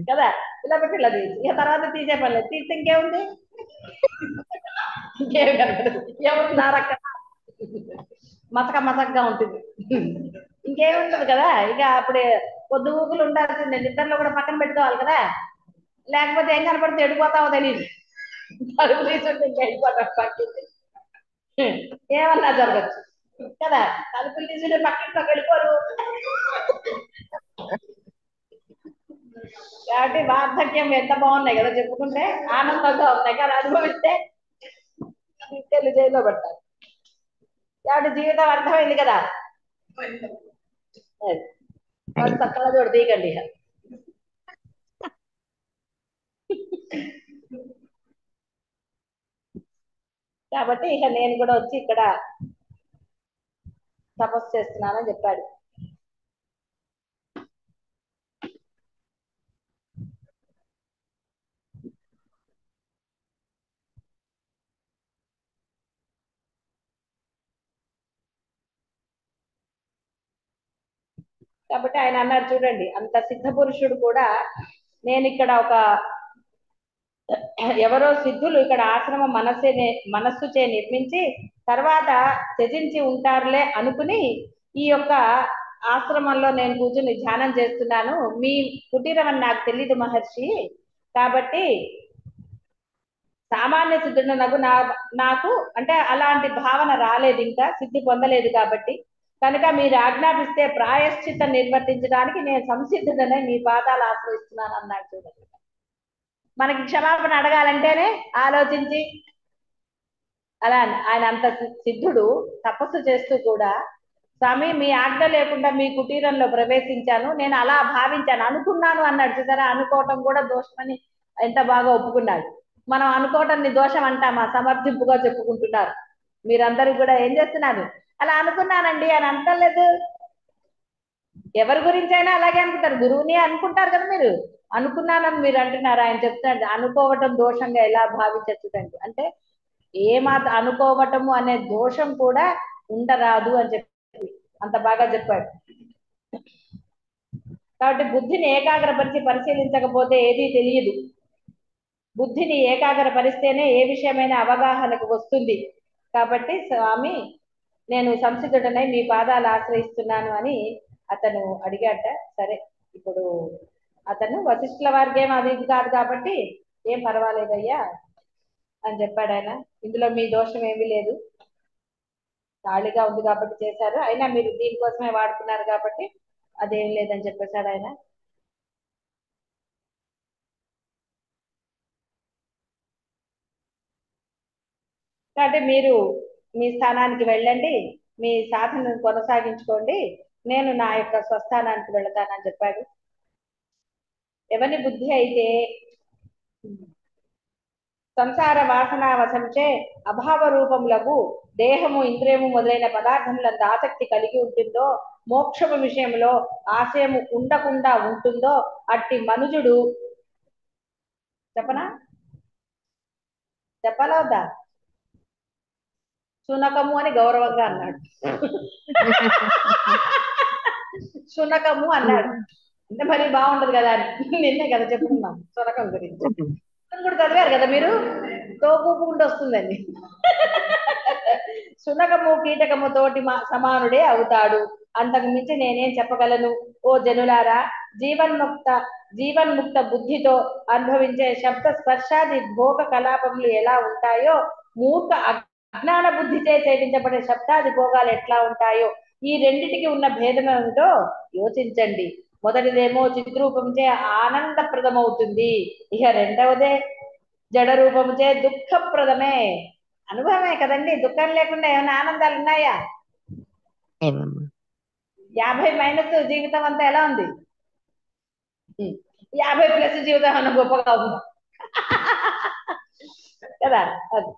కదా, ఇలా పెట్టి ఇలా తీయచ్చు. ఇక తర్వాత తీసే పర్లేదు, తీస్తే ఇంకేముంది, ఇంకేం కనపడదు. ఎవరు నారక్క మసక మసకగా ఉంటుంది, ఇంకేముంటది కదా. ఇక అప్పుడే పొద్దు ఊగులు ఉండాల్సిందే, నిద్రలో కూడా పక్కన పెట్టుకోవాలి కదా, లేకపోతే ఏం కనపడితే ఎడిపోతామో తెలియదు. పరుగు తీసుకుంటే ఇంకా వెళ్ళిపోతాం పక్కింది, ఏమన్నా జరగచ్చు కదా. తలుపులు తీసుకుంటే పక్కింట్లోకి వెళ్ళిపోరు. కాబట్టి వార్ధక్యం ఎంత బాగున్నాయి కదా చెప్పుకుంటే, ఆనందంగా ఉన్నాయి కానీ అనుభవిస్తే తెలు జైల్లో పడతారు. కాబట్టి జీవితం అర్థమైంది కదా. చక్కగా చూడు తీయకండి ఇక. కాబట్టి ఇక నేను కూడా వచ్చి ఇక్కడ తపస్సు చేస్తున్నానని చెప్పాడు. కాబట్టి ఆయన అన్నారు చూడండి, అంత సిద్ధ పురుషుడు కూడా నేను ఇక్కడ ఒక ఎవరో సిద్ధులు ఇక్కడ ఆశ్రమం మనస్సు చే నిర్మించి తర్వాత త్యజించి ఉంటారులే అనుకుని ఈ యొక్క ఆశ్రమంలో నేను కూర్చుని ధ్యానం చేస్తున్నాను. మీ కుటీరం అని నాకు తెలీదు మహర్షి, కాబట్టి సామాన్య సిద్ధుడు నాకు అంటే అలాంటి భావన రాలేదు, ఇంకా సిద్ధి పొందలేదు. కాబట్టి కనుక మీరు ఆజ్ఞాపిస్తే ప్రాయశ్చిత్తం నిర్వర్తించడానికి నేను సంసిద్ధుడనే మీ పాదాలు ఆశ్రయిస్తున్నాను అన్నాడు చూడండి. మనకి క్షమాపణ అడగాలంటేనే ఆలోచించి అలా ఆయన అంత సిద్ధుడు తపస్సు చేస్తూ కూడా, స్వామి మీ ఆజ్ఞ లేకుండా మీ కుటీరంలో ప్రవేశించాను, నేను అలా భావించాను, అనుకున్నాను అన్నాడు చూసారా. అనుకోవటం కూడా దోషమని ఎంత బాగా ఒప్పుకున్నాడు. మనం అనుకోవటం నీ దోషం అంటామా? సమర్థింపుగా చెప్పుకుంటున్నారు. మీరందరూ కూడా ఏం చేస్తున్నారు, అలా అనుకున్నానండి అని అంటలేదు. ఎవరి గురించి అయినా అలాగే అనుకుంటారు, గురువుని అనుకుంటారు కదా. మీరు అనుకున్నానని మీరు అంటున్నారు, ఆయన చెప్తున్నాడు అనుకోవటం దోషంగా ఎలా భావించచ్చుదండి అంటే అనుకోవటము అనే దోషం కూడా ఉండరాదు అని చెప్పి అంత బాగా చెప్పాడు. కాబట్టి బుద్ధిని ఏకాగ్రపరిచి పరిశీలించకపోతే ఏదీ తెలియదు. బుద్ధిని ఏకాగ్రపరిస్తేనే ఏ విషయమైనా అవగాహనకు వస్తుంది. కాబట్టి స్వామి నేను సంసిద్ధుడనై మీ పాదాలు ఆశ్రయిస్తున్నాను అని అతను అడిగాట. సరే, ఇప్పుడు అతను వశిష్ఠుల వారికి ఏం అది ఇది కాదు కాబట్టి ఏం పర్వాలేదయ్యా అని చెప్పాడు ఆయన. ఇందులో మీ దోషం ఏమీ లేదు, ఖాళీగా ఉంది కాబట్టి చేశారు, అయినా మీరు దీనికోసమే వాడుతున్నారు కాబట్టి అదేం లేదని చెప్పేశాడు ఆయన. కాబట్టి మీరు మీ స్థానానికి వెళ్ళండి, మీ సాధనను కొనసాగించుకోండి, నేను నా యొక్క స్వస్థానానికి వెళతానని చెప్పాడు. ఎవరి బుద్ధి అయితే సంసార వాసనా వశంచే అభావ రూపములకు దేహము ఇంద్రియము మొదలైన పదార్థములందు ఆసక్తి కలిగి ఉంటుందో, మోక్షము విషయంలో ఆశయము ఉండకుండా ఉంటుందో అట్టి మనుజుడు చెప్పాలా వద్దా? శునకము అని గౌరవంగా అన్నాడు. శునకము అన్నాడు అంటే మరి బాగుండదు కదా అని. నిన్నే కదా చెప్పుకున్నాం శునకం గురించి, కూడా చదివారు కదా మీరు, తోపుకుంటూ వస్తుందండి. శునకము కీటకము తోటి సమానుడే అవుతాడు, అంతకు మించి నేనేం చెప్పగలను. ఓ జనులారా, జీవన్ముక్త బుద్ధితో అనుభవించే శబ్ద స్పర్శాది భోగ కలాపములు ఎలా ఉంటాయో, మూర్ఖ అజ్ఞాన బుద్ధిచే సేవించబడే శబ్దాది భోగాలు ఎట్లా ఉంటాయో, ఈ రెండిటికి ఉన్న భేదం ఏమిటో యోచించండి. మొదటిదేమో చిద్రూపంచే ఆనందప్రదమవుతుంది, ఇక రెండవదే జడ రూపముచే దుఃఖప్రదమే. అనుభవమే కదండి, దుఃఖం లేకుండా ఏమైనా ఆనందాలు ఉన్నాయా? 50 - జీవితం అంతా ఎలా ఉంది? 50+ జీవితం అన్న గొప్పగా ఉందా కదా? అది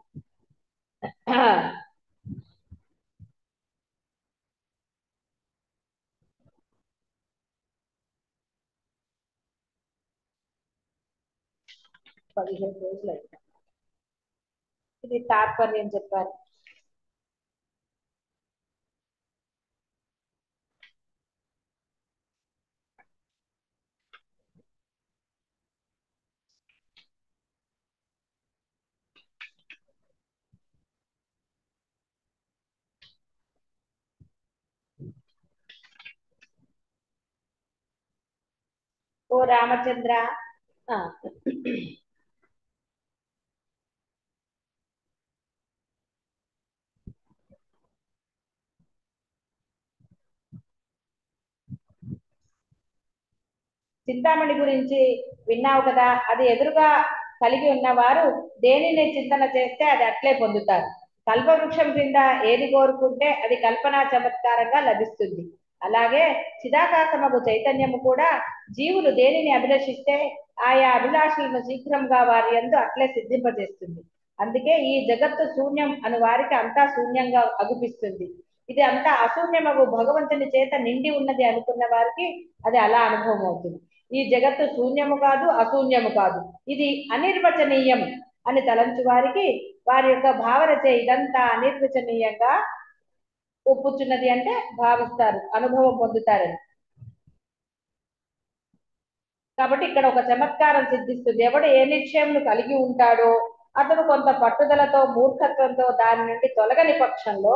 15 రోజులు అయితే ఇది తాత్పర్యం చెప్పారు. ఓ రామచంద్ర, చింతామణి గురించి విన్నావు కదా. అది ఎదురుగా కలిగి ఉన్నవారు దేనిని చింతన చేస్తే అది అట్లే పొందుతారు. కల్పవృక్షం క్రింద ఏది కోరుకుంటే అది కల్పనా చమత్కారంగా లభిస్తుంది. అలాగే చిదాకాశమగు చైతన్యము కూడా జీవులు దేనిని అభిలషిస్తే ఆయా అభిలాషలను శీఘ్రంగా వారి యందు అట్లే సిద్ధింపజేస్తుంది. అందుకే ఈ జగత్తు శూన్యం అను వారికి అంతా శూన్యంగా అగుపిస్తుంది. ఇది అంతా అశూన్యమగు భగవంతుని చేత నిండి ఉన్నది అనుకున్న వారికి అది అలా అనుభవం అవుతుంది. ఈ జగత్తు శూన్యము కాదు, అశూన్యము కాదు, ఇది అనిర్వచనీయం అని తలంచు వారికి వారి యొక్క భావనచే ఇదంతా అనిర్వచనీయంగా ఒప్పుచున్నది అంటే భావిస్తారు, అనుభవం పొందుతారని. కాబట్టి ఇక్కడ ఒక చమత్కారం సిద్ధిస్తుంది. ఎవడు ఏ నిశ్చయంను కలిగి ఉంటాడో అతడు కొంత పట్టుదలతో మూర్ఖత్వంతో దాని నుండి తొలగని పక్షంలో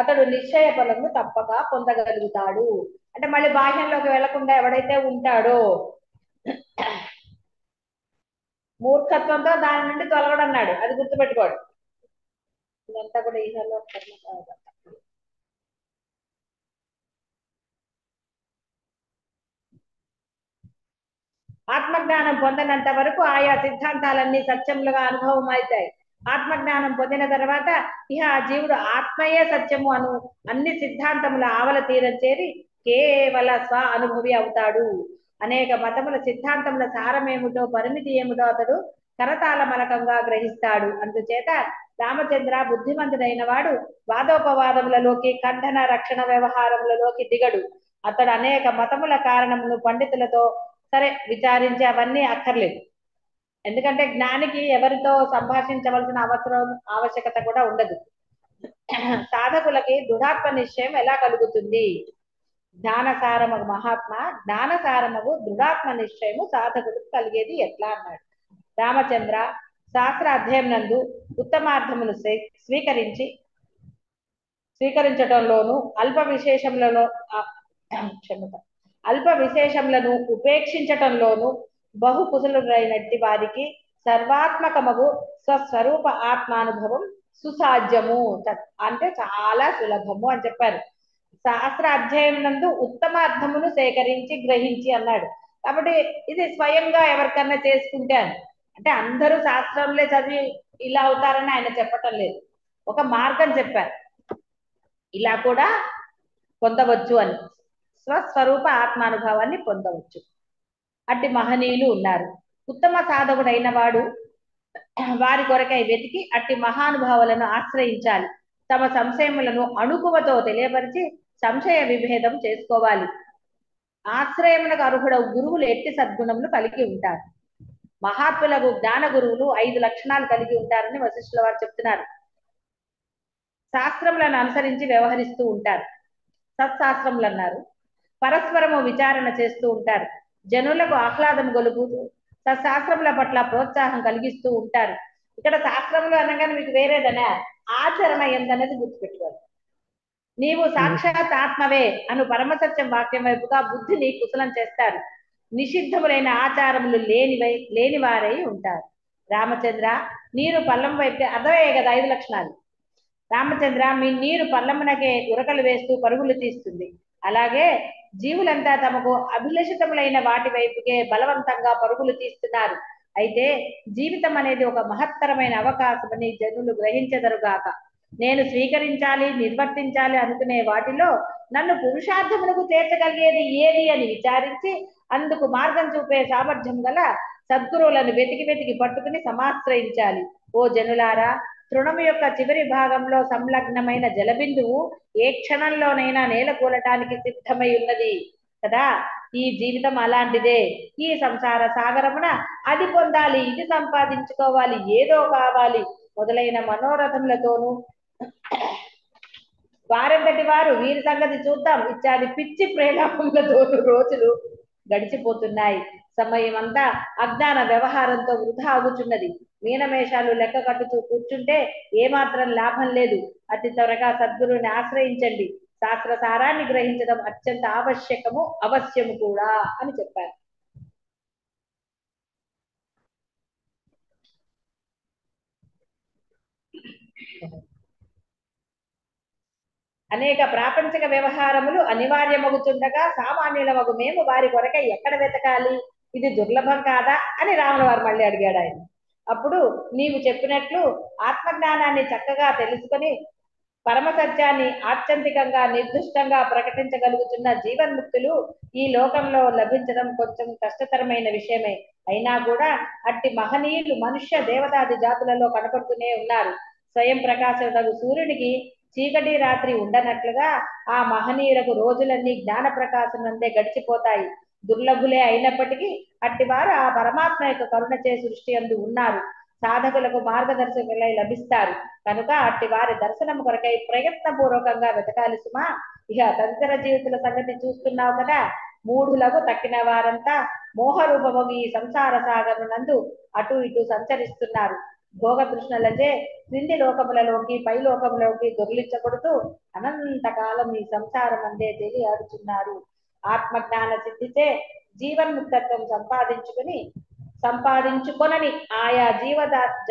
అతడు నిశ్చయ ఫలము తప్పక పొందగలుగుతాడు. అంటే మళ్ళీ బాహ్యంలోకి వెళ్లకుండా ఎవడైతే ఉంటాడో మూర్ఖత్వంతో దాని నుండి తొలగడన్నాడు, అది గుర్తుపెట్టుకోడు. ఇదంతా కూడా ఈహలో ఆత్మజ్ఞానం పొందినంత వరకు ఆయా సిద్ధాంతాలన్నీ సత్యములుగా అనుభవం అవుతాయి. ఆత్మజ్ఞానం పొందిన తర్వాత ఇహ ఆ జీవుడు ఆత్మయే సత్యము అను అన్ని సిద్ధాంతముల ఆవల తీరం చేరి కేవల స్వ అనుభవి అవుతాడు. అనేక మతముల సిద్ధాంతముల సారమేమిటో పరిమితి ఏమిటో అతడు కరతాళ మలకంగా గ్రహిస్తాడు. అందుచేత రామచంద్ర బుద్ధిమంతుడైన వాడు వాదోపవాదములలోకి ఖండన రక్షణ వ్యవహారములలోకి దిగడు. అతడు అనేక మతముల కారణమును పండితులతో సరే విచారించి అవన్నీ అక్కర్లేదు. ఎందుకంటే జ్ఞానికి ఎవరితో సంభాషించవలసిన ఆవశ్యకత కూడా ఉండదు. సాధకులకి దృఢాత్మ నిశ్చయం ఎలా కలుగుతుంది? జ్ఞానసారమగు మహాత్మ జ్ఞానసారమగు దృఢాత్మ నిశ్చయము సాధకులకు కలిగేది ఎట్లా అన్నాడు. రామచంద్ర శాస్త్ర అధ్యయనం నందు ఉత్తమార్థమును స్వీకరించటంలోను అల్ప విశేషములను ఉపేక్షించటంలోను బహు కుశలురైనట్టి వారికి సర్వాత్మకమగు స్వస్వరూప ఆత్మానుభవం సుసాధ్యము, అంటే చాలా సులభము అని చెప్పారు. శాస్త్ర అధ్యయనం నందు ఉత్తమ అర్థమును సేకరించి గ్రహించి అన్నాడు. కాబట్టి ఇది స్వయంగా ఎవరికన్నా చేసుకుంటే అంటే అందరూ శాస్త్రంలో చదివి ఇలా అవుతారని ఆయన చెప్పటం లేదు, ఒక మార్గం చెప్పారు, ఇలా కూడా పొందవచ్చు అని, స్వస్వరూప ఆత్మానుభవాన్ని పొందవచ్చు. అట్టి మహనీయులు ఉన్నారు. ఉత్తమ సాధకుడైన వాడు వారి కొరకై వెతికి అట్టి మహానుభావులను ఆశ్రయించాలి. తమ సంశయములను అణుకువతో తెలియపరిచి సంశయ విభేదం చేసుకోవాలి. ఆశ్రయమునకు అర్హుడవు గురువులు ఎట్టి సద్గుణములు కలిగి ఉంటారు. మహాత్ములకు జ్ఞాన గురువులు 5 లక్షణాలు కలిగి ఉంటారని వశిష్ఠుల వారు చెప్తున్నారు. శాస్త్రములను అనుసరించి వ్యవహరిస్తూ ఉంటారు, సత్శాస్త్రములు అన్నారు. పరస్పరము విచారణ చేస్తూ ఉంటారు. జనులకు ఆహ్లాదం గొలుపుతూ సత్శాస్త్రముల పట్ల ప్రోత్సాహం కలిగిస్తూ ఉంటారు. ఇక్కడ శాస్త్రములు అనగానే మీకు వేరేదనా, ఆచరణ ఎందన్నది గుర్తుపెట్టుకోవాలి. నీవు సాక్షాత్ ఆత్మవే అను పరమసత్యం వాక్యం వైపుగా బుద్ధిని కుశలం చేస్తారు. నిషిద్ధములైన ఆచారములు లేనివారై ఉంటారు. రామచంద్ర నీరు పల్లం వైపు అర్థమయ్యే కదా 5 లక్షణాలు. రామచంద్ర మీ నీరు పల్లమునకే ఉరకలు వేస్తూ పరుగులు తీస్తుంది. అలాగే జీవులంతా తమకు అభిలషితములైన వాటి వైపుకే బలవంతంగా పరుగులు తీస్తున్నారు. అయితే జీవితం అనేది ఒక మహత్తరమైన అవకాశమని జనులు గ్రహించెదరుగాక. నేను స్వీకరించాలి నిర్వర్తించాలి అనుకునే వాటిలో నన్ను పురుషార్థమునకు చేర్చగలిగేది ఏది అని విచారించి అందుకు మార్గం చూపే సామర్థ్యం గల సద్గురువులను వెతికి పట్టుకుని సమాశ్రయించాలి. ఓ జనులారా, తృణము యొక్క చివరి భాగంలో సంలగ్నమైన జలబిందువు ఏ క్షణంలోనైనా నేల కూలటానికి సిద్ధమై ఉన్నది కదా. ఈ జీవితం అలాంటిదే. ఈ సంసార సాగరమున అది పొందాలి, ఇది సంపాదించుకోవాలి, ఏదో కావాలి మొదలైన మనోరథములతోనూ వారెంతటి వారు వీరి సంగతి చూద్దాం ఇత్యాది పిచ్చి ప్రేలాపములతోనూ రోజులు గడిచిపోతున్నాయి. సమయం అంతా అజ్ఞాన వ్యవహారంతో వృధా అగుచున్నది. మీనమేషాలు లెక్క కట్టుతూ కూర్చుంటే ఏమాత్రం లాభం లేదు. అతి త్వరగా సద్గురుని ఆశ్రయించండి. శాస్త్ర సారాన్ని గ్రహించడం అత్యంత అవశ్యము కూడా అని చెప్పారు. అనేక ప్రాపంచిక వ్యవహారములు అనివార్యమగుతుండగా సామాన్యులమగు మేము వారి కొరకై ఎక్కడ వెతకాలి? ఇది దుర్లభం కాదా అని రాముల వారు మళ్ళీ అడిగాడు ఆయన. అప్పుడు నీవు చెప్పినట్లు ఆత్మజ్ఞానాన్ని చక్కగా తెలుసుకొని పరమసత్యాన్ని ఆత్యంతికంగా నిర్దిష్టంగా ప్రకటించగలుగుతున్న జీవన్ముక్తులు ఈ లోకంలో లభించడం కొంచెం కష్టతరమైన విషయమే. అయినా కూడా అట్టి మహనీయులు మనుష్య దేవతాది జాతులలో కనపడుతూనే ఉన్నారు. స్వయం ప్రకాశుడు సూర్యునికి చీకటి రాత్రి ఉండనట్లుగా ఆ మహనీయులకు రోజులన్నీ జ్ఞాన ప్రకాశనందే గడిచిపోతాయి. దుర్లభులే అయినప్పటికీ అట్టివారు ఆ పరమాత్మ యొక్క కరుణ చే సృష్టి అందు ఉన్నారు. సాధకులకు మార్గదర్శకులై లభిస్తారు కనుక అట్టి వారి దర్శనం కొరకై ప్రయత్నపూర్వకంగా వెతకాలి సుమా. ఇక తదితర జీవితుల సంగతి చూస్తున్నావు కదా. మూఢులకు తక్కిన వారంతా మోహరూపము ఈ సంసార సాగరమునందు అటు ఇటు సంచరిస్తున్నారు. భోగ తృష్ణలచే క్రింది లోకములలోకి పై లోకములోకి దొర్లించబడుతూ అనంతకాలం ఈ సంసారం అందే తెలియాడుచున్నారు. ఆత్మజ్ఞాన సిద్ధిచే జీవన్ముక్తత్వం సంపాదించుకొనని ఆయా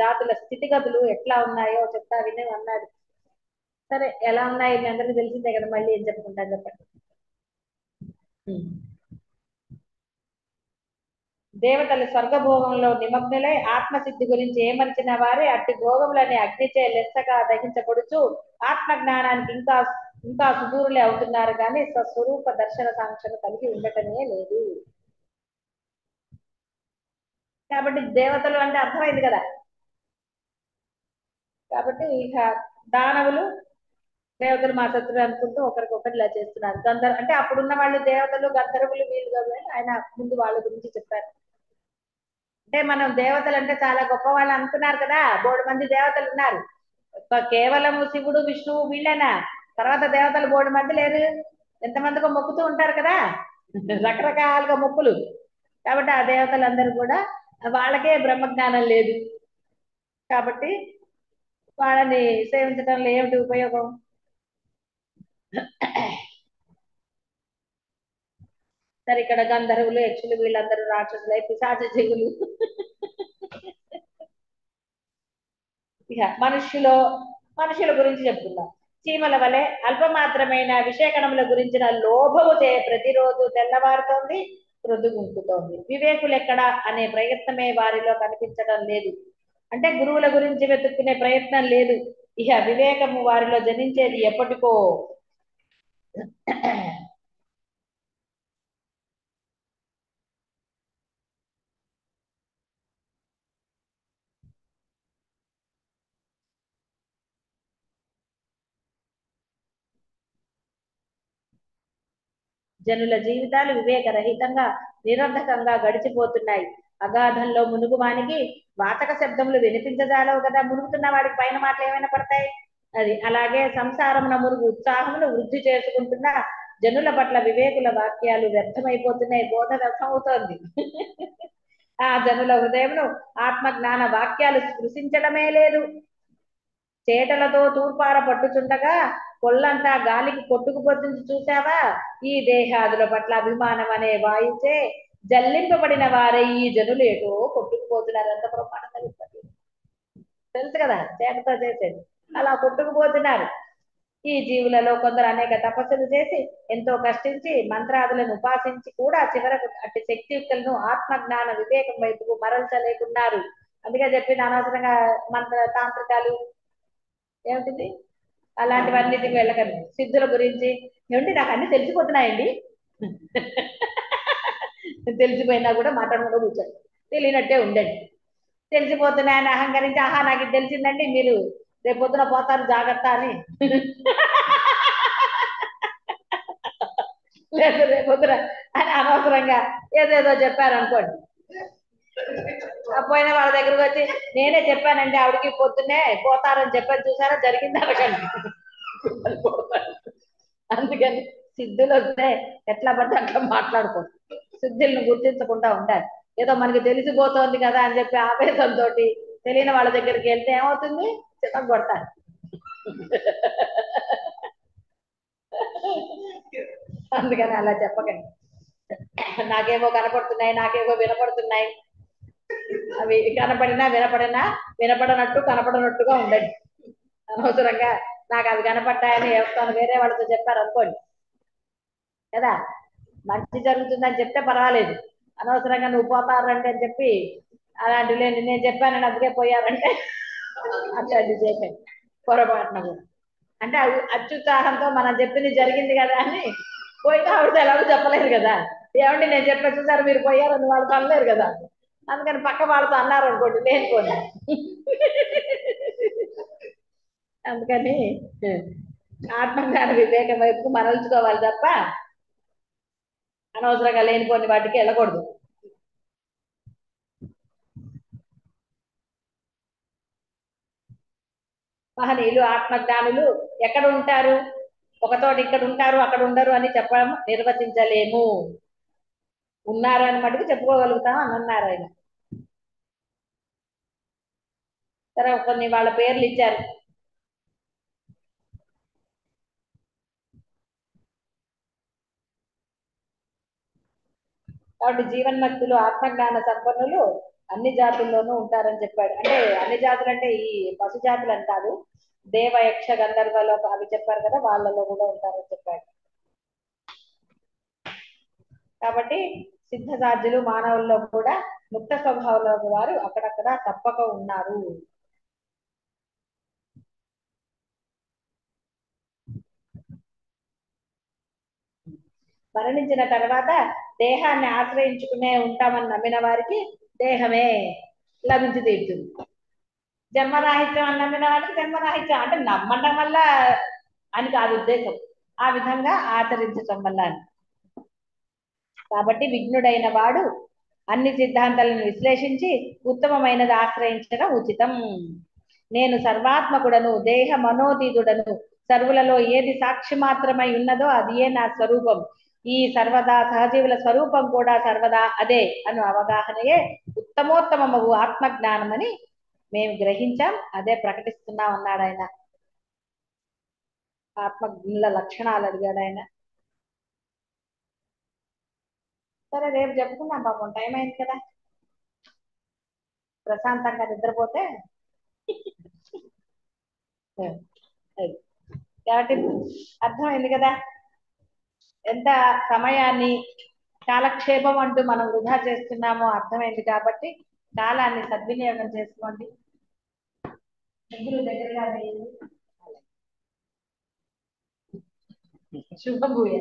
జాతుల స్థితిగతులు ఎట్లా ఉన్నాయో చెప్తా వినే అన్నాడు. సరే, ఎలా ఉన్నాయి మీ అందరికీ తెలిసిందే కదా, మళ్ళీ ఏం చెప్పుకుంటాను చెప్పండి. దేవతలు స్వర్గభోగంలో నిమగ్నులై ఆత్మసిద్ధి గురించి ఏమర్చిన వారే అట్టి భోగములని అగ్నిచే లెస్సగా దహించబడుచు ఆత్మజ్ఞానానికి ఇంకా ఇంకా సుదూరులే అవుతున్నారు, కానీ స్వస్వరూప దర్శన సాంక్షను కలిగి ఉండటమే లేదు. కాబట్టి దేవతలు అంటే అర్థమైంది కదా. కాబట్టి ఇక దానవులు దేవతలు మా శత్రులు అనుకుంటూ ఒకరికొకరు ఇలా చేస్తున్నారు. అంటే అప్పుడున్న వాళ్ళు దేవతలు గంధర్వులు వీళ్ళు కదా, ఆయన ముందు వాళ్ళ గురించి చెప్పారు. అంటే మనం దేవతలు అంటే చాలా గొప్ప వాళ్ళు అనుకున్నారు కదా, బోడు మంది దేవతలు ఉన్నారు. కేవలం శివుడు విష్ణువు వీళ్ళేనా? తర్వాత దేవతలు బోడు మంది లేరు, ఎంతమందికో మొక్కుతూ ఉంటారు కదా, రకరకాలుగా మొక్కులు. కాబట్టి ఆ దేవతలందరూ కూడా వాళ్ళకే బ్రహ్మజ్ఞానం లేదు, కాబట్టి వాళ్ళని సేవించడంలో ఏమిటి ఉపయోగం? సరే, ఇక్కడ గంధర్వులు యక్షులు వీళ్ళందరూ రాక్షసులై పిశాచ జీవులు. ఇక మనుషుల గురించి చెప్తున్నాం. చీమల వలె అల్పమాత్రమైన విషయకణముల గురించిన లోభము చే ప్రతిరోజు తెల్లవారుతోంది, ప్రొద్దుగుంకుతోంది. వివేకులు ఎక్కడా అనే ప్రయత్నమే వారిలో కనిపించడం లేదు. అంటే గురువుల గురించి వెతుక్కునే ప్రయత్నం లేదు. ఇక వివేకము వారిలో జనించేది ఎప్పటికో. జనుల జీవితాలు వివేకరహితంగా నిరర్ధకంగా గడిచిపోతున్నాయి. అగాధంలో మునుగువానికి వాచక శబ్దములు వినిపించజాలవు కదా, మునుగుతున్న వాడికి పైన మాటలు ఏమైనా పడతాయి. అది అలాగే సంసారమున మునుగు ఉత్సాహమును వృద్ధి చేసుకుంటున్న జనుల పట్ల వివేకుల వాక్యాలు వ్యర్థమైపోతున్నాయి, బోధ వ్యర్థమవుతోంది. ఆ జనుల హృదయమును ఆత్మజ్ఞాన వాక్యాలు స్పృశించడమే లేదు. చేటలతో తూర్పార పట్టుచుండగా కొల్లంతా గాలికి కొట్టుకుపోతుంది చూసావా? ఈ దేహాదుల పట్ల అభిమానం అనే వాయుచే జల్లింపబడిన వారే ఈ జనులు ఏటో కొట్టుకుపోతున్నారు. అంత ప్రమాణంగా తెలుసు కదా, చేటతో చేసేది. అలా కొట్టుకుపోతున్నారు. ఈ జీవులలో కొందరు అనేక తపస్సులు చేసి ఎంతో కష్టించి మంత్రాదులను ఉపాసించి కూడా చివరకు అట్టి శక్తియుక్తులను ఆత్మజ్ఞాన వివేకం వైపుకు మరల్చలేకున్నారు. అందుకే చెప్పింది, అనవసరంగా మంత్ర తాంత్రికాలు ఏమిటిది అలాంటివన్నిటికి వెళ్ళకండి. సిద్ధుల గురించి ఏమిటి, నాకు అన్ని తెలిసిపోతున్నాయండి. తెలిసిపోయినా కూడా మాట్లాడకుండా కూర్చోండి, తెలియనట్టే ఉండండి. తెలిసిపోతున్నాయని అహంకరించి, ఆహా నాకు ఇది తెలిసిందండి, మీరు రేపు పొద్దున పోతారు జాగ్రత్త అని. లేదు రేపు పొద్దున అని అనవసరంగా ఏదేదో చెప్పారనుకోండి, పోయిన వాళ్ళ దగ్గరకు వచ్చి నేనే చెప్పానండి ఆవిడకి పొద్దున్నే పోతారని చెప్పని, చూసారా జరిగింది అనకండి. అందుకని సిద్ధులు వస్తే ఎట్లా పడితే అట్లా మాట్లాడుకోండి. సిద్ధులను గుర్తించకుండా ఉంటారు. ఏదో మనకి తెలిసిపోతోంది కదా అని చెప్పి ఆవేశంతో తెలియని వాళ్ళ దగ్గరికి వెళ్తే ఏమవుతుంది, చిత్తం కొడతారు. అందుకని అలా చెప్పకండి. నాకేమో కనపడుతున్నాయి, నాకేమో వినపడుతున్నాయి, అవి కనపడినా వినపడనట్టు కనపడనట్టుగా ఉండండి. అనవసరంగా నాకు అవి కనపడ్డాయని ఎవరితో వేరే వాళ్ళతో చెప్పారు అనుకోండి కదా, మంచి జరుగుతుందని చెప్తే పర్వాలేదు. అనవసరంగా నువ్వు పోతారంటే అని చెప్పి అలాంటివి లేని నేను చెప్పానని అందుకే పోయారంటే అట్లాంటివి చేయకండి పొరపాటున కూడా. అంటే అత్యుత్సాహంతో మనం చెప్పింది జరిగింది కదా అని పోయినా ఆవిడతో ఎలాగో చెప్పలేదు కదా, ఏమండి నేను చెప్పే చూసారు మీరు పోయారని వాళ్ళతో అనలేరు కదా, అందుకని పక్క వాళ్ళతో అన్నారు అనుకోండి లేనిపోండి. అందుకని ఆత్మజ్ఞాన వివేకం వైపు మరల్చుకోవాలి తప్ప అనవసరంగా లేనిపోని వాటికి వెళ్ళకూడదు. మహనీయులు ఆత్మజ్ఞానులు ఎక్కడ ఉంటారు? ఒకతోటి ఇక్కడ ఉంటారు అక్కడ ఉండరు అని చెప్పడం నిర్వచించలేము. ఉన్నారు అని మటుకు చెప్పుకోగలుగుతాం అని అన్నారు ఆయన. సరే కొన్ని వాళ్ళ పేర్లు ఇచ్చారు. కాబట్టి జీవన్మక్తులు ఆత్మజ్ఞాన సంపన్నులు అన్ని జాతుల్లోనూ ఉంటారని చెప్పాడు. అంటే అన్ని జాతులు అంటే ఈ పశు జాతులు అని కాదు, దేవ యక్ష గంధర్వలో అవి చెప్పారు కదా, వాళ్ళలో కూడా ఉంటారని చెప్పాడు. కాబట్టి సిద్ధ సాధ్యులు మానవుల్లో కూడా ముక్త స్వభావంలో వారు అక్కడక్కడ తప్పక ఉన్నారు. మరణించిన తర్వాత దేహాన్ని ఆశ్రయించుకునే ఉంటామని నమ్మిన వారికి దేహమే లభించి తీరుతుంది. జన్మరాహిత్యం అని నమ్మిన వారికి జన్మరాహిత్యం, అంటే నమ్మడం వల్ల అని కాదు ఉద్దేశం, ఆ విధంగా ఆచరించటం వల్ల. కాబట్టి విఘ్నుడైన వాడు అన్ని సిద్ధాంతాలను విశ్లేషించి ఉత్తమమైనది ఆశ్రయించడం ఉచితం. నేను సర్వాత్మకుడను, దేహ మనోతీతుడను, సర్వులలో ఏది సాక్షి మాత్రమై ఉన్నదో అదియే నా స్వరూపం, ఈ సర్వదా సహజీవుల స్వరూపం కూడా సర్వదా అదే అను అవగాహనయే ఉత్తమోత్తమము ఆత్మజ్ఞానమని మేము గ్రహించాం, అదే ప్రకటిస్తున్నాం అన్నాడు ఆయన. ఆత్మజ్ఞుల లక్షణాలు అడిగాడు ఆయన. సరే రేపు చెప్పుకుందాం, పాపం టైం అయింది కదా, ప్రశాంతంగా నిద్రపోతే. కాబట్టి అర్థమైంది కదా, ఎంత సమయాన్ని కాలక్షేపం అంటూ మనం వృధా చేస్తున్నామో అర్థమైంది. కాబట్టి కాలాన్ని సద్వినియోగం చేసుకోండి. ముగ్గురు దగ్గరగా వేయండి. శుభభూయ.